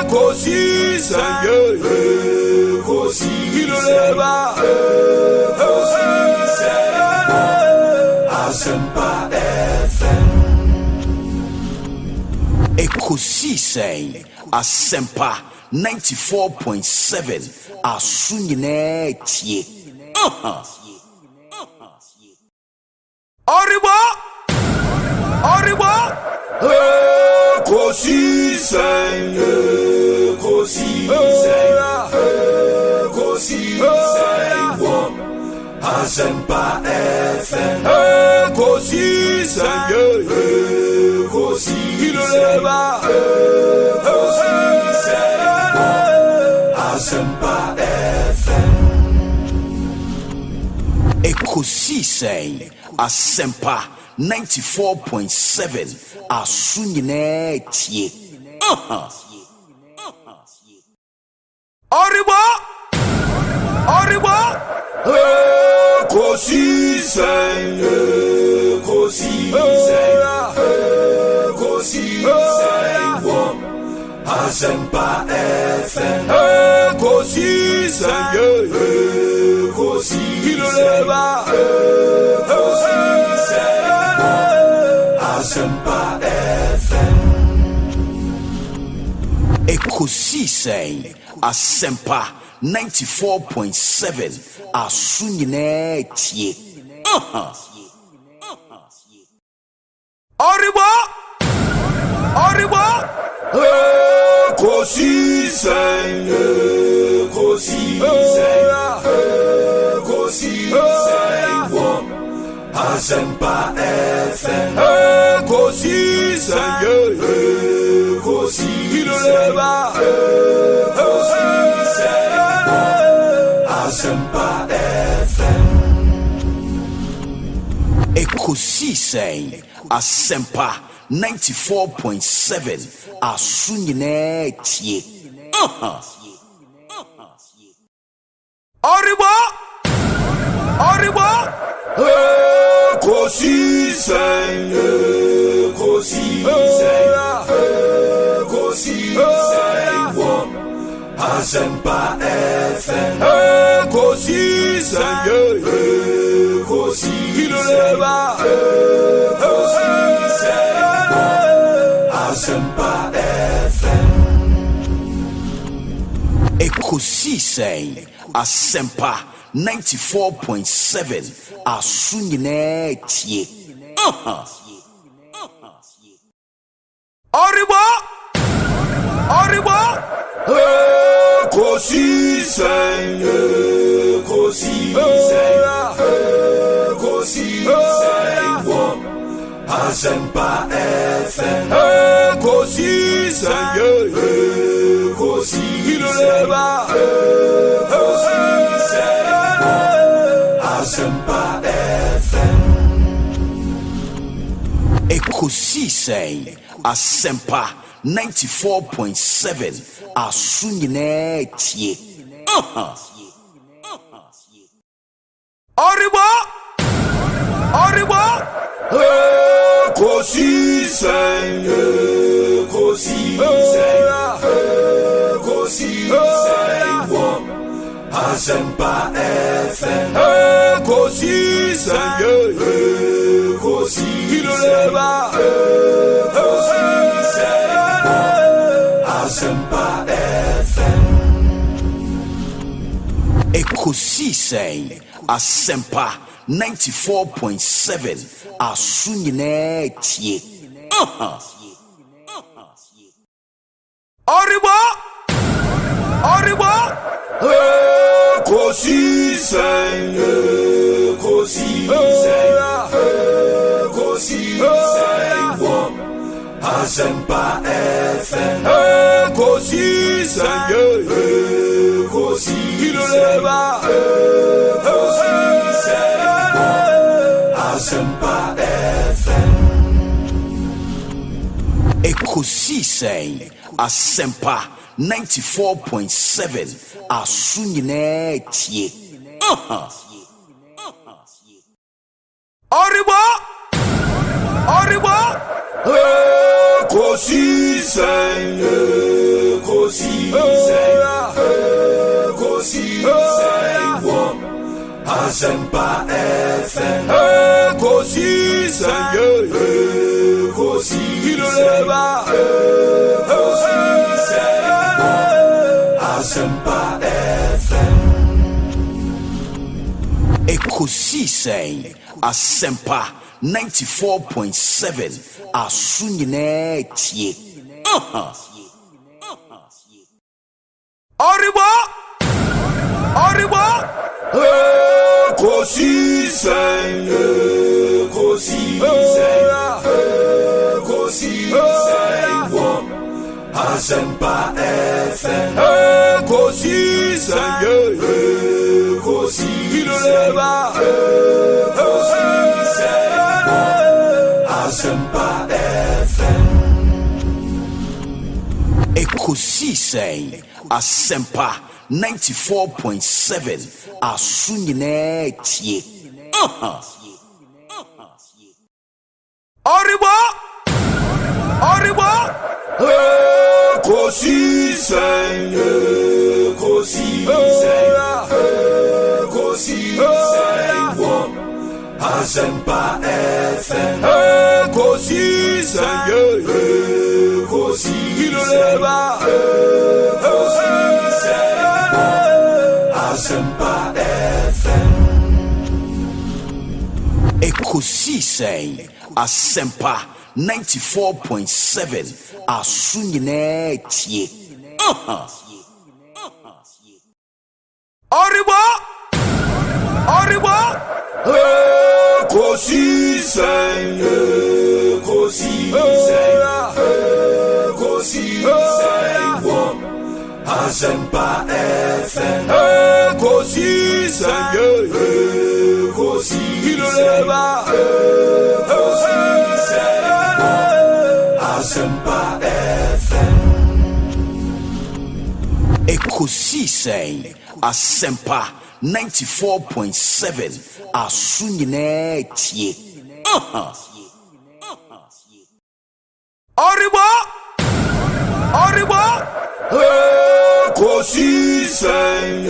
Ekosiisen Assafuah FM. Ekosiisen Assafuah 94.7 Asunyine tie. Arriba! Ekosiisen Assafuah FM. Ekosiisen Assafuah FM. Ekosiisen Assafuah 94.7 Asunyine tie. Arriba! Ekosiisen, Assafuah FM. Ekosiisen, Assafuah FM. Ekosiisen, Assafuah 94.7 Asunyine tie. Oribo Ekosiisen, Assafuah FM. Ekosiisen, Assafuah FM. Ekosiisen, Assafuah 94.7 Asunyine tie. Oribo Ekosiisen, Assafuah FM. Ekosiisen, Assafuah FM. Ekosiisen, Assafuah 94.7 Asunyine tie. Oribo Ekosiisen, Assafuah FM. Ekosiisen, Assafuah FM. Ekosiisen, Assafuah 94.7 Asunyine tie. Oribo Ekosiisen, Assafuah FM. Ekosiisen, Assafuah FM. Ekosiisen, Assafuah 94.7 Asunyine tie. Oribo Ekosiisen, Assafuah FM. Ekosiisen, Assafuah FM. Ekosiisen, Assafuah 94.7 Asunyine tie. Oribo Ekosiisen, Assafuah FM. Ekosiisen, Assafuah FM. Ekosiisen, Assafuah 94.7 Asunyine tie. Oribo Ekosiisen, Assafuah FM. Ekosiisen, Assafuah FM. Ekosiisen, Assafuah 94.7 Asunyine tie. Oribo Ekosiisen Assafuah FM Ekosiisen Assafuah FM Ekosiisen Assafuah 94.7 Asunyine tie. Oribo Ekosiisen Assafuah FM Ekosiisen Assafuah FM Ekosiisen Assafuah 94.7 Asunyine tie. Oribo Ekosiisen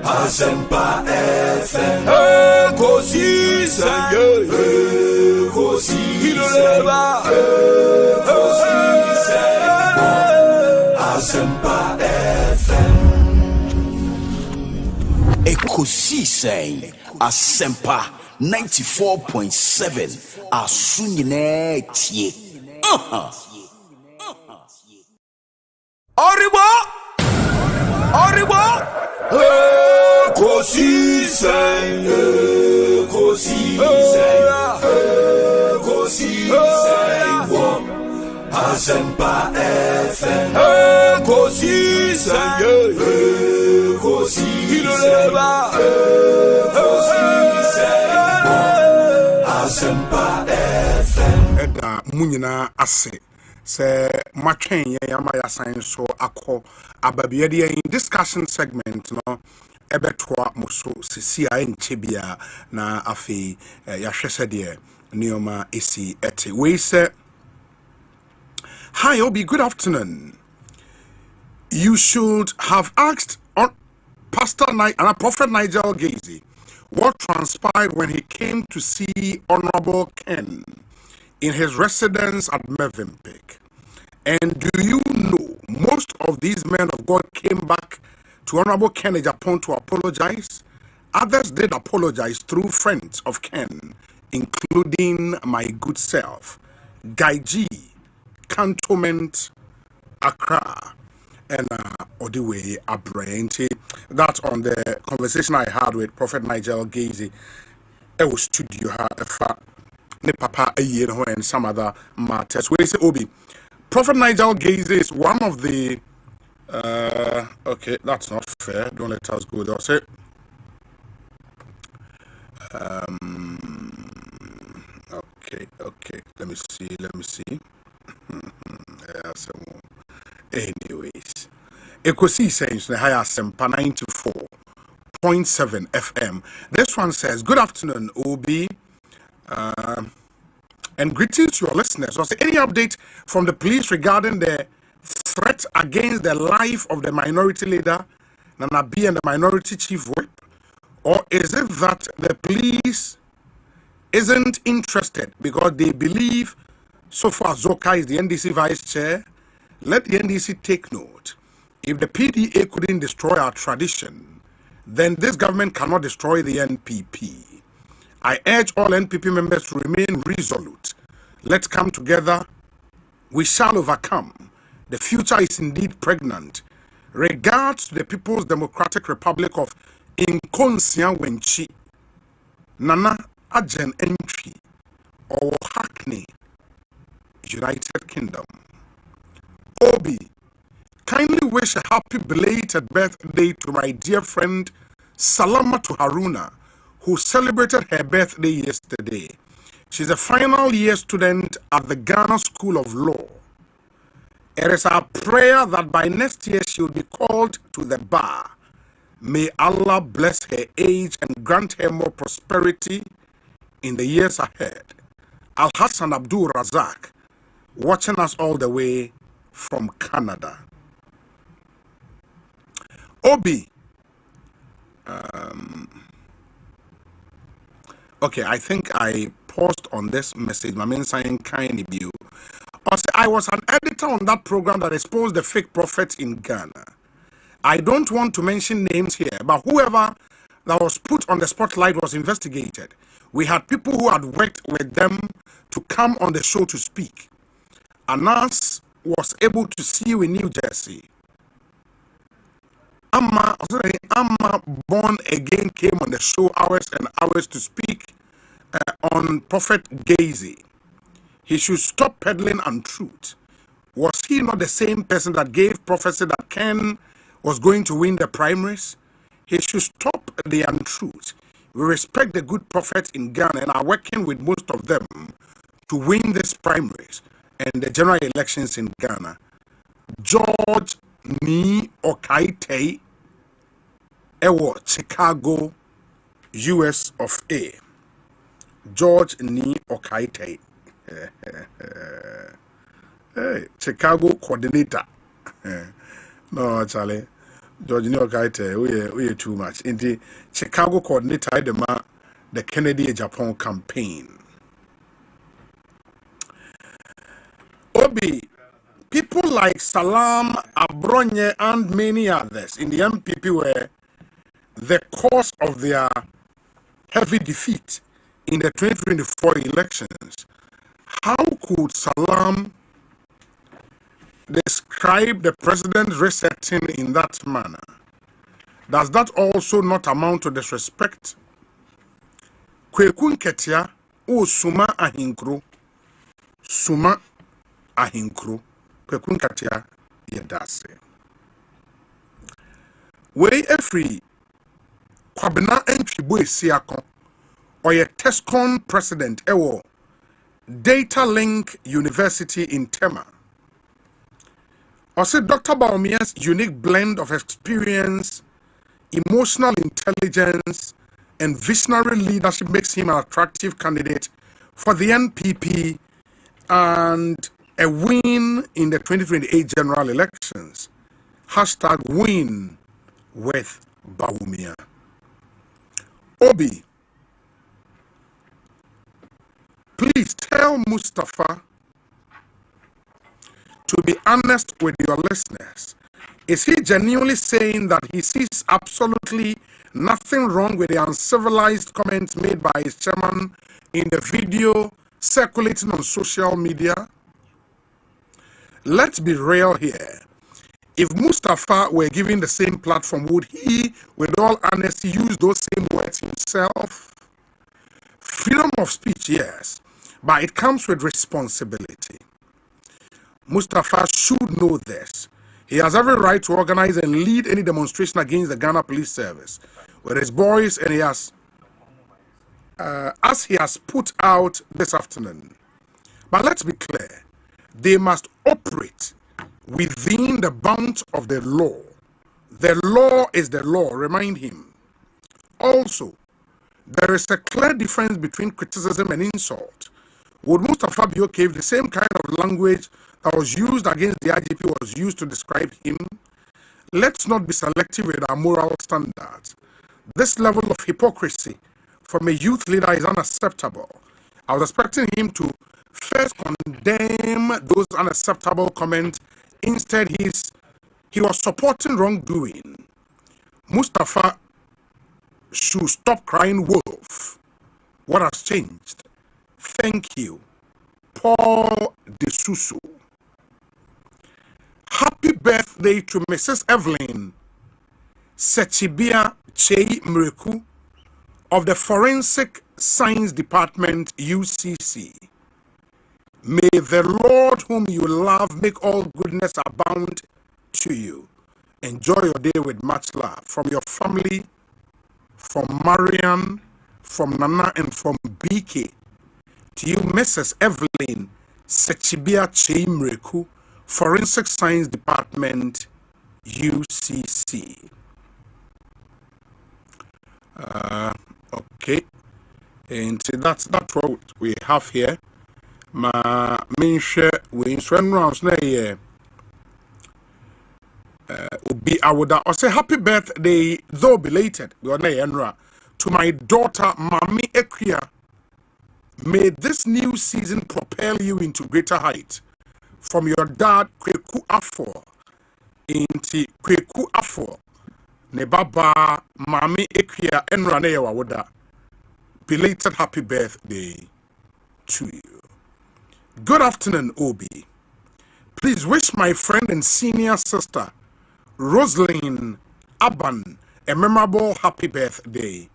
Assafuah FM Ekosiisen Assafuah FM Ekosiisen Assafuah 94.7 Asunyine tie. Oribo Ekosiisen Assafuah FM Ekosiisen Assafuah FM Eda munyina ase se matwen yama ya sign so akọ ababiade yin discussion segment no ebetwa muso sisi a enchebia na afi ya hwese de neoma esi ete we say hi Obi, good afternoon. You should have asked Prophet Nigel Gazy what transpired when he came to see Honorable Ken in his residence at Mevenpick. And do you know most of these men of God came back to Honorable Ken in Japan to apologize? Others did apologize through friends of Ken, including my good self, Guy G, Cantonment, Accra, and Odiwe Abrente. That's on the conversation I had with Prophet Nigel Gazy. I was studio ne papa and some other matters. We say Obi. Prophet Nigel Gazy is one of the okay, that's not fair. Don't let us go there. Say okay. Let me see. Anyways, Ekosiisen the higher Assafuah 92.7 FM. This one says, good afternoon, Obi, and greetings to your listeners. Was there any update from the police regarding the threat against the life of the minority leader, Nana B, and the minority chief whip? Or is it that the police isn't interested because they believe so far Zoka is the NDC vice chair? Let the NDC take note. If the PDA couldn't destroy our tradition, then this government cannot destroy the NPP. I urge all NPP members to remain resolute. Let's come together. We shall overcome. The future is indeed pregnant. Regards to the People's Democratic Republic of Inkonsia Wenchi, Nana Ajen Entry, or Hackney, United Kingdom. Obi, kindly wish a happy belated birthday to my dear friend Salama to Haruna, who celebrated her birthday yesterday. She's a final year student at the Ghana School of Law. It is our prayer that by next year she will be called to the bar. May Allah bless her age and grant her more prosperity in the years ahead. Al Hassan Abdul Razak, watching us all the way from Canada. Obi. Okay, I think I paused on this message. My main sign kind view. I was an editor on that program that exposed the fake prophets in Ghana. I don't want to mention names here, but whoever that was put on the spotlight was investigated. We had people who had worked with them to come on the show to speak. Anas was able to see you in New Jersey. Amma born again came on the show hours and hours to speak on Prophet Gazy. He should stop peddling untruth. Was he not the same person that gave prophecy that Ken was going to win the primaries? He should stop the untruth. We respect the good prophets in Ghana and are working with most of them to win these primaries and the general elections in Ghana. George Ni Okaite, Ewo, Chicago, US of A. George Ni Okaite. Hey, Chicago coordinator. No, Charlie. George Ni Okaite, we are too much. In the Chicago coordinator, the Kennedy Japan campaign. Obi, people like Salam Abronye and many others in the MPP were the cause of their heavy defeat in the 2024 elections. How could Salam describe the president's resetting in that manner? Does that also not amount to disrespect? Kwekun Ketia o Suma Ahinkro. Suma Ahinkro. Kwekun Ketia Yedase. Wey Efri Kwabena Entry Siakon or a TESCON president ewo Data Link University in Tema. Or say Dr. Baumia's unique blend of experience, emotional intelligence, and visionary leadership makes him an attractive candidate for the NPP and a win in the 2028 general elections. Hashtag win with Baumia. Obi, please tell Mustafa to be honest with your listeners. Is he genuinely saying that he sees absolutely nothing wrong with the uncivilized comments made by his chairman in the video circulating on social media? Let's be real here. If Mustafa were given the same platform, would he, with all honesty, use those same words himself? Freedom of speech, yes, but it comes with responsibility. Mustafa should know this. He has every right to organize and lead any demonstration against the Ghana Police Service with his boys, and he has, as he has put out this afternoon. But let's be clear, they must operate within the bounds of the law. The law is the law, remind him. Also, there is a clear difference between criticism and insult. Would Mustafa be okay if the same kind of language that was used against the IGP was used to describe him? Let's not be selective with our moral standards. This level of hypocrisy from a youth leader is unacceptable. I was expecting him to first condemn those unacceptable comments. Instead, he was supporting wrongdoing. Mustafa should stop crying wolf. What has changed? Thank you. Paul De Suso. Happy birthday to Mrs. Evelyn Sechibia Chei Mreku of the Forensic Science Department, UCC. May the Lord whom you love make all goodness abound to you. Enjoy your day with much love. From your family, from Marian, from Nana, and from BK To you, Mrs. Evelyn Sechibia Cheimreku, Forensic Science Department, UCC. Okay, and that's what we have here. Ma menhwɛ we nswen rounds na ye obi awoda or say happy birthday though belated to my daughter Mami Ekia. May this new season propel you into greater height. From your dad Kweku Afo into Kweku Afo ne baba Mami Ekia enra na ye wawoda. Belated happy birthday to you. Good afternoon, Obi. Please wish my friend and senior sister, Rosalind Aban, a memorable happy birthday.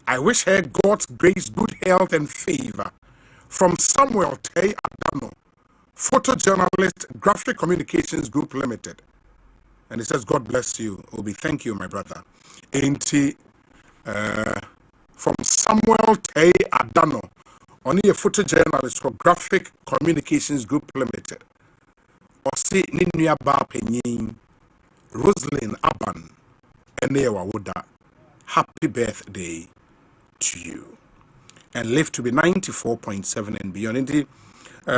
I wish her God's grace, good health, and favor. From Samuel Tay Adano, photojournalist, Graphic Communications Group Limited. And he says, God bless you, Obi. Thank you, my brother. From Samuel Tay Adano, only a photojournalist for Graphic Communications Group Limited. Osei Ninia Penyin, Rosalind Aban, and Woda. Happy birthday to you. And live to be 94.7 and beyond. Indeed,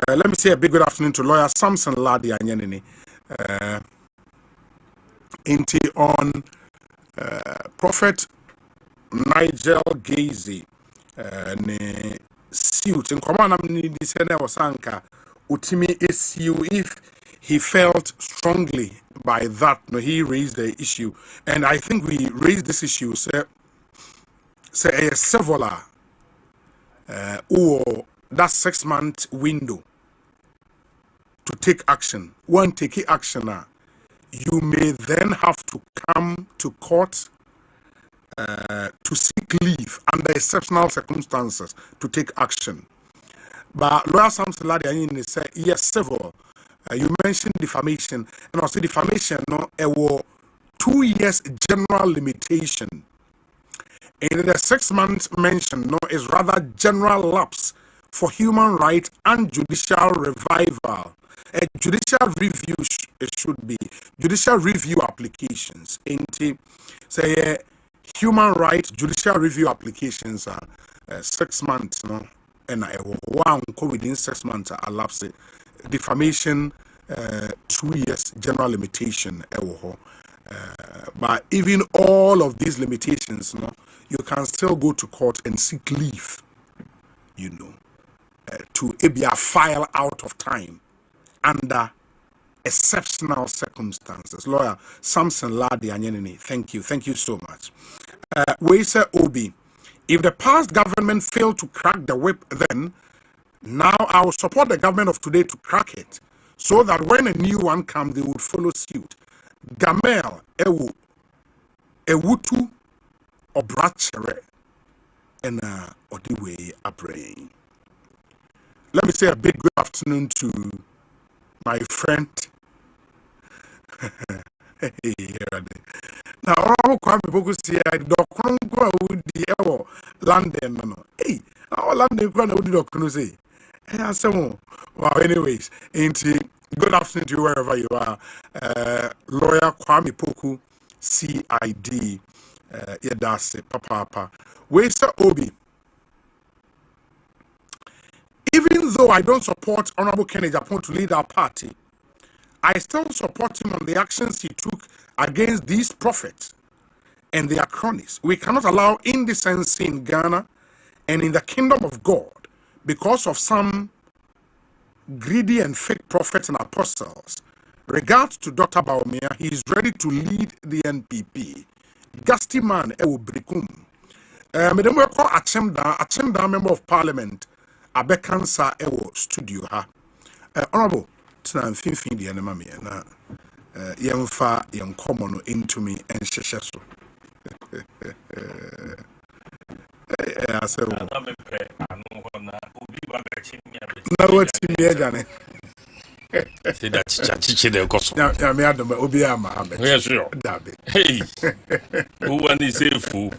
let me say a big good afternoon to lawyer Samson Ladi Anyanini. On Prophet Nigel Gazy, ne suit in command this was anka utimi issue if he felt strongly by that. No, he raised the issue, and I think we raised this issue say a several or that 6-month window to take action. One take action, you may then have to come to court to seek leave under exceptional circumstances to take action. But Lawyer Samson Ladi said yes, several. You mentioned defamation, and also defamation. No, it was 2 years general limitation. And the 6 months mentioned no is rather general lapse for human rights and judicial revival. A judicial review it should be judicial review applications. Into say human rights judicial review applications are 6 months. No, and I one within 6 months elapse. Defamation 2 years general limitation. But even all of these limitations, no, you can still go to court and seek leave, you know, to be a file out of time under exceptional circumstances. Lawyer Samson Ladi Anyenini, thank you so much. We say Obi, if the past government failed to crack the whip then, now I will support the government of today to crack it, so that when a new one comes, they would follow suit. Gamel Ewu Ewutu Obrachere and Odiwe Abrain. Let me say a big good afternoon to my friend. Now, all Kwame Bogus here, Doctor Ewo London. No, hey, our London Kwame say. Well, anyways, good afternoon to you wherever you are. Lawyer Kwame Poku, CID, Yedase, Papa. Wesa Obi. Even though I don't support Honorable Kennedy Japon to lead our party, I still support him on the actions he took against these prophets and their cronies. We cannot allow indecency in Ghana and in the kingdom of God because of some greedy and fake prophets and apostles. Regards to Dr. Baumia, he is ready to lead the NPP. Gusty man, Ewo Brikum. Madam, we call Achemda member of parliament, Abekansa Ewo studio ha. Honorable, Tina Finfin the enemy na Yemfa Yem common into me and Sheshaso. I said, now what's in the Gane? See that chichi de goso. Yeah, me adam Obiama. Yes, sure. Hey, who want to say fool?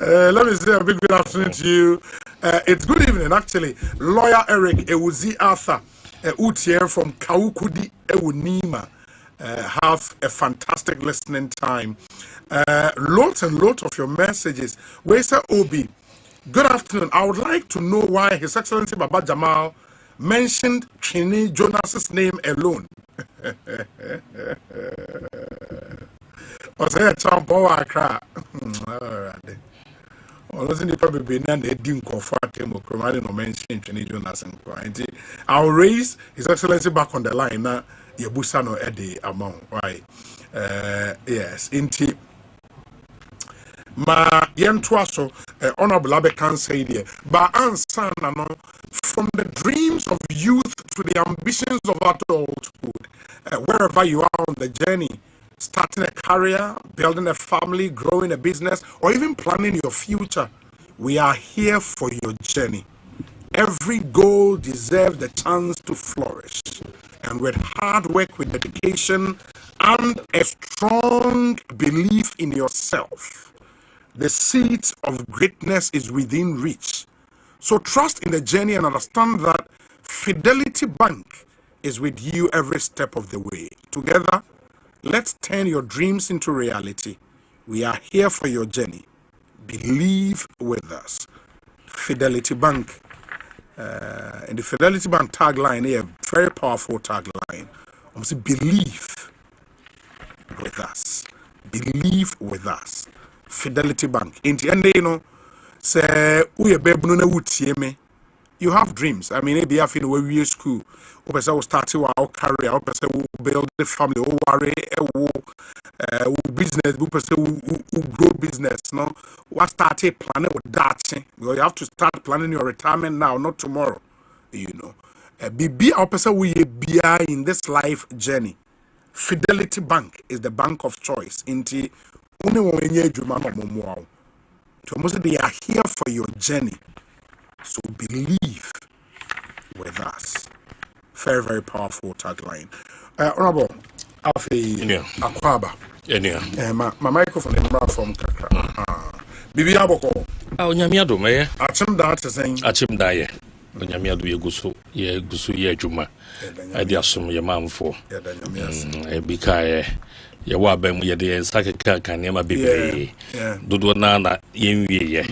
Let me say a big good afternoon to you. It's good evening, actually. Lawyer Eric Ewuzi Arthur Utier from Kaukudi Ewunima. Have a fantastic listening time. Lots and lots of your messages. Wesa Obi, good afternoon. I would like to know why His Excellency Baba Jamal mentioned Chini Jonas's name alone. Osei Champo Akra. Alright. I'll raise His Excellency back on the line now. Yabusano Eddie amount, right? Yes, inti ma yentwaso honorable Abekan said here, but answer from the dreams of youth to the ambitions of adulthood, wherever you are on the journey, starting a career, building a family, growing a business, or even planning your future, we are here for your journey. Every goal deserves the chance to flourish. And with hard work, with dedication, and a strong belief in yourself, the seed of greatness is within reach. So trust in the journey and understand that Fidelity Bank is with you every step of the way. Together, let's turn your dreams into reality. We are here for your journey. Believe with us. Fidelity Bank. And the Fidelity Bank tagline here, very powerful tagline. Believe with us. Believe with us. Fidelity Bank. In the end, you know, say you have dreams. I mean, maybe after we school, we start our career, we build the family, we worry, business, we grow business. No, we start planning with that. You have to start planning your retirement now, not tomorrow. You know, be our person we be in this life journey. Fidelity Bank is the bank of choice. Inti only when you do they are here for your journey. So believe with us. Very, very powerful tagline. Honorable Afi Akwaba. My microphone is from Kakra. Bibi Aboko. Onyamiado me. Achim da te saying. Achim da ye. Onyamiado ye gusu ye juma. Adi asum ye manfo. Bika ye wa bam ye de sakeka kan ye ma bebe. Dodo na yenwie ye.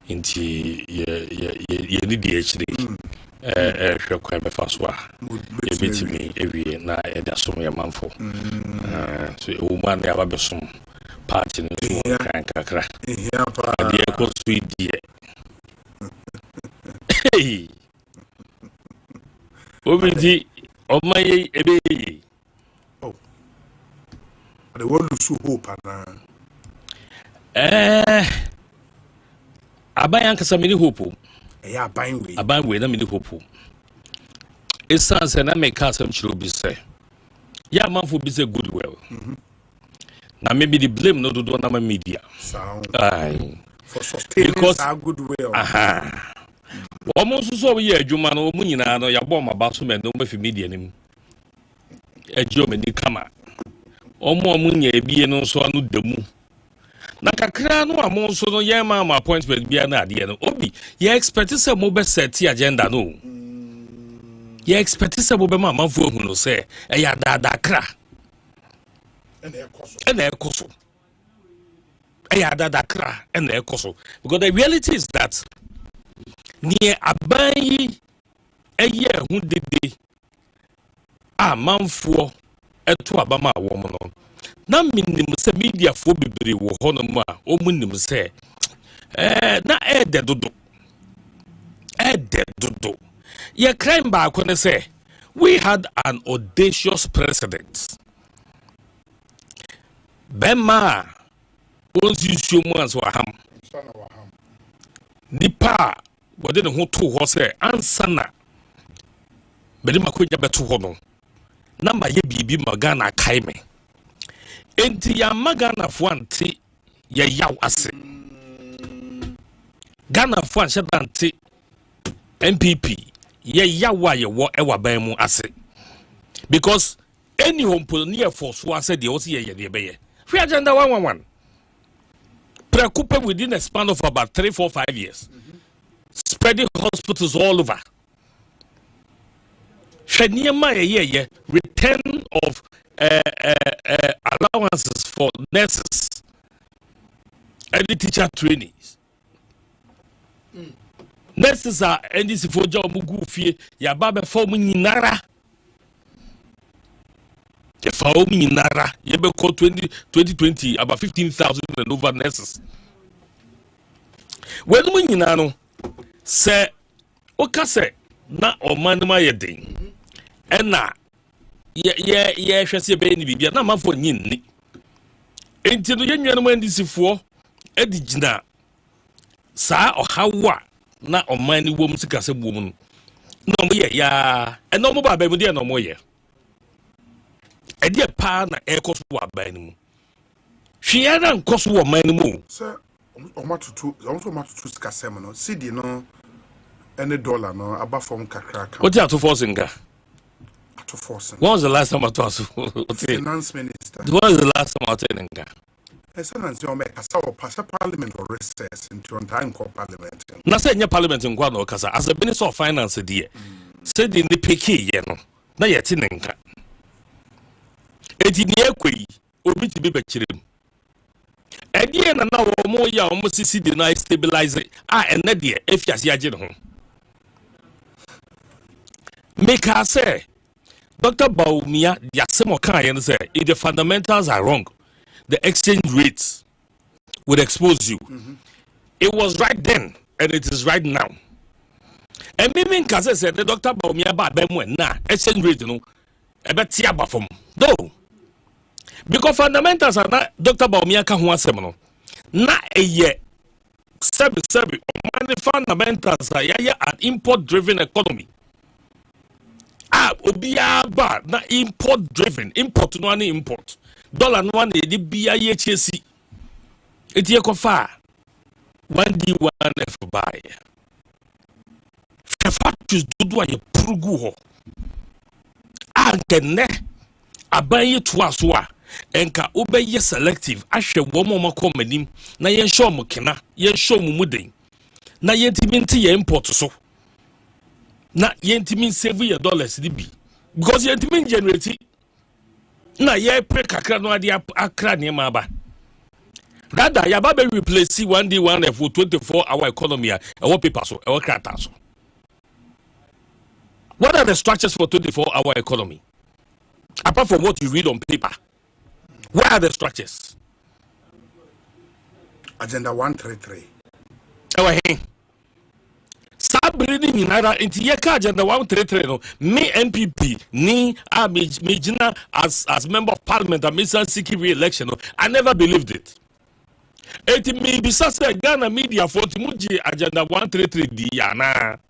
Inti ye ni di HD hwe kwa be faswa ye betimi ewie na e da som ye manfo so e wo man ya ba besom party ni so kan kakra de e ko sweet hey obidi o maye ebe oh the world so hope na aban kasa mini hope yeah aban we na mini hope essence na make asem chiro bi say ya manfo bi say good well na maybe the blame no do na media sound for sustaining our good well almost so we adwuma no mu nyina no ya bo ma ba so me no ba fi media nim ejo me ni kama omo nya ebie no so anu damu na kakra no amon so no ye ma appointment bia na ade no obi ye expect say mo be set agenda no ye expect say mo be ma manfo hu no say e ya da kra ene ekoso e ya da kra ene ekoso because the reality is that near aban eye hu dede a manfo eto abama wo mo no na minim se media fo bibiri wo honom a o munim se na ede dodo ye crime ba akone say we had an audacious president bema once you show mu as waham nipa wode ne ho to ho say ansana bede makonya beto ho no na ma ye bibi magana kai me enti ya magana fo anti ye yaw ase Ghana fo an shedanti MPP ye yaw ye wo ewa ban mu ase because any home near force who said the OC ye be free agenda 111 preoccupy within a span of about 3, 4, 5 years spreading hospitals all over. Return of allowances for nurses and the teacher trainees. Nurses are NDC for job mugu ya baba for nara. If I owe me nara, you be called 2020 about 15,000 and over nurses. When we know, say, okay, say, na o man ma yedin, and na, yeah, she say, baby, be na man for yin. Until the young man this for Edigina, sa or how na o man woman to cast a woman. No, yeah, and no more baby, no more, yeah. A dear pa na Ekosiwa by any she had Ekosiwa many more. Sir, I'm not to Casemano, City no any dollar no above from Kakaka. What are to forcing her? To force. When was the last time I was finance minister? What was the last time I was telling her? Excellence, you make a sour pass parliament or recess into on time called parliament. Not saying your parliament in Guano Casa as a minister of finance, dear. Said in the Peking, you know, not yet in Enka. Eti ni ekwe obi ti be bechirim edi na na wo mo ya o mo sisi de na stabilize ene de efiase age ne ho make her say Dr. Baumia yasemo kan yen say if the fundamentals are wrong the exchange rates would expose you. It was right then and it is right now. And me mean cause say the Dr. Baumia ba be mo na exchange rate no e be tia ba fom no. Because fundamentals are not Dr. Baumia Kahua Semono. Na a year. Sebi. Money fundamentals are an import driven economy. Obia ba na import driven. Import no any import. Dollar no one the BIHC. It ye kofa. 1D1F buy. Factors do a prugu ho. Ankene abaye tuaswa. Enka obeye selective ahwe wo mo makomanim na yen show mo kena yen show mo muden na yentimi nti ye import so na yentimi save your dollars bi because yentimi generate na ye pre kakra no ade akra ne ma ba rather ya ba be replace 1D1F for 24-hour economy e wo paper so e wo krata so. What are the structures for 24-hour economy apart from what you read on paper? What are the structures? Agenda 133. Oh, hey. Sabrini Ninara into Yaka Agenda 133. No, me MPP, ni Mijina as member of parliament and Mr. Siki re-election. No, I never believed it. It may be such a Ghana media for Timuji Agenda 133 Diana.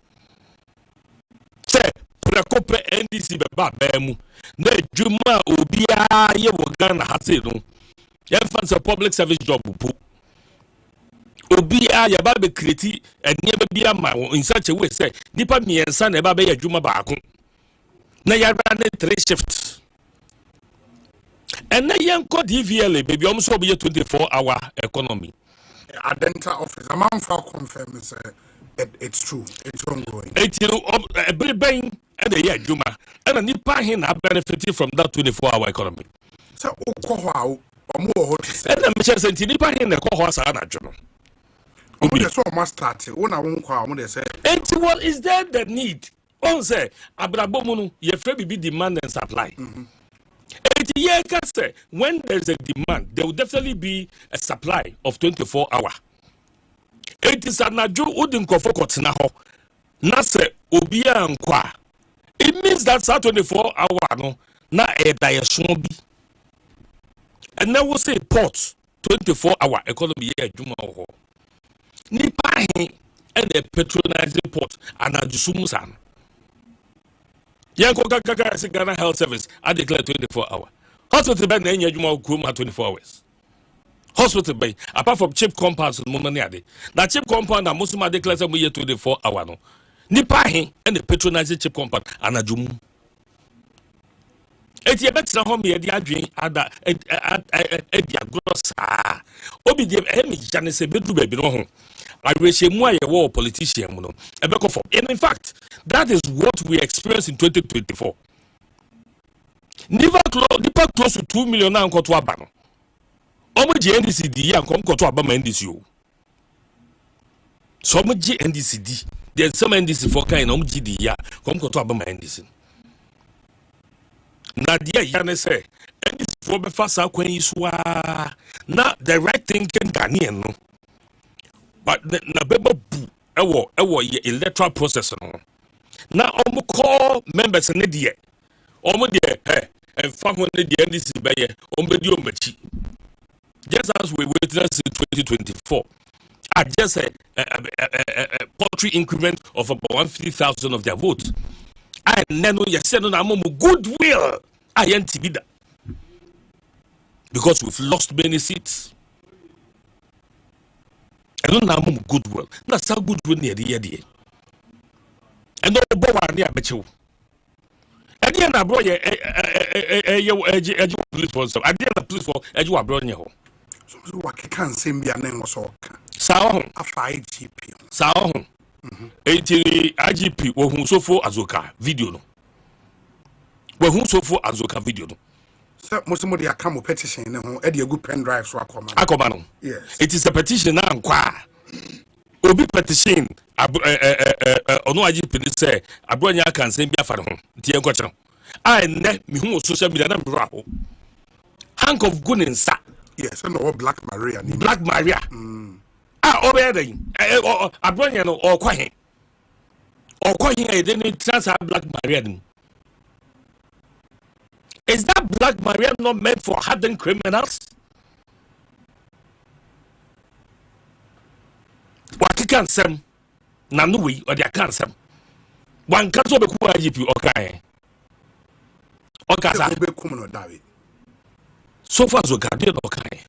Say, Precope NDC Beba Bemu. Ne juma obia ye wo Ghana hase no ye fancy public service job po obia ya ba be create enieba bia ma in such a way say nipa miensa na ba be ya juma baako na ya run 3 shifts and na yen ko DVLA baby om so be 24-hour economy adenta office amount for confirm say it's true it's ongoing it every bank and the year juma and nipa hin na benefit from that 24-hour economy so okoho omo ho tse and me say nipa hin na koho sa na dwono omo dey so must start wona won kwa omo dey say and what is there the need on say abrabomu no ye free be demand and supply. When there's a demand there will definitely be a supply of 24-hour. It is an aju udin kofokot na ho na se obia nkwa. It means that 24-hour no na e dayeson bi. And now we say port 24-hour economy here adwuma ho. Nipa hin and the patronizing port and ajusumu san. Yanko Gaga Ghana Health Service I declare 24-hour. Hospital bed na enya adwuma kuma 24 hours. Hospital bay apart from cheap compounds no money ade. Na cheap compound na musuma declare say mo 24-hour no. Nipa hin and the patronizing cheap compound anadwum. Eti ebetra ho me de adwen ada e dia grossa. Obi de e me jane se bedu baby no ho. I wish more a war politician, you know, and in fact, that is what we experienced in 2024. Never close to 2 million now to Abano. Omoji NDCD and come to Abama NDCU. So much NDCD. There's some NDC for kind of GD, come to Abama NDC. Nadia Yane say, NDC for the first when you swa. Now the right thing can Ghanaian, no. But na beba bu ewo electoral process no. Now omo call members in the omo de and family the NDC by ombedi omachi. Just as we waited until 2024, I just a paltry increment of about 150,000 of their votes. I know you said no goodwill. I ain't that because we've lost many seats. I don't know goodwill. That's how goodwill near the idea. And no boy near Bechu. Again, I brought a police force. I didn't police for Edgewa Bronyo. So what can say be a name was all. Sao after IGP. Sao 80 IGP who so for Azoka video no. Who so for Azoka video no. So most of the account petition no e dey good pen drive so akoma no. Yes. It is a petition na nkwa. Obi petition ono IGP say abronya kan say bi afa ho. Tie nkwa I ne me hu social media na bro aho. Hank of Guninsa. Yes, and no Black Maria. Black Maria. Obey Abronya no or kwahin. Or kwahin I didn't transfer Black Maria. Is that Black Maria not meant for hardened criminals? What can some Nanui or their cancer? One can't be cool IGP or Kai. Or Casa be common David. So far, so can or Kai.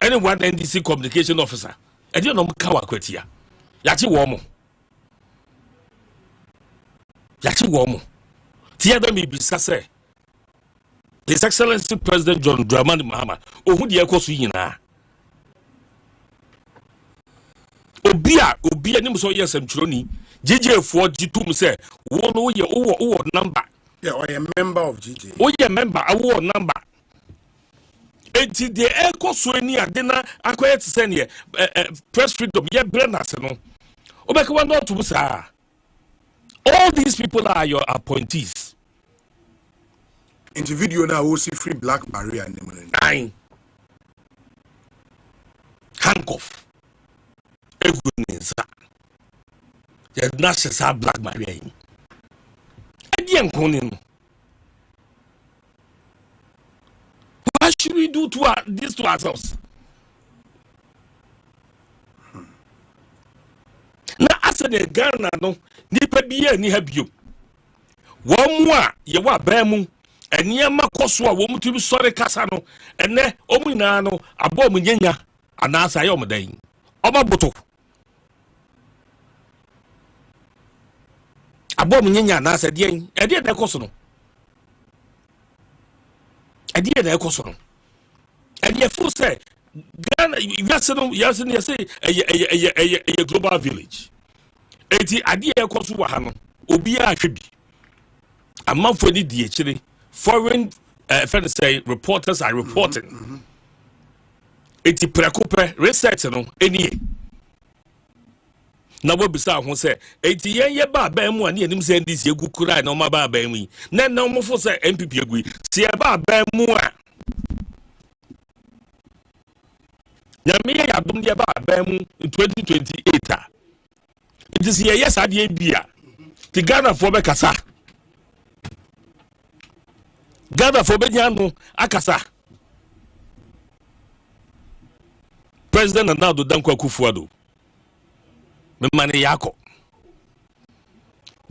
Anyone NDC communication officer, I don't know Kawa Kwetia. Yachi Womo. Yachi Womo. Tiada mi bisase. His Excellency President John Dramani Mahama. Who the Ekosiisen. Obia ni so yes emtroni. JJ4 G2 say, one o number. Yeah, or a member of GJ. Oh, yeah, member, a war number. Enti the Ekosweni adena acquired to send ye press freedom, ye Brennas no. Obeka not to say. All these people are your appointees. Individual now will see free Black Maria nine. Handcuff. Egunisa. Ye not say Black Maria. What should we do to this to ourselves? Now, as a Ghana, no, nipa biya ni habio. One more, ye wa bemu, and yama koswa, woman to be sorry casano, and ne ominano, a bomb yenya, and as I am day. Oba boto. A bomb yenya, and as I did, I did the cosono. I did the cosono. And your fool say, Ghana, yes, a global village. Eti idea kosu wahano obi a hwebi amafo ni die chire foreign friends say reporters are reporting eti prekope research no eni na wo bisa ho say eti ye ba mu ani anim say ndisi egu kura na o ba mu yi na mo fo say MPP egu si e ba mu a nyame ya dum de ba mu in 2028 a it is here, yes, I did be the Ghana for Bekasa. Ghana for Benyano, Akasa. President and now do Danko Kufuado. Memaniako.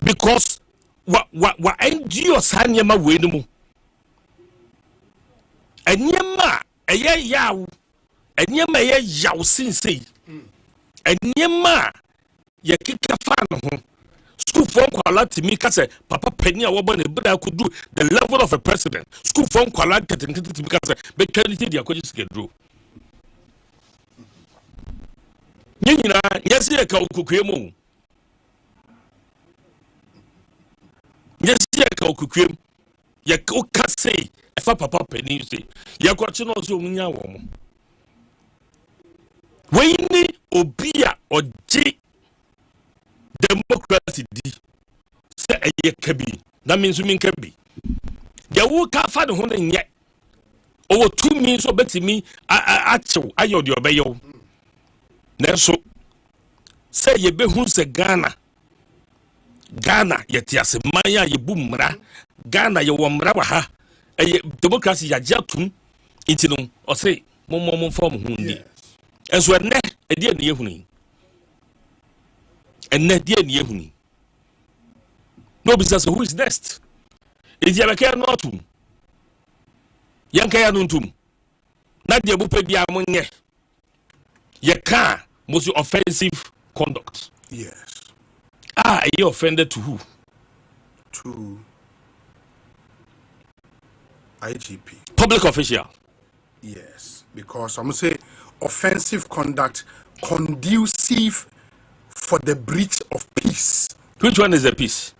Because what NGO Sanyama Wenumu. And Yama, a yaw, and Yama yaw since. And Yama. Ye kika fan school phone kwala timi ka say papa penny awobo ne bra could do the level of a president school phone kwala timi ka say be candidate dia kwaji schedule Nyina yesi e ka okukwem. Yesi e ka okukwem. Ye o ka say efa papa pani say ye kwachi no so munya wo mo. We ni obi a oji democracy di se eye kabi na minsu min kabi. Ye wo ka fa de ho ne nye. Owo 2 means so betimi achew ayo de obeyo. Nenso say ye be hu se Ghana yeti ase manya ye bu mra Ghana ye wo mra wa ha democracy ya jatum intino o say mom form hu ni enso enne e de ne yehuni enne de ne yehuni no business who is next is ya be no tum yanka ya no tum na de bu pe bia mo nye ye ka most offensive conduct. Yes. Are you offended to who? To IGP. Public official. Yes, because I'm say offensive conduct conducive for the breach of peace. Which one is the peace?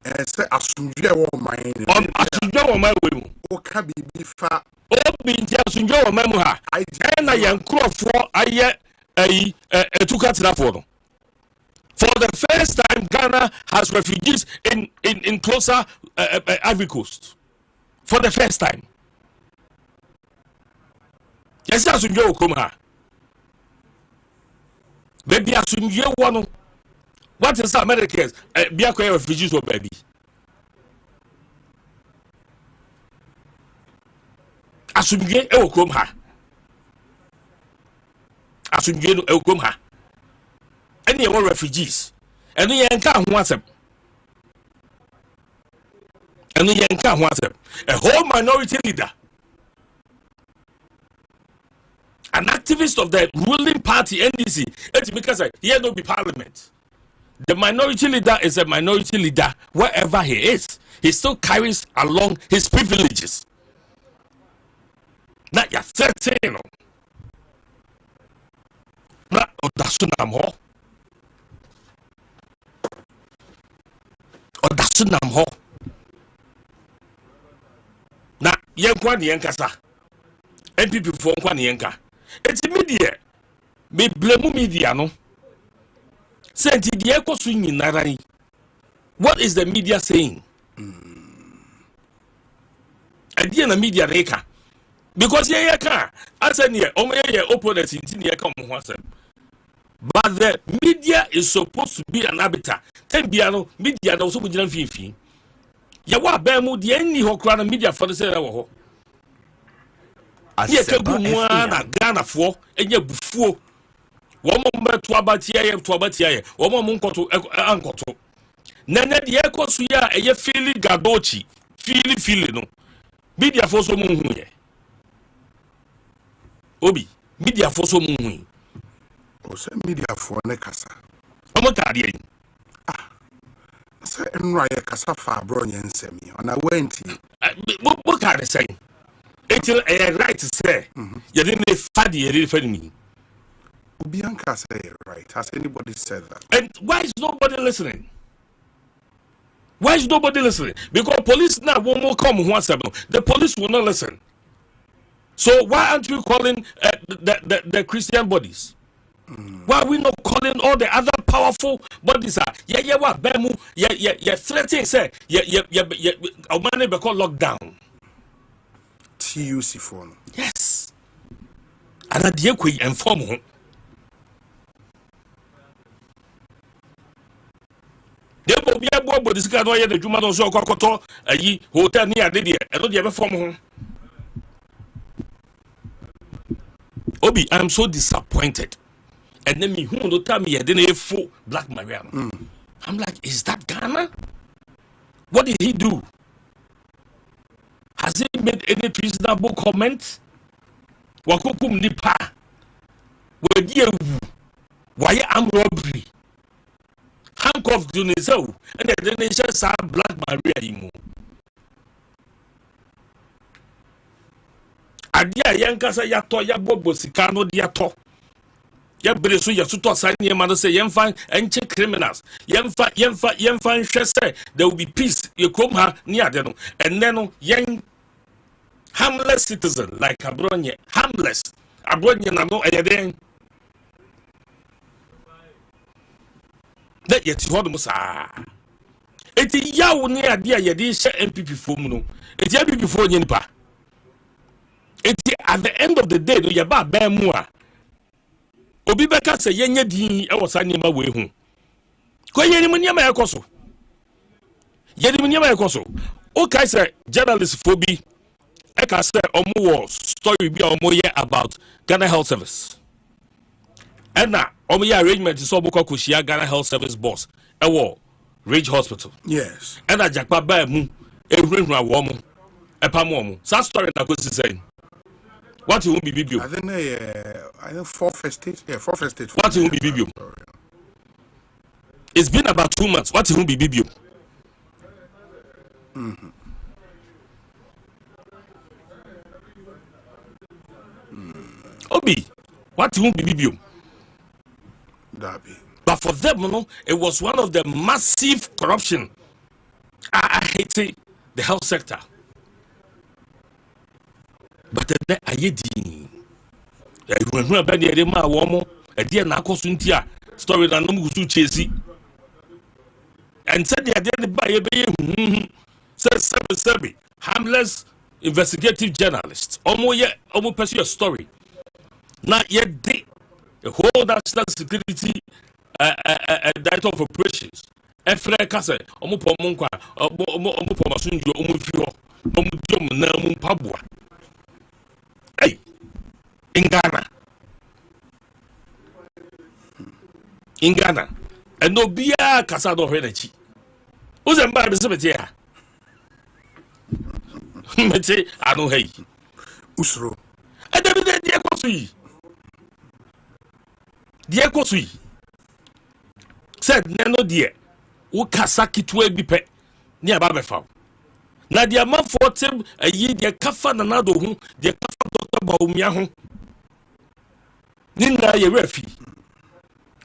Say asunjue wo man. Asunjue wo man we mu. O ka bibi fa. O bi nti asunjue wo man mu ha. Na yan krofo aye etuka trafo no. For the first time, Ghana has refugees in closer Ivory Coast. For the first time. Yes, asunjue wo kom ha. Baby asunjue wo no. What is Americans? Be a refugees or baby. Asunjue e wo kom ha. Asunjue no e wo kom ha. Any of refugees, and you can't want them. And you can't want them. A whole minority leader, an activist of the ruling party NDC, it's because here no be parliament. The minority leader is a minority leader wherever he is. He still carries along his privileges. Not your 13. Not Odasunamo. Odasunam ho na yenkwa ne yenkasa MPP fo nkwa ne yenka eti media me blame media no senti de ekoso nyinaran. What is the media saying? Idea na media reka because ye ka asene o ye opponent nti ne ka mo ho asem. But the media is supposed to be an arbiter. Tembiano, media na so mujina fifi. Ya wa ba mu de anni ho kra na media for the say na wo ho. Ye ka gu mu na Ghana fo enye bufuo. Wo mo mbeto abatia ye, wo mo nkoto ankoto. Nana de ekosu ya eye fili gadochi, fili no. Media for so mu hu ye. Obi, media for so mu hu. O se media for ne kasa. Omo tade say enra ye kasa fa bro nyensemi ona wenti bo ka de say etil right say you didn't fa de ye fa ni obi anka say right. Has anybody said that? And why is nobody listening? Because police now won't come who the police will not listen. So why aren't you calling the Christian bodies? Why are we not calling all the other powerful bodies? What bemu threatening say our money be called lockdown. TUC phone. Yes. And I dear we inform him. They will be able to discuss why the Juma don't so kokoto a hotel near the and not ever form home. Obi, I'm so disappointed. And then me who don't tell me I didn't full Black Maria. I'm like, is that Ghana? What did he do? Has he made any reasonable comment? Wakukum nipa. Why armed robbery? Handcuffed to himself, and the nation saw Black Maria. Adia Yankasa Yato Yabobo Sikano Diato. ya bere so ya soto asanye ma no say yemfa enche criminals yemfa nhwe say there will be peace ye krom ha ni ade no enne no yen harmless citizen like abronye harmless abronye na no eyeden that yet hold musa eti yawo ni ade a yede hye MPP fom no eti MPP fo nyi nipa eti at the end of the day no yeba ba mu a obi beka se yenye din e wosa niema we hu ko yeni mu niema yakoso o kai se journalist fo bi e ka se omo story bi omo ye about Ghana Health Service ena omo ye arrangement so omo kokoshia Ghana Health Service boss e wo Ridge Hospital. Yes. Ena jakpa ba mu ehurehuru awo mo e pa mo mo sa story na kosi say what will be Bibium? I think 4 first state. Yeah, 4 first state. What will be Bibium? It's been about 2 months. What will be Bibium? Obi, what will be Bibium? But for them, you know, it was one of the massive corruption. I hate the health sector. But then I did. When we been there, ma womo, a dear na kosuntia story na no musu chesi. And said they did by says seven harmless investigative journalists. Almost pursue a story. Not yet they the whole national security director of operations. Efre kase omo pomunkwa omo pomasunjo omo fio omo diom na omo pabua. Hey, in Ghana, and no beer casado herechi. Who's a bad cemetery? Mete, I know, hey, Usro. And then the Ekosui said, Nano dear, who Kasaki to a bipe near Babefow. Na dia man for them a ye dia kafa na nado hu dia kafa Dr. Baumia hu ninna ye refi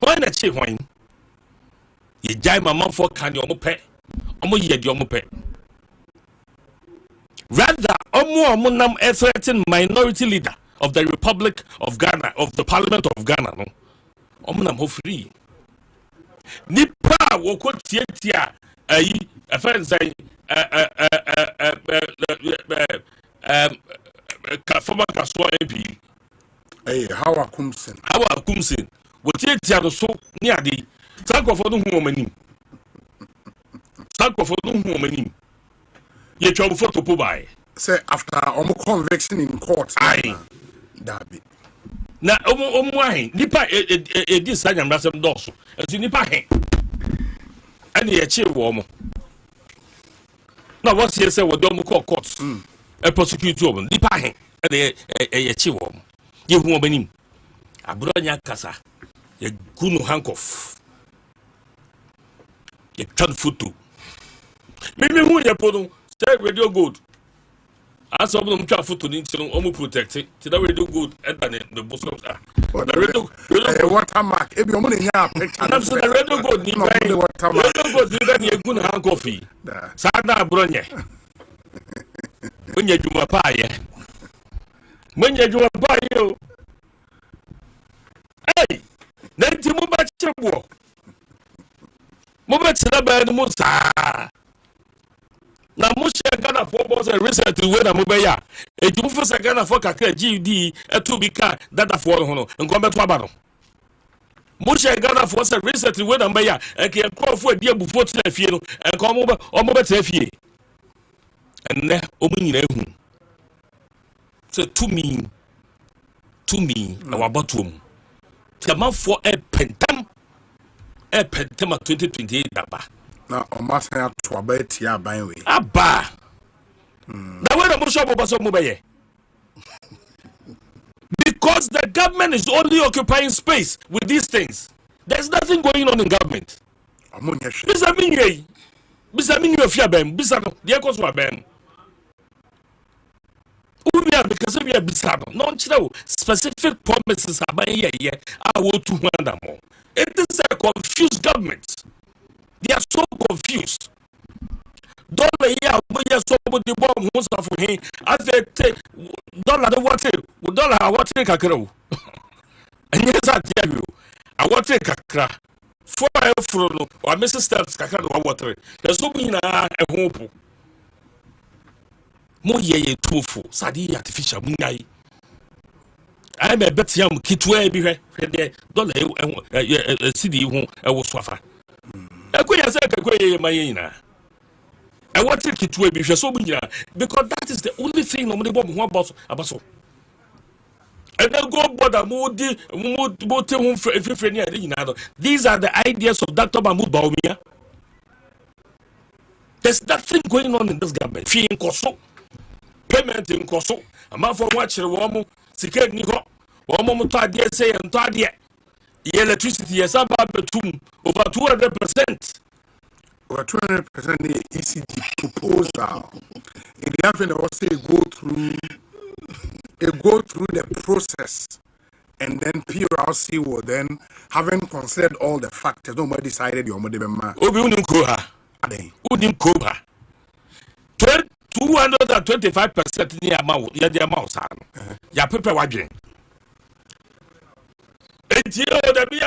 why na che hwan ye jai mama for kan omo pe omo ye di omo pe rather omo nam a certain minority leader of the Republic of Ghana of the Parliament of Ghana no omo nam ho free nipa wo ko tietia ayi afa say former Kaswa MP. Hey, Hawa Kumsin. What you tell so near the Sanko for the woman. Sanko for the woman. You trouble for to buy. Say after conviction in court. Aye. Dabi. Na wine. Nipa this I am rasem dosu. As you nipa hen. And ye chill woman. Now what's here say what don't call courts a prosecutor woman the pahin a chiwom you woman a bronya casa a gunu handcuff a turn photo maybe who you put say radio good as some of them photo need to almost protect it to the radio good and the bosom the radio watermark if your money here picture I'm saying the radio good need radio good need a gunu handcuff sada bronya when you do a pie, when you do a pie, hey, then to move back to war. Move back to the bed, Musa. Now, Musha Ghana for boss and recently when I'm over here. A two for Sagana for GD, a 2B that for Hono, and come back to Abano. Musha Ghana for recently when I'm here, and can call for a dear before to the field and come over or move to the and ne omunyina so to me our bottom the man for a pentam 2028 daba na o ma san ato abeti aban we aba na we no shop obaso mo beye because the government is only occupying space with these things. There's nothing going on in government. Bisa minwe ofia bem bisa no de ekoso abem Because we are beside no specific promises are by year. I will 200 more. It is a confused government. They are so confused. Don't lay out when you're so the bomb most of him as they take dollar the water with dollar I want to take a crow. And yes, I tell you, I want to take a crack. For or Mrs. Steps Kakano water. There's so many a hope. Mo ye tofu sadi artificial munai. I may bet young kitwe be here dollar city who I was swafa. I could say my I want to kitwe be so because that is the only thing nobody about so. And then go bother these are the ideas of Dr. Mahmoud Bawumia. There's nothing going on in this government. Fee in Koso. Payment in Koso, a man for watching Womo, Secret Nico, Womo Tadia say and Tadia. Electricity is about the tomb over 200%. Over 200% the ECD proposal. In the end, also go through the process, and then PRC will then, having considered all the factors, nobody decided your mother. Udim Cobra 225% near amount, the amount, ya paper wagging. It's you that be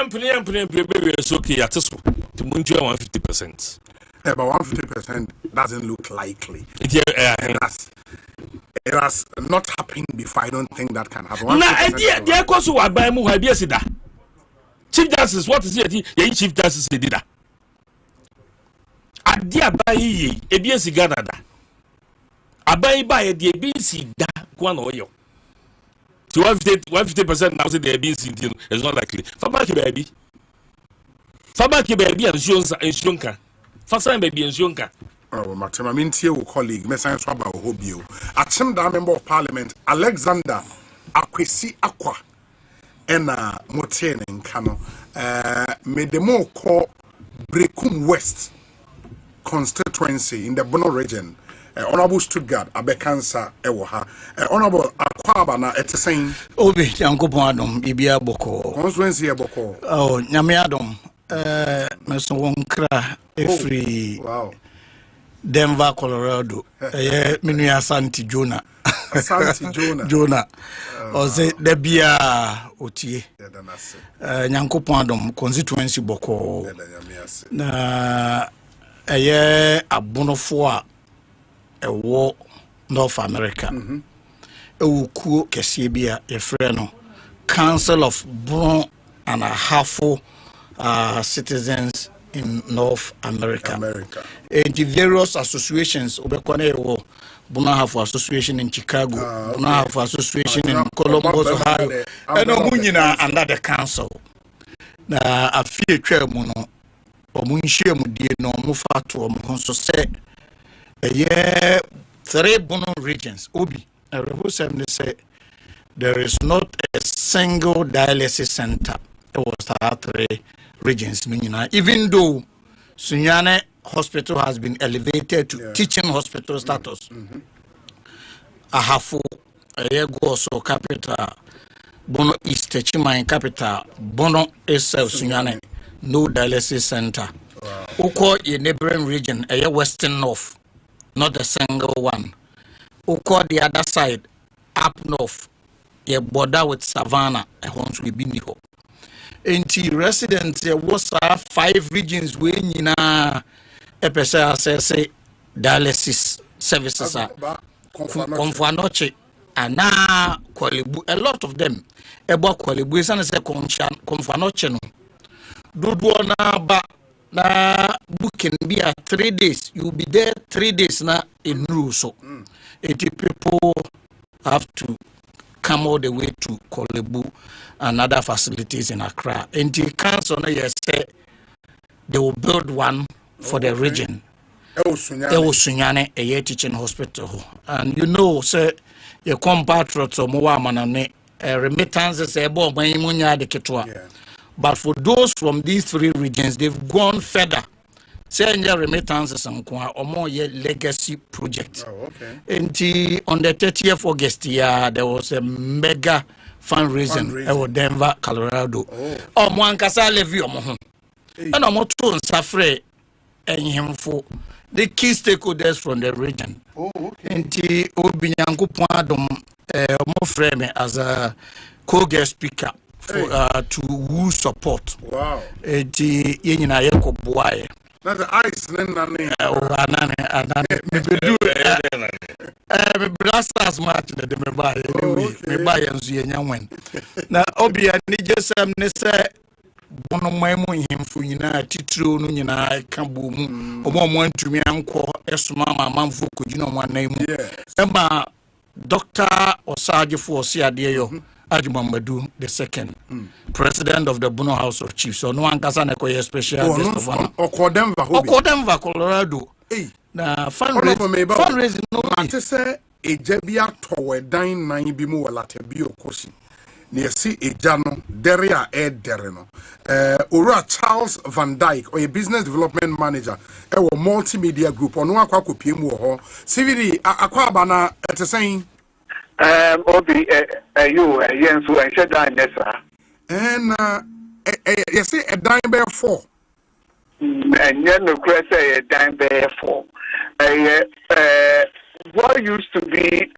baby is okay at this to move 150%. About 150% doesn't look likely. It has not happened before. I don't think that can happen. The course who are by Muhabia Chief Justice, what is it? Chief Justice did that. A dear by a BC Canada. A by a dear BC da one oil. To 150% now say the BC is not likely. Fabaki baby. Fabaki baby and Shunka. Fasan baby and Shunka. Oh, Matema Mintie, colleague, Messiah Swaba Hobio. At some member of Parliament, Alexander Akwesi Aqua, and Moten and Kano, made the more call Brekum West constituency in the Bono region. Honorable Stuttgart, Abekansa, Ewoha, Honorable Akwabana, Etesane. Obi, Yankopon, Ibia Boko. Constituency Boko. Oh, Nyamiadom, Mason Wonkra, Efri. Wow. Denver, Colorado. Minuya Santi Jonah. Santi Jonah. Ose Debia Otie. Nyankopon constituency Boko. Na Abonofoa war North America. Ewukuo Kesibia Efreno. Council of Bron and a half citizens in North America. And the various associations, Obekwane Bunahafo Association in Chicago, Bunahafo Association in Columbus, Ohio, and Omunina under the council. Na a few tremuno, Omunshia Mudino, Mufato, Monso said, a year 3 Bono regions, Obi, a revolution say there is not a single dialysis center. It was 3 regions, even though Sunyane Hospital has been elevated to teaching hospital status. Ahafo, Ayegoso capital, Bono East Chimain capital, Bono itself Sunyane, no dialysis center. Uko ye neighboring region, Aye Western North, not a single one. Uko the other side, up north, ye border with Savannah, a homes we been here. Enti residents was 5 regions we nyina epesa say dialysis services are Konfuanoche ana Kwalebu, a lot of them ebo Kwalebu is say Konfuanoche no dodo na ba na booking be 3 days, you'll be there 3 days na in Ruso. 80 people have to come all the way to Kwalebu and other facilities in Accra. And the council say they will build one for the region. Sunyane, a teaching hospital. And you know, say your compatriots or Moamanane remittances but for those from these 3 regions, they've gone further say remittances nko omo ye legacy project. Okay. And on the 30th of August there was a mega fundraising at Denver, Colorado. Oh, Mwankasa levy omo ho. And omo to nsafre enyemfo the key stakeholders from the region. Oh, okay. And Obinyankopon adom omo frame me as a co-guest speaker for to woo support. Wow. And ye nyina ye ko boaye. That's the Iceland name. Me blasters match the me buy anyway. Me buy and see nyanwen. Na obi ani jesam ne se bono mai mo himfu nyina titiro no nyina ka bo mu. Omo antumi anko esoma mamamfo kogina mo anan mu. Ema Dr. Osajifo Osiade yo Ajumamadu the second, president of the Bono House of Chiefs. So no one can say special guest of honor. Okodenva, Colorado. Hey, na fundraising. No, I say a jebia towe dine nine bimu walate bio kosi. Near see a jano deria ed dereno. Ora Charles Van Dyke or a business development manager. A multimedia group on one kwaku pimu ho. CVD akwabana at the saying. Obi, you, Yensu, and Shedan, yes, sir. And, you see, a dime bear 4. And yet, no credit, a dime bear 4. What used to be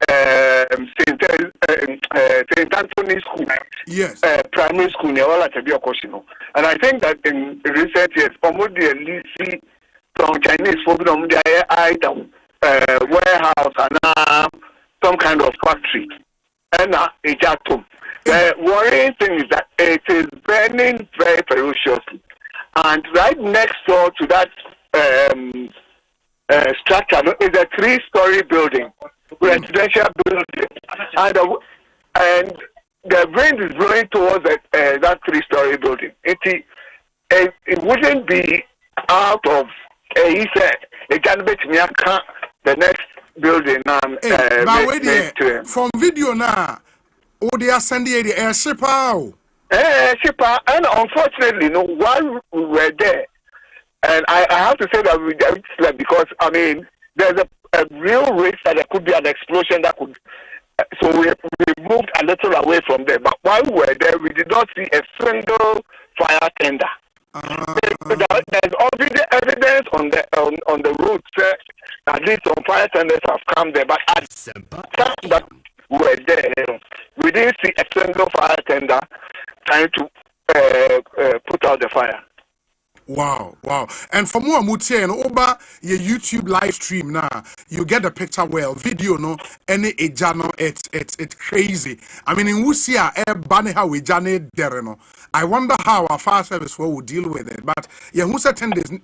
St. Anthony's School, yes, primary school, near all at the Biocosino. And I think that in recent years, almost the least from Chinese folk, the item, warehouse, and some kind of factory, and a jatum. The worrying thing is that it is burning very ferociously, and right next door to that structure is a 3-story building, residential building, and the wind is blowing towards that 3-story building. It wouldn't be out of he said it can be the next building from video now. Oh, they are sending the air shipper. Shipper, and unfortunately, while we were there, and I have to say that we did because I mean there's a real risk that there could be an explosion that could. So we moved a little away from there. But while we were there, we did not see a single fire tender. There's already evidence on the route. At least some fire tenders have come there, but at the time that we were there, we didn't see a single fire tender trying to put out the fire. Wow. And for more mutia and over your YouTube live stream now, you get the picture well. Video no any ejano it's crazy. I mean in Wusia bani how we jane dereno. I wonder how our fire service will deal with it. But yeah, who said 10 days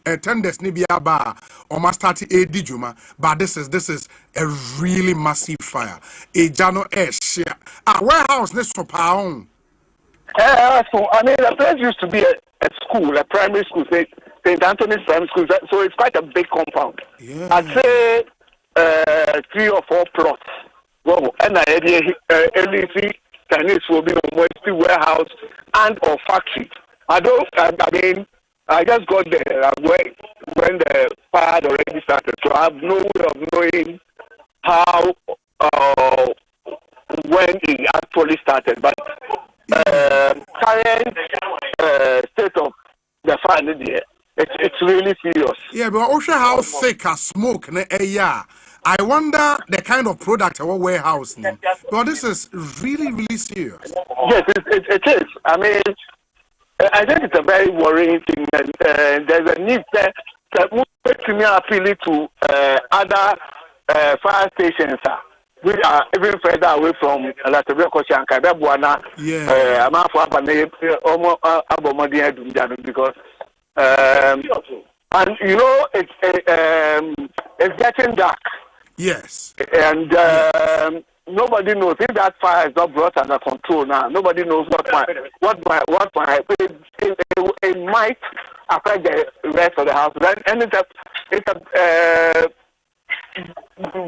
nibia bar or must start a dijuma. But this is a really massive fire. Ejano share. Warehouse next for pound. So I mean the place used to be a school, a primary school, St. Anthony's Primary School, so it's quite a big compound. Yeah. I'd say 3 or 4 plots. Well, and LEC Chinese will be mostly warehouse and or factory. I mean, I just got there when the fire had already started, so I have no way of knowing how when it actually started, but current state of the fire there, it's really serious. Yeah, but also how thick a smoke I wonder the kind of product our warehouse. But this is really, really serious. Yes, it is. I mean, I think it's a very worrying thing, and there's a need that to me appeal to other fire stations. which are even further away from Latibia and Kabebuana. Yeah. I'm for because and you know it's getting dark. Yes. And nobody knows if that fire is not brought under control now. Nobody knows what might happen. It might affect the rest of the house. And it's a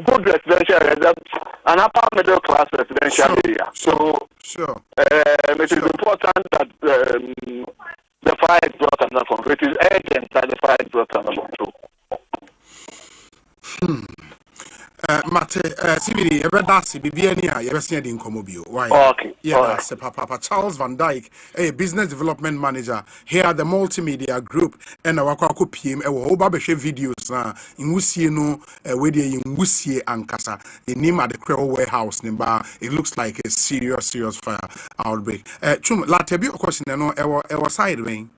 good residential area, an upper middle class residential area. So it is important that the fire is brought under control. It is urgent that the fire is brought under control. CBD, ever that's BBNia, you ever seen the Incomobio. Why? Okay. Yeah, that's Papa Charles Van Dyke, a business development manager here at the multimedia group, and our Kwako PM, a Obabeshe videos in Wusieno, where they in Wusie Ankasa, the name at the Crow warehouse, it looks like a serious fire outbreak. Chum, Latebio question, no, our side ring.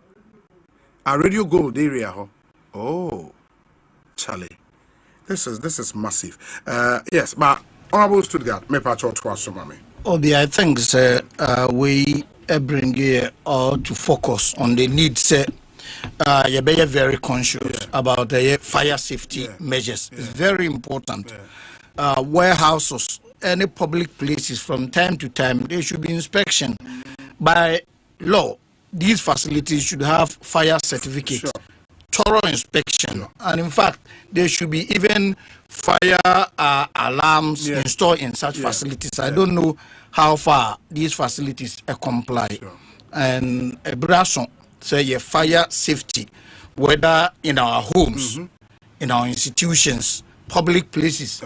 A Radio Gold area, oh, Charlie. This is massive. Yes, but Honorable Stuttgart, me patrol to us, mommy. Obi, I think we bring here to focus on the need. You be very conscious about the fire safety measures. It's very important. Warehouses, any public places, from time to time, there should be inspection. By law, these facilities should have fire certificates. Thorough inspection, and in fact, there should be even fire alarms installed in such facilities. I don't know how far these facilities comply. And a brasso say fire safety, whether in our homes, in our institutions, public places,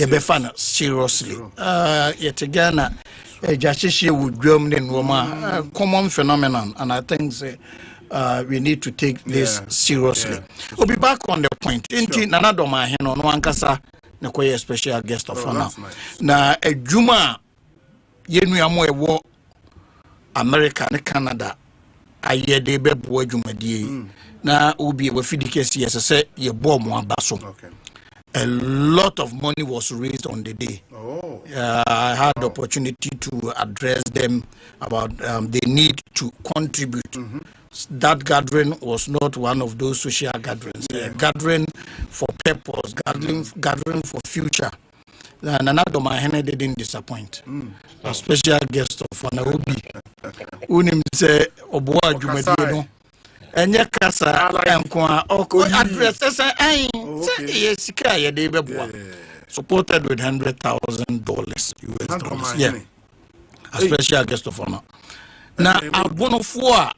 be fun seriously. Yet again, justice would grow in Roma, common phenomenon, and I think we need to take this seriously. We'll be back on the point. Nana Doma Heno no ankasa na koye special guest of honor. Na ejuma yenu amo ewo America ne Canada aye de bebo adwumadie na obi we fidikesi yesese ye bo mo abaso. A lot of money was raised on the day. I had the opportunity to address them about the need to contribute. That gathering was not one of those social gatherings. Gathering for purpose, gathering for future. Nana Doma didn't disappoint. A special guest of Obi. Unim say Oboa Jumedino. Enye kasa enkwa address say supported with $100,000 US dollars. Yeah, a special guest of honor. Now abonofo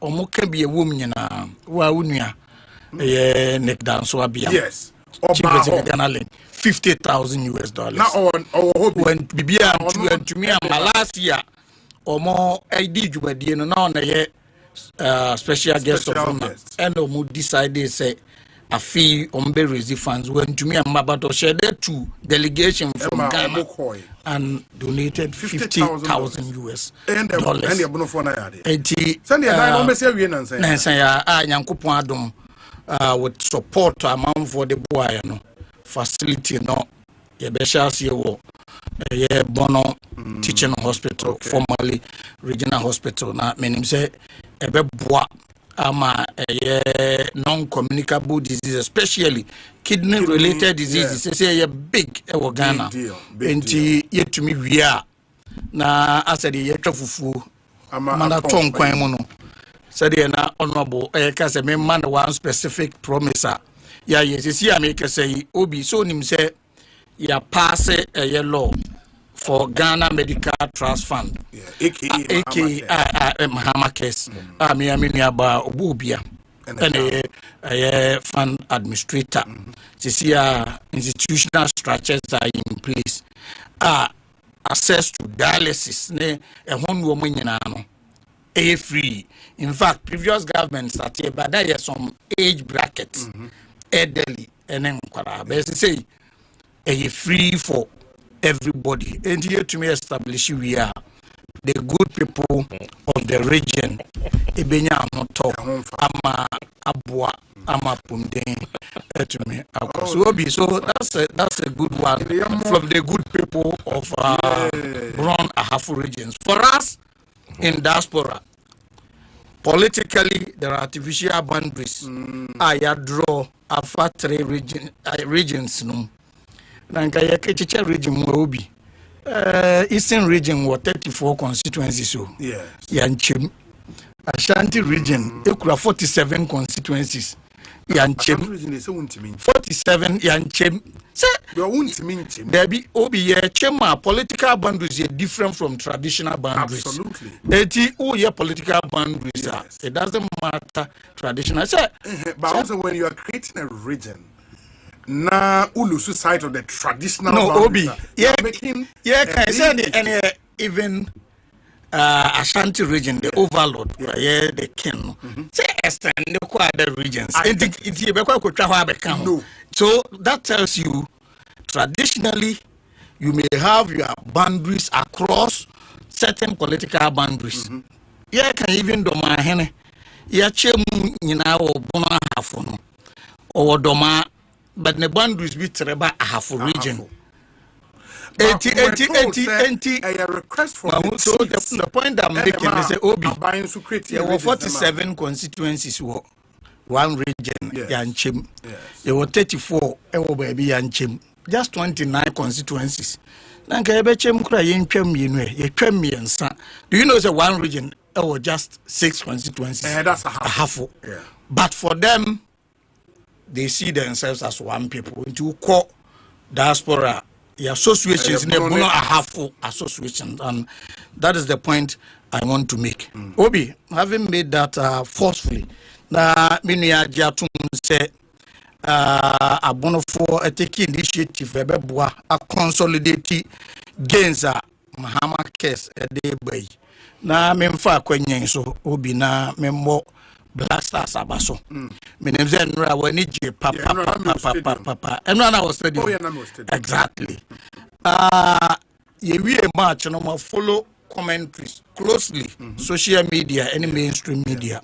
omo ka bi ewom nyina wa unua Nick Danso abia. Yes. $50,000 US dollars. Now when bibia to me last year omo ID dwumadie no na on special guest of honor and omo decided say a fee on raise funds when to me and Mabato shared to delegation from Ghana and donated $50,000 US dollars. With support amount for the boy facility no Bono teaching hospital, formerly regional hospital. Now, meaning say non-communicable diseases, especially kidney-related diseases. They say big Ghana. And yet to me we are na asadi yetrafufu mana ton kwan mu no. Said na honorable kase me man one specific promise. Ya yes ya make say obi so nim say ya pass a law for Ghana Medical Trust Fund, aka Mahama case. I mean about Obubia and a fund administrator. See, institutional structures are in place. Access to dialysis, a home woman a free. In fact, previous governments started, but there are some age brackets, elderly, and then say a free for everybody. And here to me establish we are the good people of the region. Ebenya Moto, Ama Abua, Ama Punden, to me. So that's a good one from the good people of Ron Ahafu regions. For us in diaspora, politically there are artificial boundaries. I draw a 3 regions. No. Nankaya Kechicha region Mobi. Eastern region were 34 constituencies. So yes. Yanchim. Ashanti region, Ekura 47 constituencies. Yanchim. 47 Yanchim. Say, there be Obi Chema political boundaries are different from traditional boundaries. Absolutely. Political boundaries. Yes. It doesn't matter traditional. But also when you are creating a region, na ulusu side of the traditional Obi. Yeah, making can I say any even Ashanti region, the overlord, the king. Say extend the other regions. So that tells you traditionally you may have your boundaries across certain political boundaries. Yeah, can even do my hene. Yeah, bona hafuno or doma, but the boundaries be treba a half region. 80 request for so the point I'm making is Obi. There were 47 constituencies. One region, Yanchim. There were 34, baby Yanchim. Just 29 constituencies. Do you know it's a one region or just 6 constituencies? That's a half. But for them, they see themselves as one people. Into core diaspora, the associations, a half associations, and that is the point I want to make. Obi, having made that forcefully, na minia jatum say abono for a take initiative ebeboa a consolidate gains a mahama case a day by na memfa kwenyen so Obi na memmo Black Stars abaso. My name is Enra Waniji Papa. And I was studying. Exactly. We a match and follow commentaries closely, social media, any mainstream media.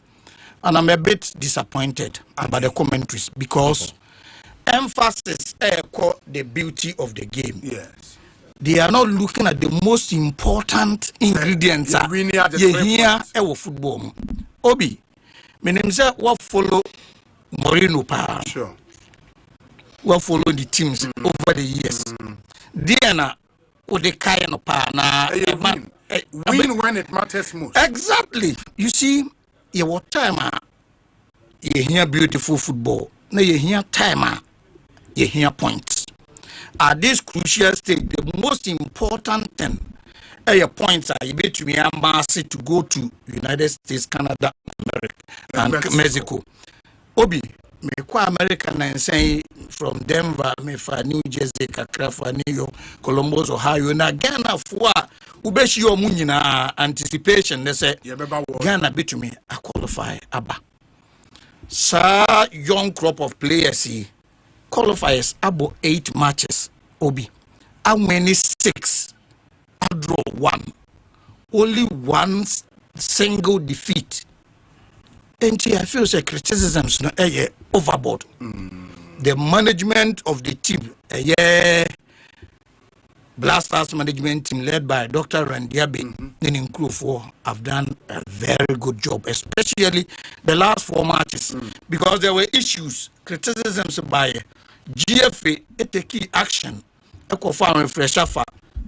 And I'm a bit disappointed about the commentaries because emphasis the beauty of the game. Yes. They are not looking at the most important ingredients here football. Obi. My name is what follow Moreno Pa. Sure. What follow the teams over the years. Diana or the Kayano Pa na win when it matters most. Exactly. You see, your time you hear beautiful football. Now you hear time you hear points. At this crucial stage, the most important thing your points are you bet to me embassy to go to United States, Canada, America, and Mexico. Obi, me kwa American and say from Denver, me for New Jersey, Kakra for New York, Columbus, Ohio, na Ghana for ubeshi yo munina anticipation. They say Ghana bet to me I qualify Abba. Sir, young crop of players qualifiers about 8 matches. Obi, how many 6? I draw 1. Only one single defeat. And I feel the criticisms no overboard. The management of the team, Black Stars management team led by Dr. Randiabe in Krufo have done a very good job, especially the last 4 matches, because there were issues, criticisms by GFA, take action, Ekofam Freshafa,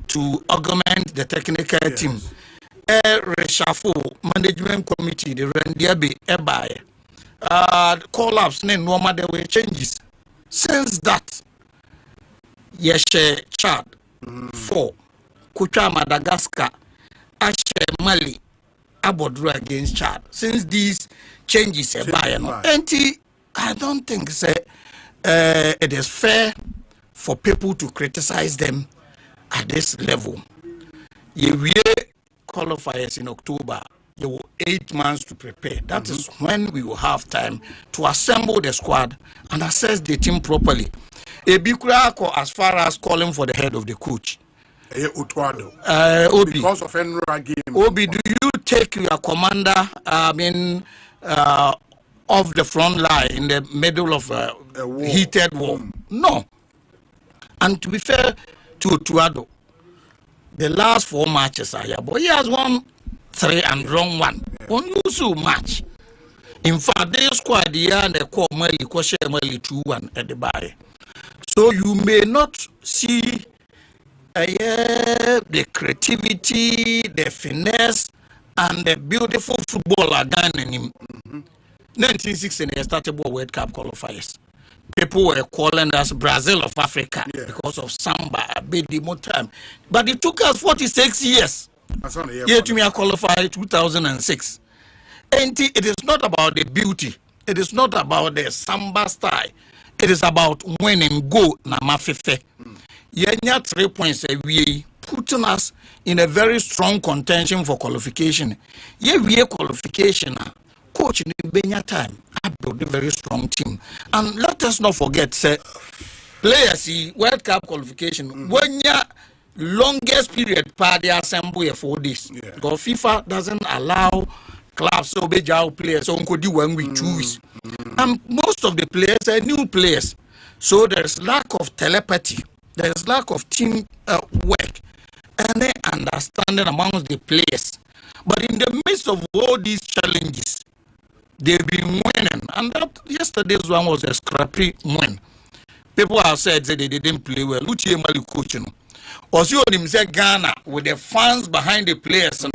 to augment the technical team. Reshuffle management committee, the Randiabe Ebaye. Call-ups, normal there were changes. Since that, Yeshe Chad, 4, Kucha Madagascar, Ashe Mali, Abodru against Chad. Since these changes, I don't think it is fair for people to criticize them at this level. You qualifiers in October, you will 8 months to prepare. That is when we will have time to assemble the squad and assess the team properly. Ebikurako, as far as calling for the head of the coach. Obi, because of Enra game. Obi, do you take your commander, off the front line in the middle of a heated war? No. And to be fair to Otuado, the last 4 matches are here, but he has won 3 and drawn 1. Unusual match. In fact, they squad here and they call Mali 2-1 at the bar. So you may not see the creativity, the finesse, and the beautiful footballer done in him. 1960, they started World Cup qualifiers. People were calling us Brazil of Africa because of Samba, Bedimo time. But it took us 46 years. Yet to me, qualified 2006. And it is not about the beauty. It is not about the Samba style. It is about win and go na mafefe. Yenya 3 points we putting us in a very strong contention for qualification. We qualification coach in Benya time. I build a very strong team. And let us not forget say players World Cup qualification when ya longest period party assembly for this. Because FIFA doesn't allow clubs to be players so could do 1 week, 2 weeks. And most of the players are new players. So there's lack of telepathy, there's lack of team work and then understanding amongst the players. But in the midst of all these challenges, they've been winning. And that yesterday's one was a scrappy win. People have said that they didn't play well. Luchi Emali coaching. Osei himself Ghana with the fans behind the players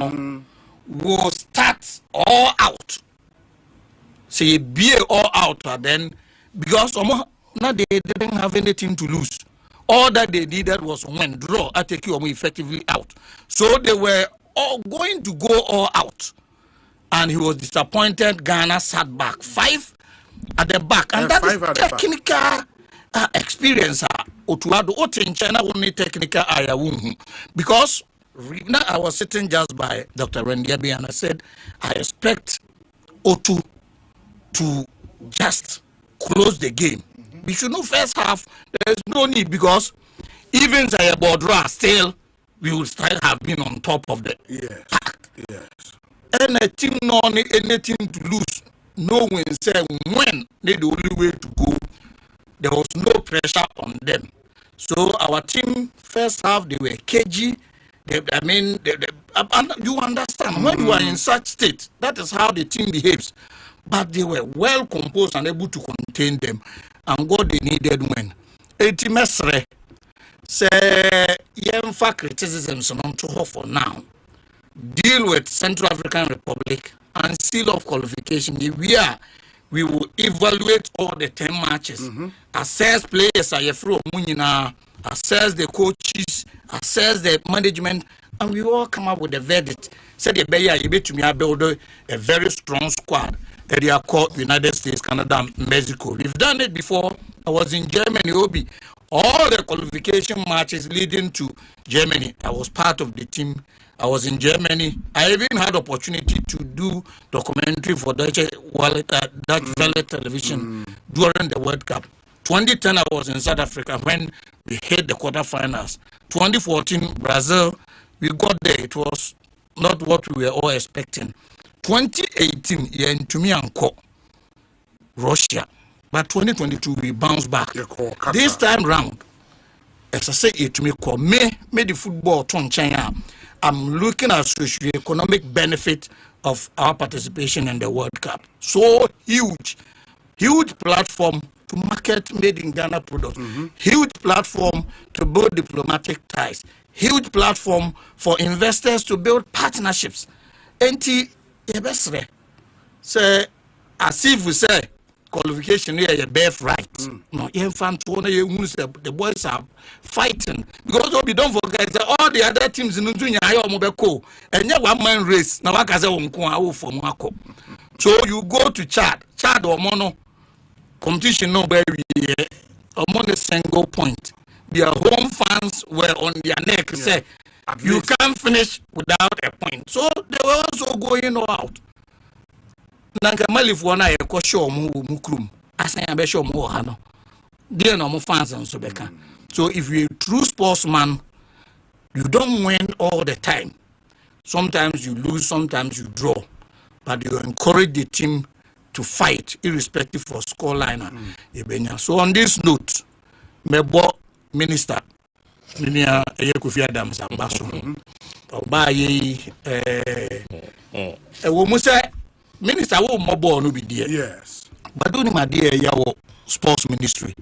will start all out. Say be all out then because now they didn't have anything to lose. All that they needed was win, draw, I take you effectively out. So they were all going to go all out. And he was disappointed. Ghana sat back 5 at the back. And that is technical experience. In China only technical area. Because now I was sitting just by Dr. Rendiabi and I said, I expect O2 to just close the game. We should know first half, there is no need because even Zayabodra still, we will still have been on top of the pack. And a team not anything to lose. No one said when they the only way to go. There was no pressure on them. So our team first half they were cagey. You understand when you are in such state, that is how the team behaves. But they were well composed and able to contain them and what they needed when. Mesre say for criticisms for now. Deal with Central African Republic and seal of qualification. We will evaluate all the 10 matches, assess players, assess the coaches, assess the management, and we all come up with a verdict. Said the Bayer, you bet to me, build a very strong squad. Area called United States, Canada, Mexico. We've done it before. I was in Germany, Obi. All the qualification matches leading to Germany. I was part of the team. I was in Germany. I even had opportunity to do documentary for Dutch Welle television during the World Cup. 2010, I was in South Africa when we hit the quarterfinals. 2014, Brazil, we got there. It was not what we were all expecting. 2018, to me and Russia. But 2022, we bounced back. This time round, as I say, to me, me the football turn China. I'm looking at socio-economic benefit of our participation in the World Cup. So huge platform to market made in Ghana products, huge platform to build diplomatic ties, huge platform for investors to build partnerships. Say, as if we say, qualification here is birthright. No, the boys are fighting because we don't forget that all the other teams in Nigeria are mobile and you one man race. Now I from so you go to Chad or Mono competition no very among a single point. Their home fans were on their neck. Say you can't finish without a point. So they were also going all out. Nangamalifuana Ekosho Mukrum. Asaya Besho Mohano. Dear no fans and Sobeka. So if you're a true sportsman, you don't win all the time. Sometimes you lose, sometimes you draw. But you encourage the team to fight, irrespective of scoreline. So on this note, Mebo Minister Minia Ekofia Adams Ambaso. Minister will mobile no be there. Yes. But don't my dear yawo sports ministry.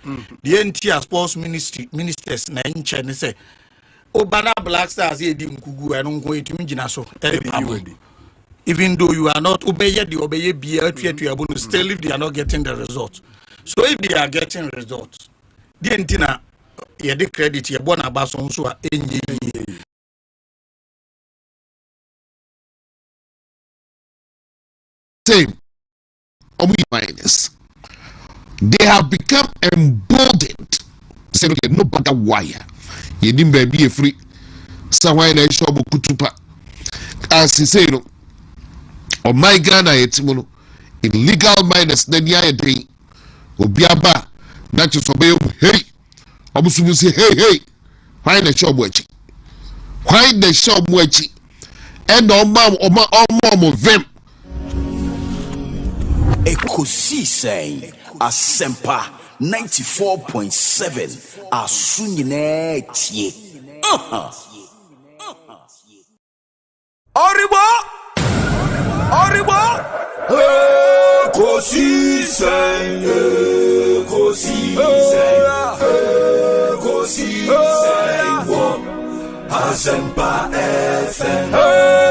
The entire sports ministers na in China say Obana Black Stars here di Nkugu and ongo to Mijina so even though you are not obey the still if they are not getting the results. So if they are getting results, the entina ye the credit ye bona baso so enye. Same. Minus. They have become emboldened. Say, okay, no matter wire. You didn't be free. Someone I shop kutupa. As he said, on my Ghana, it's illegal miners, then ya a day. Obiaba, not just obey. Hey, I was to say, hey, why the shop watching? Why the shop watching? And on mom of them. Ekosiisen Assafuah 94.7 Asunyine tie. Oribo Ekosiisen Assafuah FM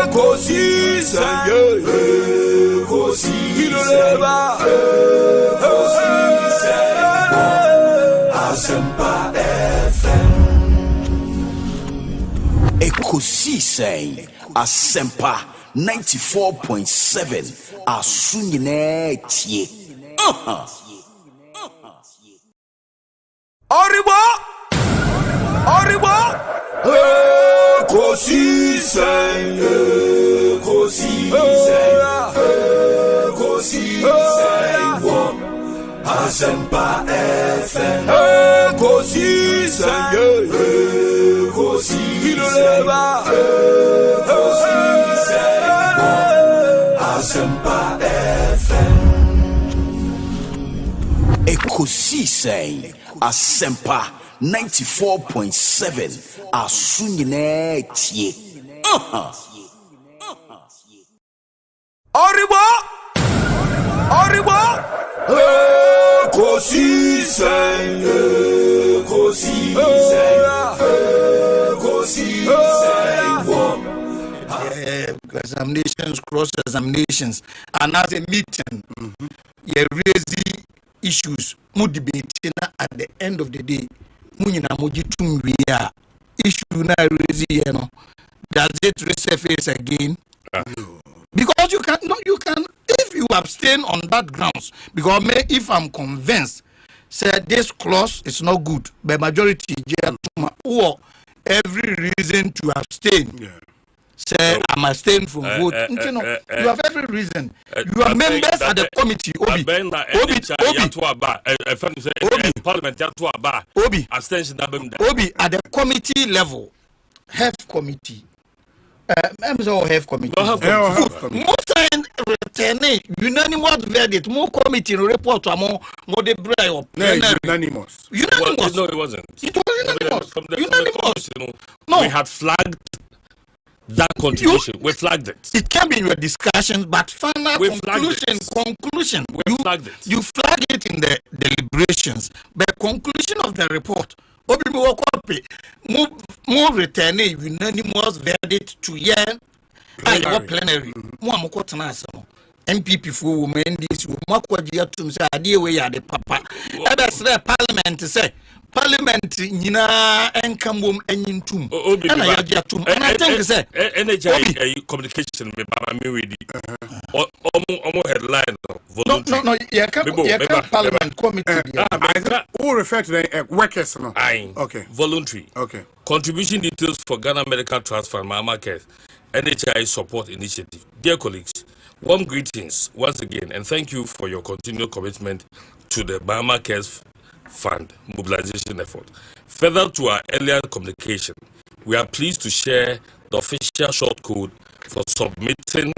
Ekosiisen Assafuah FM Ekosiisen Assafuah 94.7 Asunyine tie. Oribo Ekosiisen Assafuah FM Ekosiisen Assafuah FM Ekosiisen Assafuah 94.7 Asunyine tie. Oribo Ekosiisen examinations, cross examinations, and as a meeting, you raise issues, mu debating at the end of the day. Munina mujitum we issue na raise does it resurface again? Because you can if you abstain on that grounds, because if I'm convinced say this clause is not good, by majority or every reason to abstain. Say I'm abstaining from vote. You have every reason. You are members at the committee. Obi at the committee level, health committee. Members of health committee. Most time returning unanimous verdict. More committee report to more the bribe. Unanimous. No, it wasn't. It was unanimous. We had flagged that contribution. We flagged it. It came in your discussions, but final conclusion. You flag it in the deliberations. But conclusion of the report. More returning unanimous verdict to year plenary. MPP for women, this woman, say, idea we are the papa. Parliament say, Parliament, Nina, and come home and in tomb. And I think, say, NHI communication with Baba Miridi. Almost headline. No, you can't Parliament committee. Who refer to the workers? No, okay, voluntary. Okay, contribution details for Ghana Medical Trust Fund, Mama Care, NHI Support Initiative. Dear colleagues, warm greetings once again, and thank you for your continued commitment to the Mama Care Fund mobilization effort. Further to our earlier communication, we are pleased to share the official short code for submitting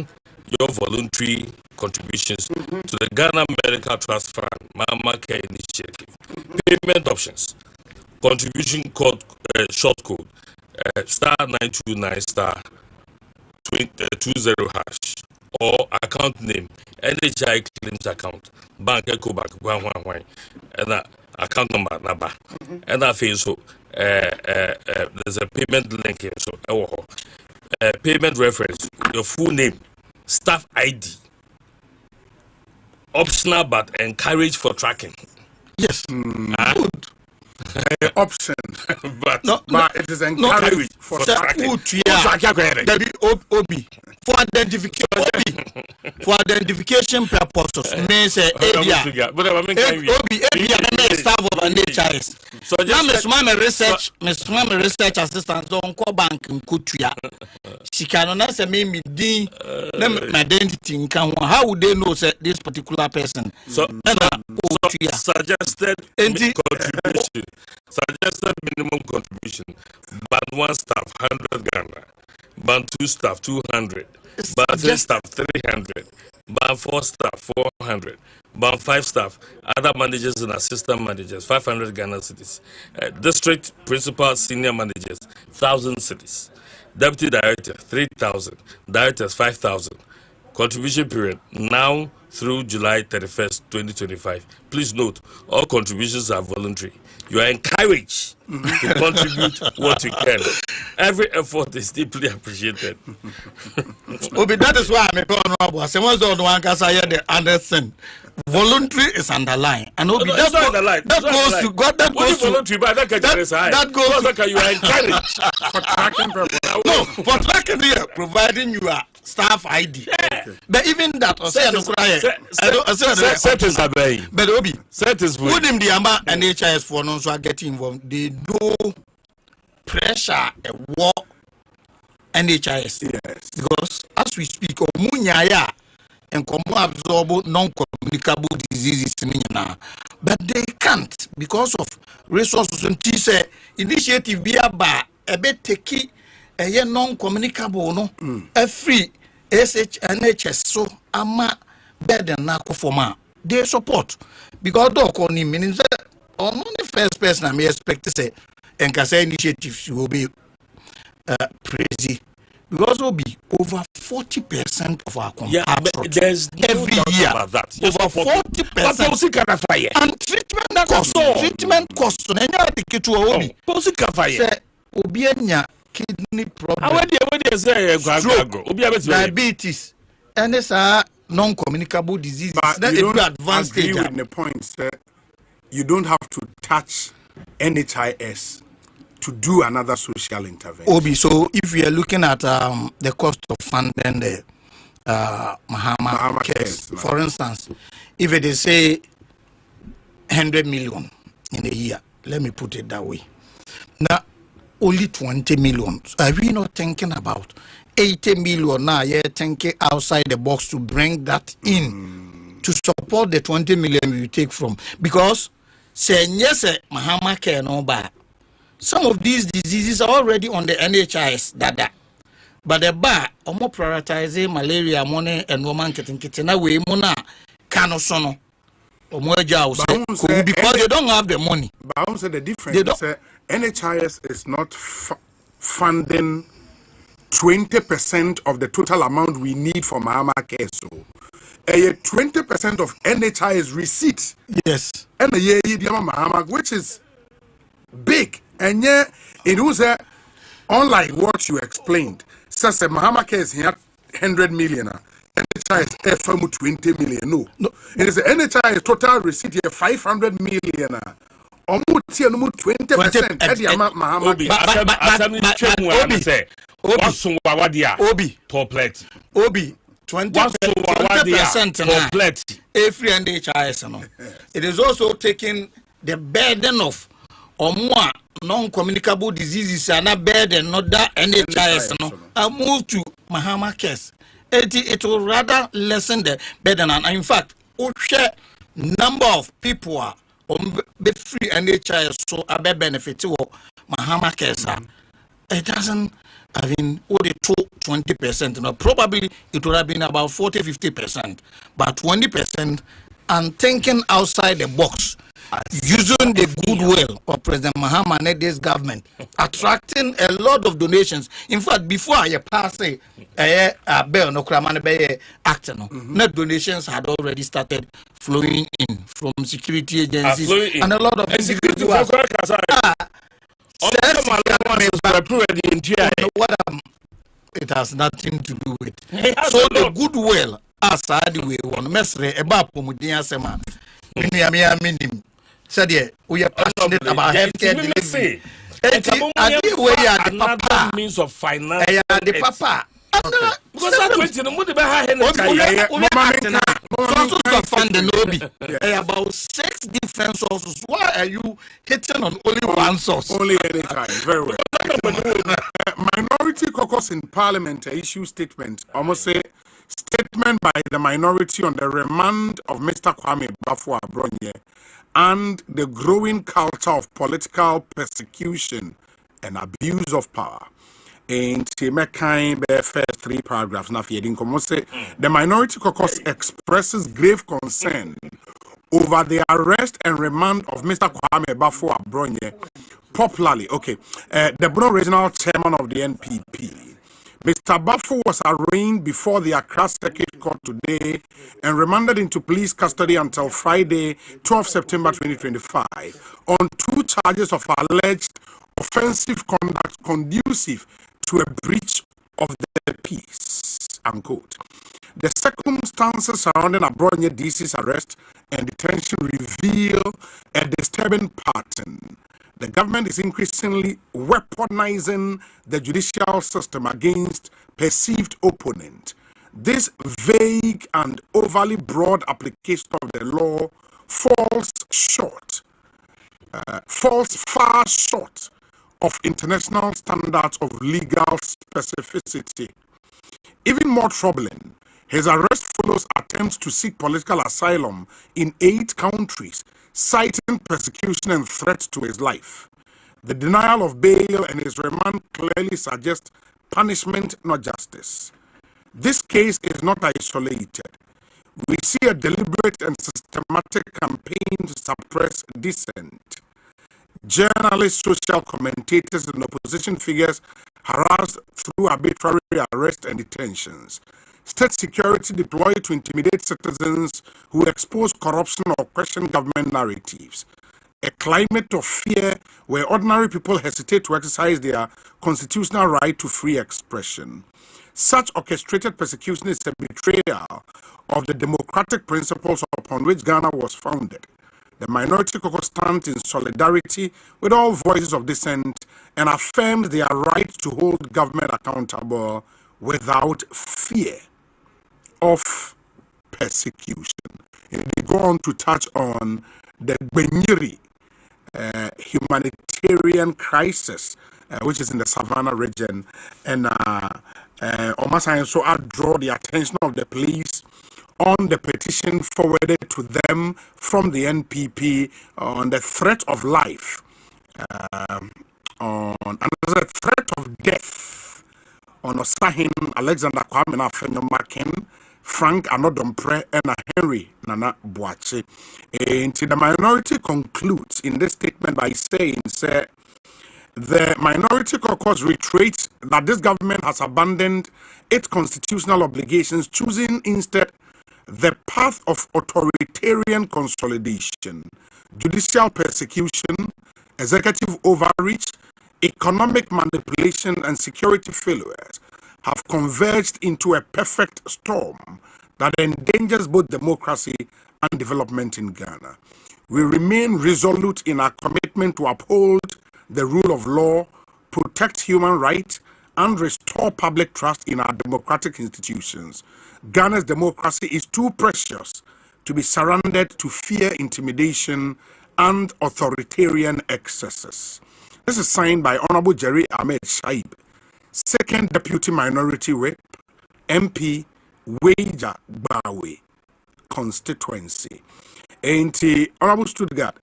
your voluntary contributions to the Ghana Medical Trust Fund Mama Care Initiative. Payment options: contribution code short code *929*20# or account name NHI claims account Bank Ecobank and account number NABA and I feel so there's a payment link here, so payment reference, your full name, staff ID, optional but encouraged for tracking. Yes. Good. option, but it is encouraged for tracking. Obi for identification purposes means area. Obi staff of an NHIS. So just Mr. research assistant on co bank in Kutuya. She cannot say me identity in Kanwa. How would they know this particular person? So suggested contribution. Suggested minimum contribution. Band 1 staff 100 Ghana. Band 2 staff 200. Band 3 staff 300. Band 4 staff 400. Band 5 staff, other managers and assistant managers 500 Ghana cedis. District principal senior managers 1,000 cedis. Deputy director 3,000. Directors 5,000. Contribution period now through July 31st, 2025. Please note, all contributions are voluntary. You are encouraged to contribute what you can. Every effort is deeply appreciated. Obi, that is why I'm honorable. Someone's on one case I the understand. Voluntary is underlined, and Obi, that goes to God. That goes to voluntary, but that goes to you are encouraged for tracking purpose. No, for tracking here, providing you are staff ID. But even that, but Obi, would him the Amba and HIS for non so get involved. They do pressure a war NHIS. Yes. Because as we speak of Munyaya and absorb non-communicable diseases, but they can't because of resources and say initiative be about a bit take a non-communicable no a free NHS so ama better than forma they support because dog on him means on the first person I may expect to say and can say initiatives will be crazy because will be over 40% of our there's every year about that. Over 40% and treatment cost kidney problem diabetes and these are non-communicable diseases. But you don't agree with the point that you don't have to touch NHIS to do another social intervention. Obi, so if we are looking at the cost of funding the Mahama case, for instance, if it is say 100 million in a year, let me put it that way. Now, only 20 million. Are we not thinking about 80 million now? You're thinking outside the box to bring that in to support the 20 million we take from, because say yes, Mahama care no bad. Some of these diseases are already on the NHIS data, but the bar are more prioritizing malaria, money, and woman getting away mona canosono or more jobs because they don't have the money. But I also the difference is NHIS is not funding 20% of the total amount we need for Mahama care. So 20% of NHIS receipt. Yes. And a year Mahama, which is big. And yeah, it was unlike what you explained. Says a Mahama case he had 100 million. NHIS FM 20 million. No. It is the NHIS total receipt here 500 million. Almost 20%. Obi 20% every NHIS. It is also taking the burden of more non-communicable diseases and a burden not that NHIS. I move to Mahama case. It will rather lessen the burden, and in fact, number of people are be free NHIS so a benefit to Mahama case. It doesn't. I mean, only 20%. No, probably it would have been about 40-50%, but 20%. And thinking outside the box, using the goodwill of President Mahama and this government, attracting a lot of donations. In fact, before I pass a bill, no Kramane act, net donations had already started flowing in from security agencies and a lot of individuals. It has nothing to do with. So the goodwill, as I do, one mesre about Pomudia Sema, said we are passionate about healthcare delivery. Another means of finance. The papa. Because that 20 no money about 6 different sources. Why are you hitting on only one source? Only any kind. Very well. Minority caucus in Parliament issue statement. Almost say statement by the minority on the remand of Mr. Kwame Bafo Abronye and the growing culture of political persecution and abuse of power. And first 3 paragraphs now say the minority caucus expresses grave concern over the arrest and remand of Mr. Kwame Bafo Abronye, popularly the Bono Regional Chairman of the NPP. Mr. Bafo was arraigned before the Accra Circuit Court today and remanded into police custody until Friday, 12 September 2025, on 2 charges of alleged offensive conduct conducive to a breach of the peace, unquote. The circumstances surrounding Abronye DC's arrest and detention reveal a disturbing pattern. The government is increasingly weaponizing the judicial system against perceived opponent. This vague and overly broad application of the law falls far short of international standards of legal specificity. Even more troubling, his arrest follows attempts to seek political asylum in 8 countries, citing persecution and threats to his life. The denial of bail and his remand clearly suggest punishment, not justice. This case is not isolated. We see a deliberate and systematic campaign to suppress dissent. Journalists, social commentators, and opposition figures harassed through arbitrary arrest and detentions. State security deployed to intimidate citizens who expose corruption or question government narratives. A climate of fear where ordinary people hesitate to exercise their constitutional right to free expression. Such orchestrated persecution is a betrayal of the democratic principles upon which Ghana was founded. The minority caucus stands in solidarity with all voices of dissent and affirms their right to hold government accountable without fear of persecution. And they go on to touch on the Gbenyiri humanitarian crisis, which is in the Savannah region, and Omasayan so I draw the attention of the police on the petition forwarded to them from the NPP on the threat of life, on another threat of death on Osahin Alexander Kwame Nafenyomaken, Frank Anodompre, and Henry Nana Boache. And the minority concludes in this statement by saying, the minority caucus reiterates that this government has abandoned its constitutional obligations, choosing instead the path of authoritarian consolidation, judicial persecution, executive overreach, economic manipulation, and security failures have converged into a perfect storm that endangers both democracy and development in Ghana. We remain resolute in our commitment to uphold the rule of law, protect human rights, and restore public trust in our democratic institutions. Ghana's democracy is too precious to be surrendered to fear, intimidation, and authoritarian excesses. This is signed by Honorable Jerry Ahmed Shaib, Second Deputy Minority Whip, MP, Weija Bawe constituency. And Honorable Stuttgart,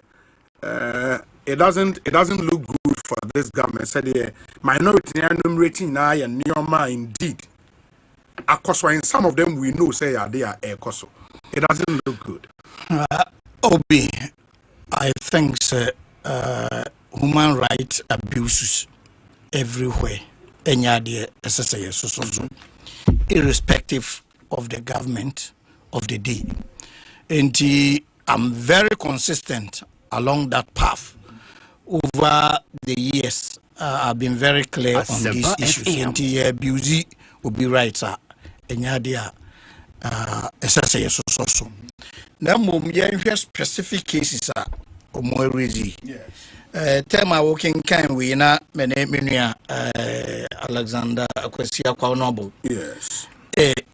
it doesn't look good for this government. Said the minority enumerating now and Neoma indeed. Akoso, and some of them we know say they are Ekoso. It doesn't look good. Obi, I think human rights abuses everywhere. Irrespective of the government of the day. And I'm very consistent along that path. Over the years, I've been very clear on these issues. And abuse will be right. Now, specific cases omwerizi tema working kind we na menua Alexander Akwesia kwa noble yes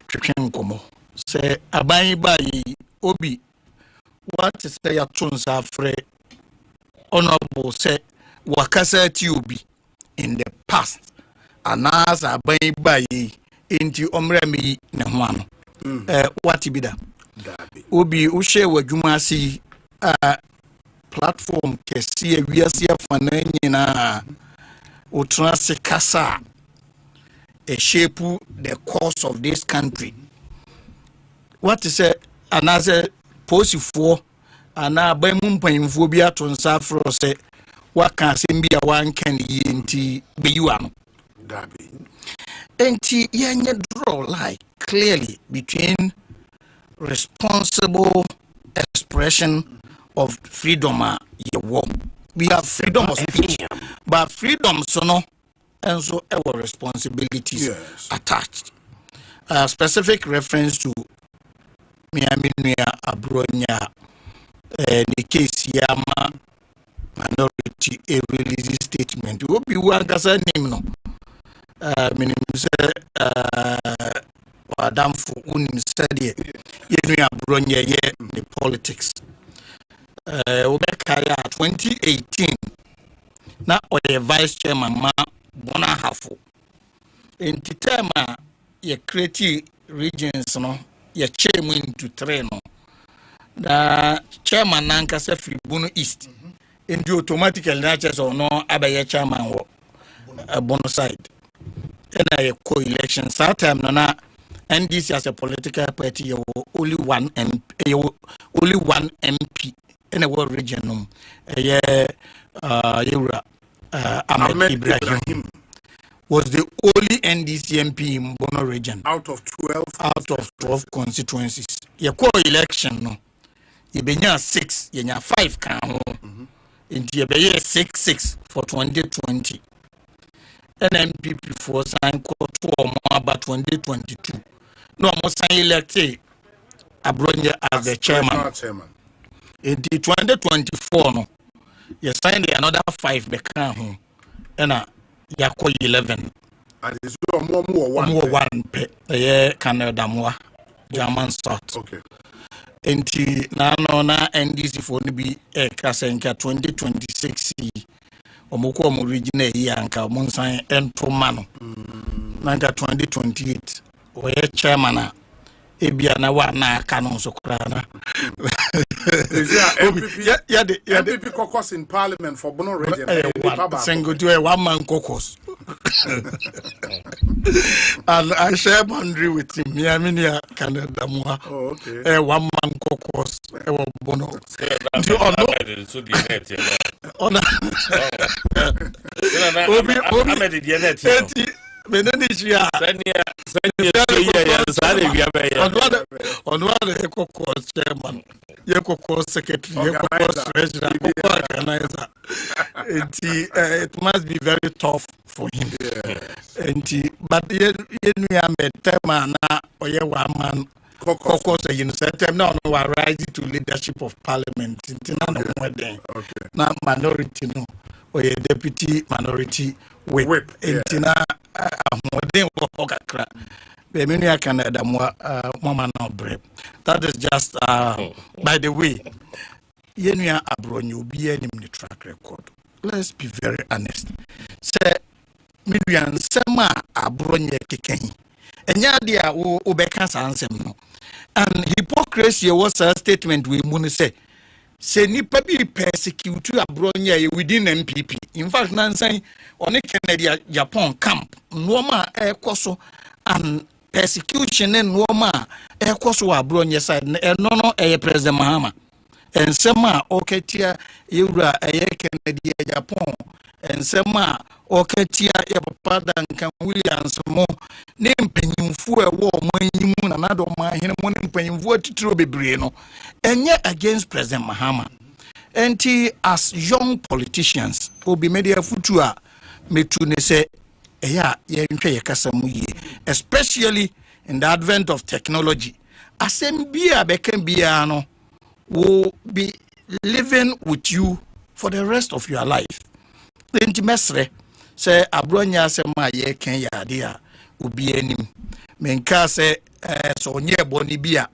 twetwen komo se aban bayi obi what is say ya tunsa frɛ honorable say wakasa ti obi in the past anas aban bayi enti omrami ne ho ano what be that obi wo share wadwuma asi platform kesi wiase afana nyina utrase kasa shape the course of this country. What is it? Another posifo ana abamum panimfo bi atonsa afro se waka asem bi a wan kan yenti beyiwa no dabi enti yenye draw like clearly between responsible expression of freedom we have freedom of speech but freedom so no and so our responsibilities attached. Specific reference to Miami Abronya the case Yama minority a release statement will be one gasa name no minim say Adam for unim study Yenu Abronya the politics Obekaya 2018 na oye vice chairman ma bona hafo enti tema ye create regions no ye chairman into 3 no da chairman nanka se free Bono East enti automatically na so no abaye chairman wo Bono side and a co-election that time na NDC as a political party only one MP in a world region Ahmed Ibrahim was the only NDC MP in Bono region out of 12 constituencies. Your co-election no you be 6 you 5 can into you be 6 for 2020 NMPP for sign call 2 or more about 2022 no more sign elected Abronya as the chairman. In 2024 no you signed another 5 become home and yako 11 and is more one pe Canada more German start okay enti na NDC for ni bi kasenka 2026 omoko omo regional yi anka monsan entoma no nanka 2028 oye chairman ebia na wa na aka no so kra na MPP caucus in parliament for Bono region single to a one man caucus and I share boundary with him Miami Canada moa okay one man caucus Bono Benedictia chairman, secretary, organizer. It must be very tough for him. But one man caucus now rise to leadership of parliament. Now minority no or a deputy minority whip. That is just by the way Yenya Abronyo be in the track record. Let's be very honest. Say Miriam Sama Abronye Kikeni. And yadia Ubeka Sansem no. And hypocrisy was a statement we mun say nipa bi persecute Abronye within MPP. In fact, Nancy on a Canada Japan camp, Noma Ekoso and persecution and Noma Ekoso Abronye side, and no President Mahama. And Sema Oketia Yura Canada Japan, and Sema Oketia Padan Can Williams more name penny for a war when you moon another man in a morning penny vote to Trobe Breno, and yet against President Mahama. And as young politicians will be media futua metune say especially in the advent of technology asem bia beken bia no will be living with you for the rest of your life. Enti mesre say abronya se ma ye ken yade a obi anim. Menka say so onye boni bia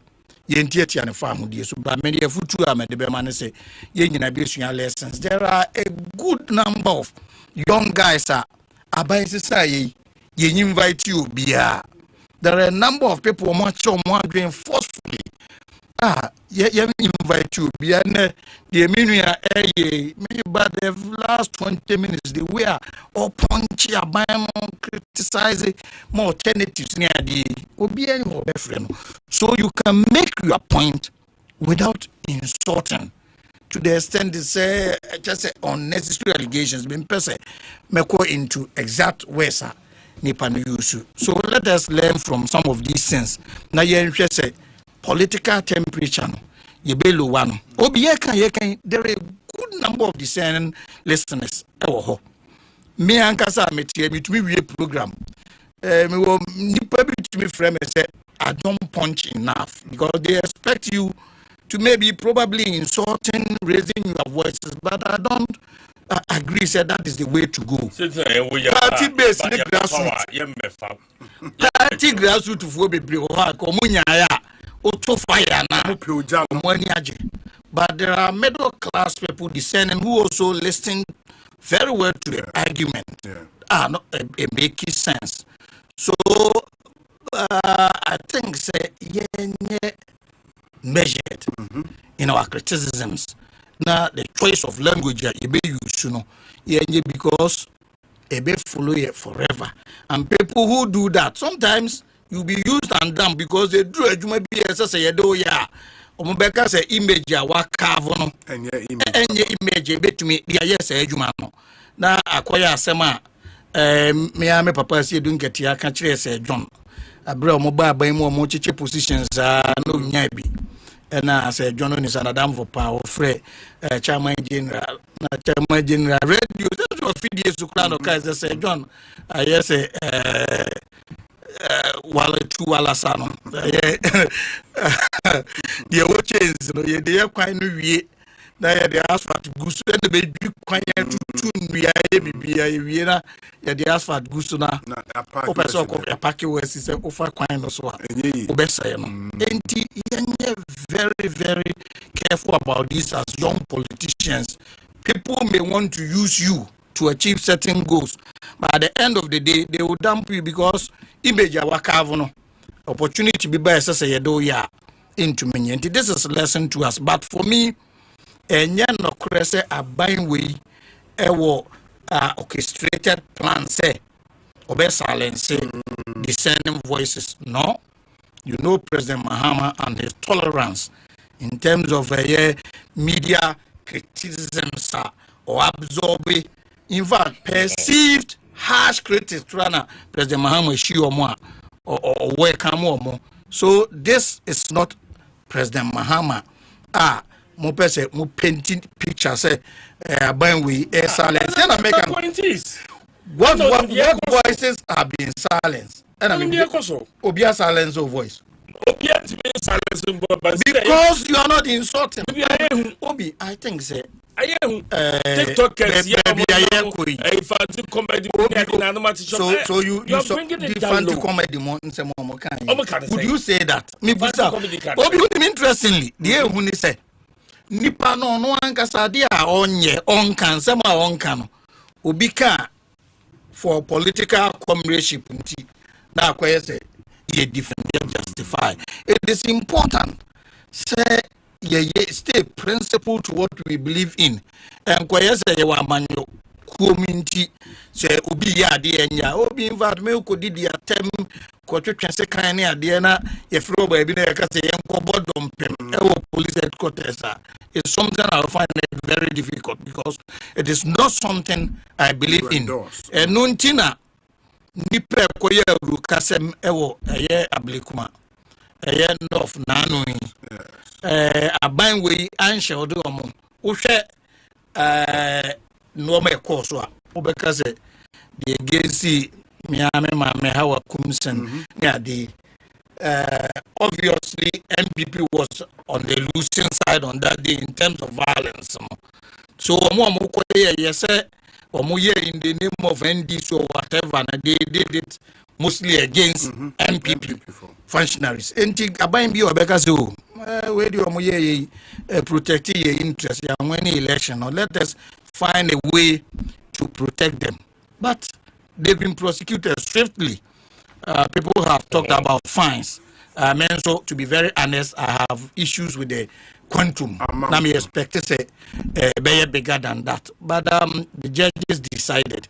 ye ntiatia ne fa hodie so ba me de futu a me de be ma ne say ye nyina be sua lessons. There are a good number of young guys abai say ye invite you bia. There are a number of people who are doing forcefully. Yeah, invite you. The but the last 20 minutes, they were all punchy, criticizing more alternatives near the so you can make your point without insulting. To the extent they say just unnecessary allegations being person may go into exact ways. So let us learn from some of these things. Now you say political temperature, you be low one. There are a good number of discerning listeners. Me and Kasa met me program. Me will to me frame and say I don't punch enough because they expect you to maybe probably insulting, raising your voices, but I don't agree. Said that is the way to go. Party based grassroots. Party grassroots for be komunya ya oto fire na money aje. But there are middle class people discerning who also listen very well to the argument. Not making sense. So I think say measured in our criticisms. Now the choice of language you be use, because be follow it forever. And people who do that, sometimes you be used and done because they do it. You may be as a do ya. Omubeka say image ya wa carve no. Enye image be to me. Dia yes ejuma no. Na akoya asema me papa say don't get ya kan kire say John. Abre omoba aban mu omo chiche positions no nya bi. Na say John is an adam for power free chairman general na chairman general radio so video so kra no kai say John yes wala tu wala sano the watches no ye dey kwan no wie na ye dey asphalt gusu na be dwi kwan ya tutu nwia ye bibia ye wie na ye dey asphalt gusu na o person ko ya park we say o fa kwan no so o be say no enti ye very very careful about this as young politicians. People may want to use you to achieve certain goals, but at the end of the day they will dump you because image ya wakavu no opportunity be by say do ya into many. This is a lesson to us, but for me enya no krese aban we ewo orchestrated plan say obe silence discerning voices. No, you know President Mahama and his tolerance in terms of media criticism or absorbing, in fact, perceived harsh critics. President Mahama Shiomo or welcome. So this is not President Mahama. Mo painting picture say when we silence. The point is what voices are being silenced. And I mean, Obia silence of voice. Because you are not insulting. Obi, I think say TikTokers, so you fancy comedy more. Would you say that? Me Obi, interestingly, the when he say nipa no ankasa dia onye onkan sema onkan obi ka for political comradeship nti na akoye say ye defend justify. It is important say ye stay principle to what we believe in. And koye say ye wa manyo community say obi ya de enya obi invite me ko didi atem ko twetwe se kan ne ade na ye fro ba bi na ye ka say ye nko bodom pem e wo police headquarters. It's something I find it very difficult because it is not something I believe in. And nuntina nipe koye ru kasem ewo eye ablikuma eye north nanu aban we anshe odo omo wo hwe no me course a obeka se the against miame mame hawa kumsen ya the obviously MPP was on the losing side on that day in terms of violence. So yes, in the name of NDC or whatever, and they did it mostly against MPP functionaries. And Abayim Bio Bekazo, where do you protect your interest in any election, or let us find a way to protect them. But they've been prosecuted swiftly. People have talked about fines. So to be very honest, I have issues with the quantum. Now me expect to say be bigger than that. But the judges decided,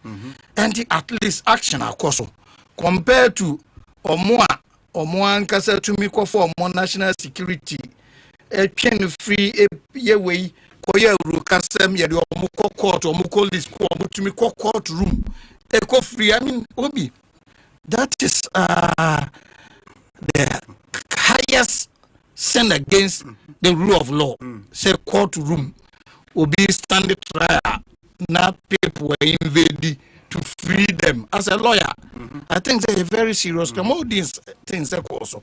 and at least action akoso compared to omoa nkasa to me for more national security. Chen free ye way koye rukasem ye do omuko court omuko list ko omutumi court room. Eko free. I mean, Obi, that is the highest sin against the rule of law. Say courtroom will be standing trial. Now people were invaded to free them. As a lawyer, I think they're very serious. All these things also.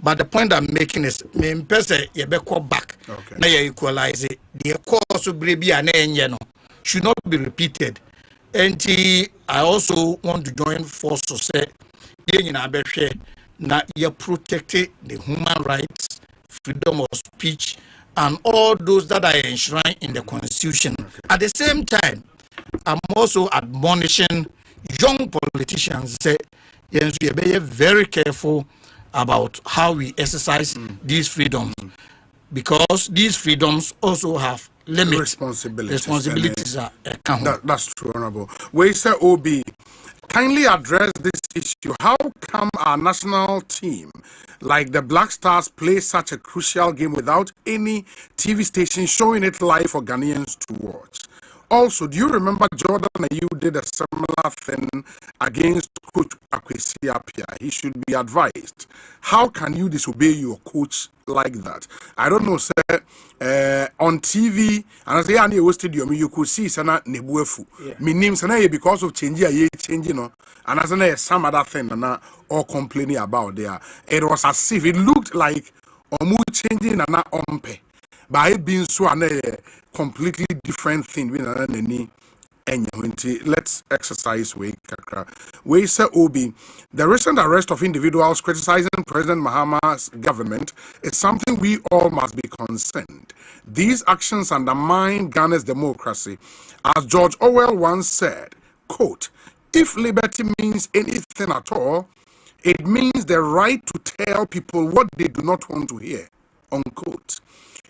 But the point I'm making is, me person you be call back. Now you equalize it. The course of baby and should not be repeated. And I also want to join force to say, now you protected the human rights, freedom of speech, and all those that are enshrined in the Constitution. At the same time, I'm also admonishing young politicians say, yes, we be very careful about how we exercise these freedoms, because these freedoms also have limits. Responsibilities are that's true, Honorable. We say Obi, kindly address this issue. How come our national team, like the Black Stars, play such a crucial game without any TV station showing it live for Ghanaians to watch? Also, do you remember Jordan and you did a similar thing against Coach Akwesi Appiah? He should be advised. How can you disobey your coach like that? I don't know, sir. On TV, and I say, I hosted you could see Sana Nebuefu. My name Sana because of changing, and as I some other thing, and all complaining about there. It was as if it looked like Omu changing and not ompe. By being so a completely different thing. Let's exercise way kakra. We say Obi, the recent arrest of individuals criticizing President Mahama's government is something we all must be concerned. These actions undermine Ghana's democracy. As George Orwell once said, quote, if liberty means anything at all, it means the right to tell people what they do not want to hear, unquote.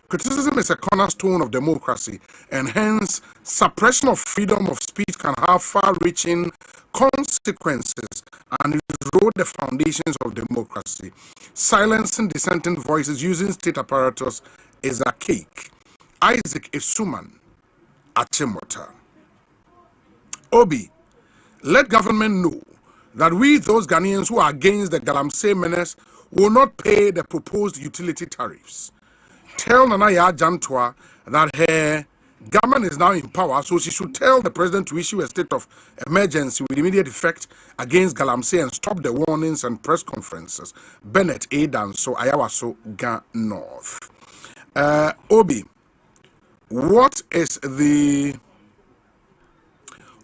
Criticism is a cornerstone of democracy, and hence suppression of freedom of speech can have far-reaching consequences and erode the foundations of democracy. Silencing dissenting voices using state apparatus is a cake. Isaac Esuman, Achimota. Obi, let government know that we, those Ghanaians who are against the Galamsey menace, will not pay the proposed utility tariffs. Tell Nanaya Jantwa that her government is now in power, so she should tell the president to issue a state of emergency with immediate effect against Galamsey and stop the warnings and press conferences. Bennett Aidan, so Ayawaso Ga North. Obi, what is the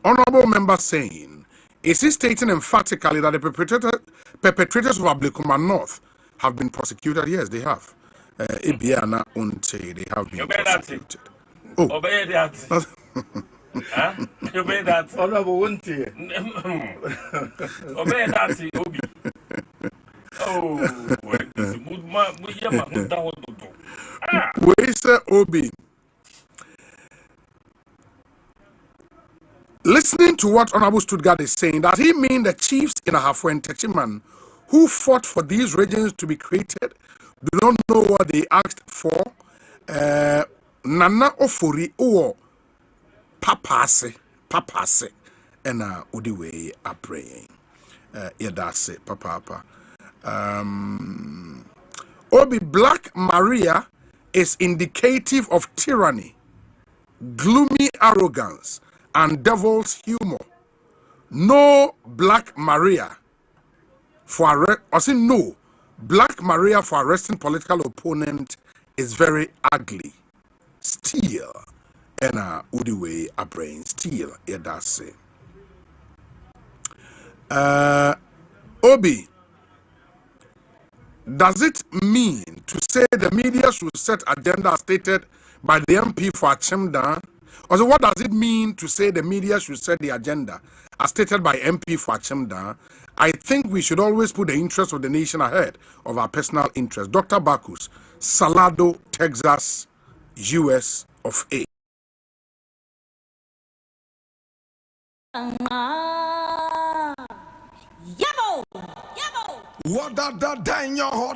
honorable member saying? Is he stating emphatically that the perpetrators of Ablekuma North have been prosecuted? Yes, they have. Ibiana Unte, they have been prosecuted. Oh, obey that. Huh? Obey that. Honorable Unte. Obey that, Obi. Oh, we say Obi. Listening to what Honorable Stuttgart is saying, does he mean the chiefs in Assafuah and Techiman who fought for these regions to be created do not know what they asked for? Nana Ofori or Papase, and Udiwe are praying. Yadase, Papa. Obi, Black Maria is indicative of tyranny, gloomy arrogance, and devil's humor. No Black Maria for no Black Maria for arresting political opponent is very ugly. Still, Ena Udiwe a brain. Still, Edase. Obi, does it mean to say the media should set agenda stated by the MP for Achimda? Or so what does it mean to say the media should set the agenda as stated by MP for Achimda? I think we should always put the interests of the nation ahead of our personal interests. Dr. Bacchus, Salado, Texas, US of A. What that in your heart?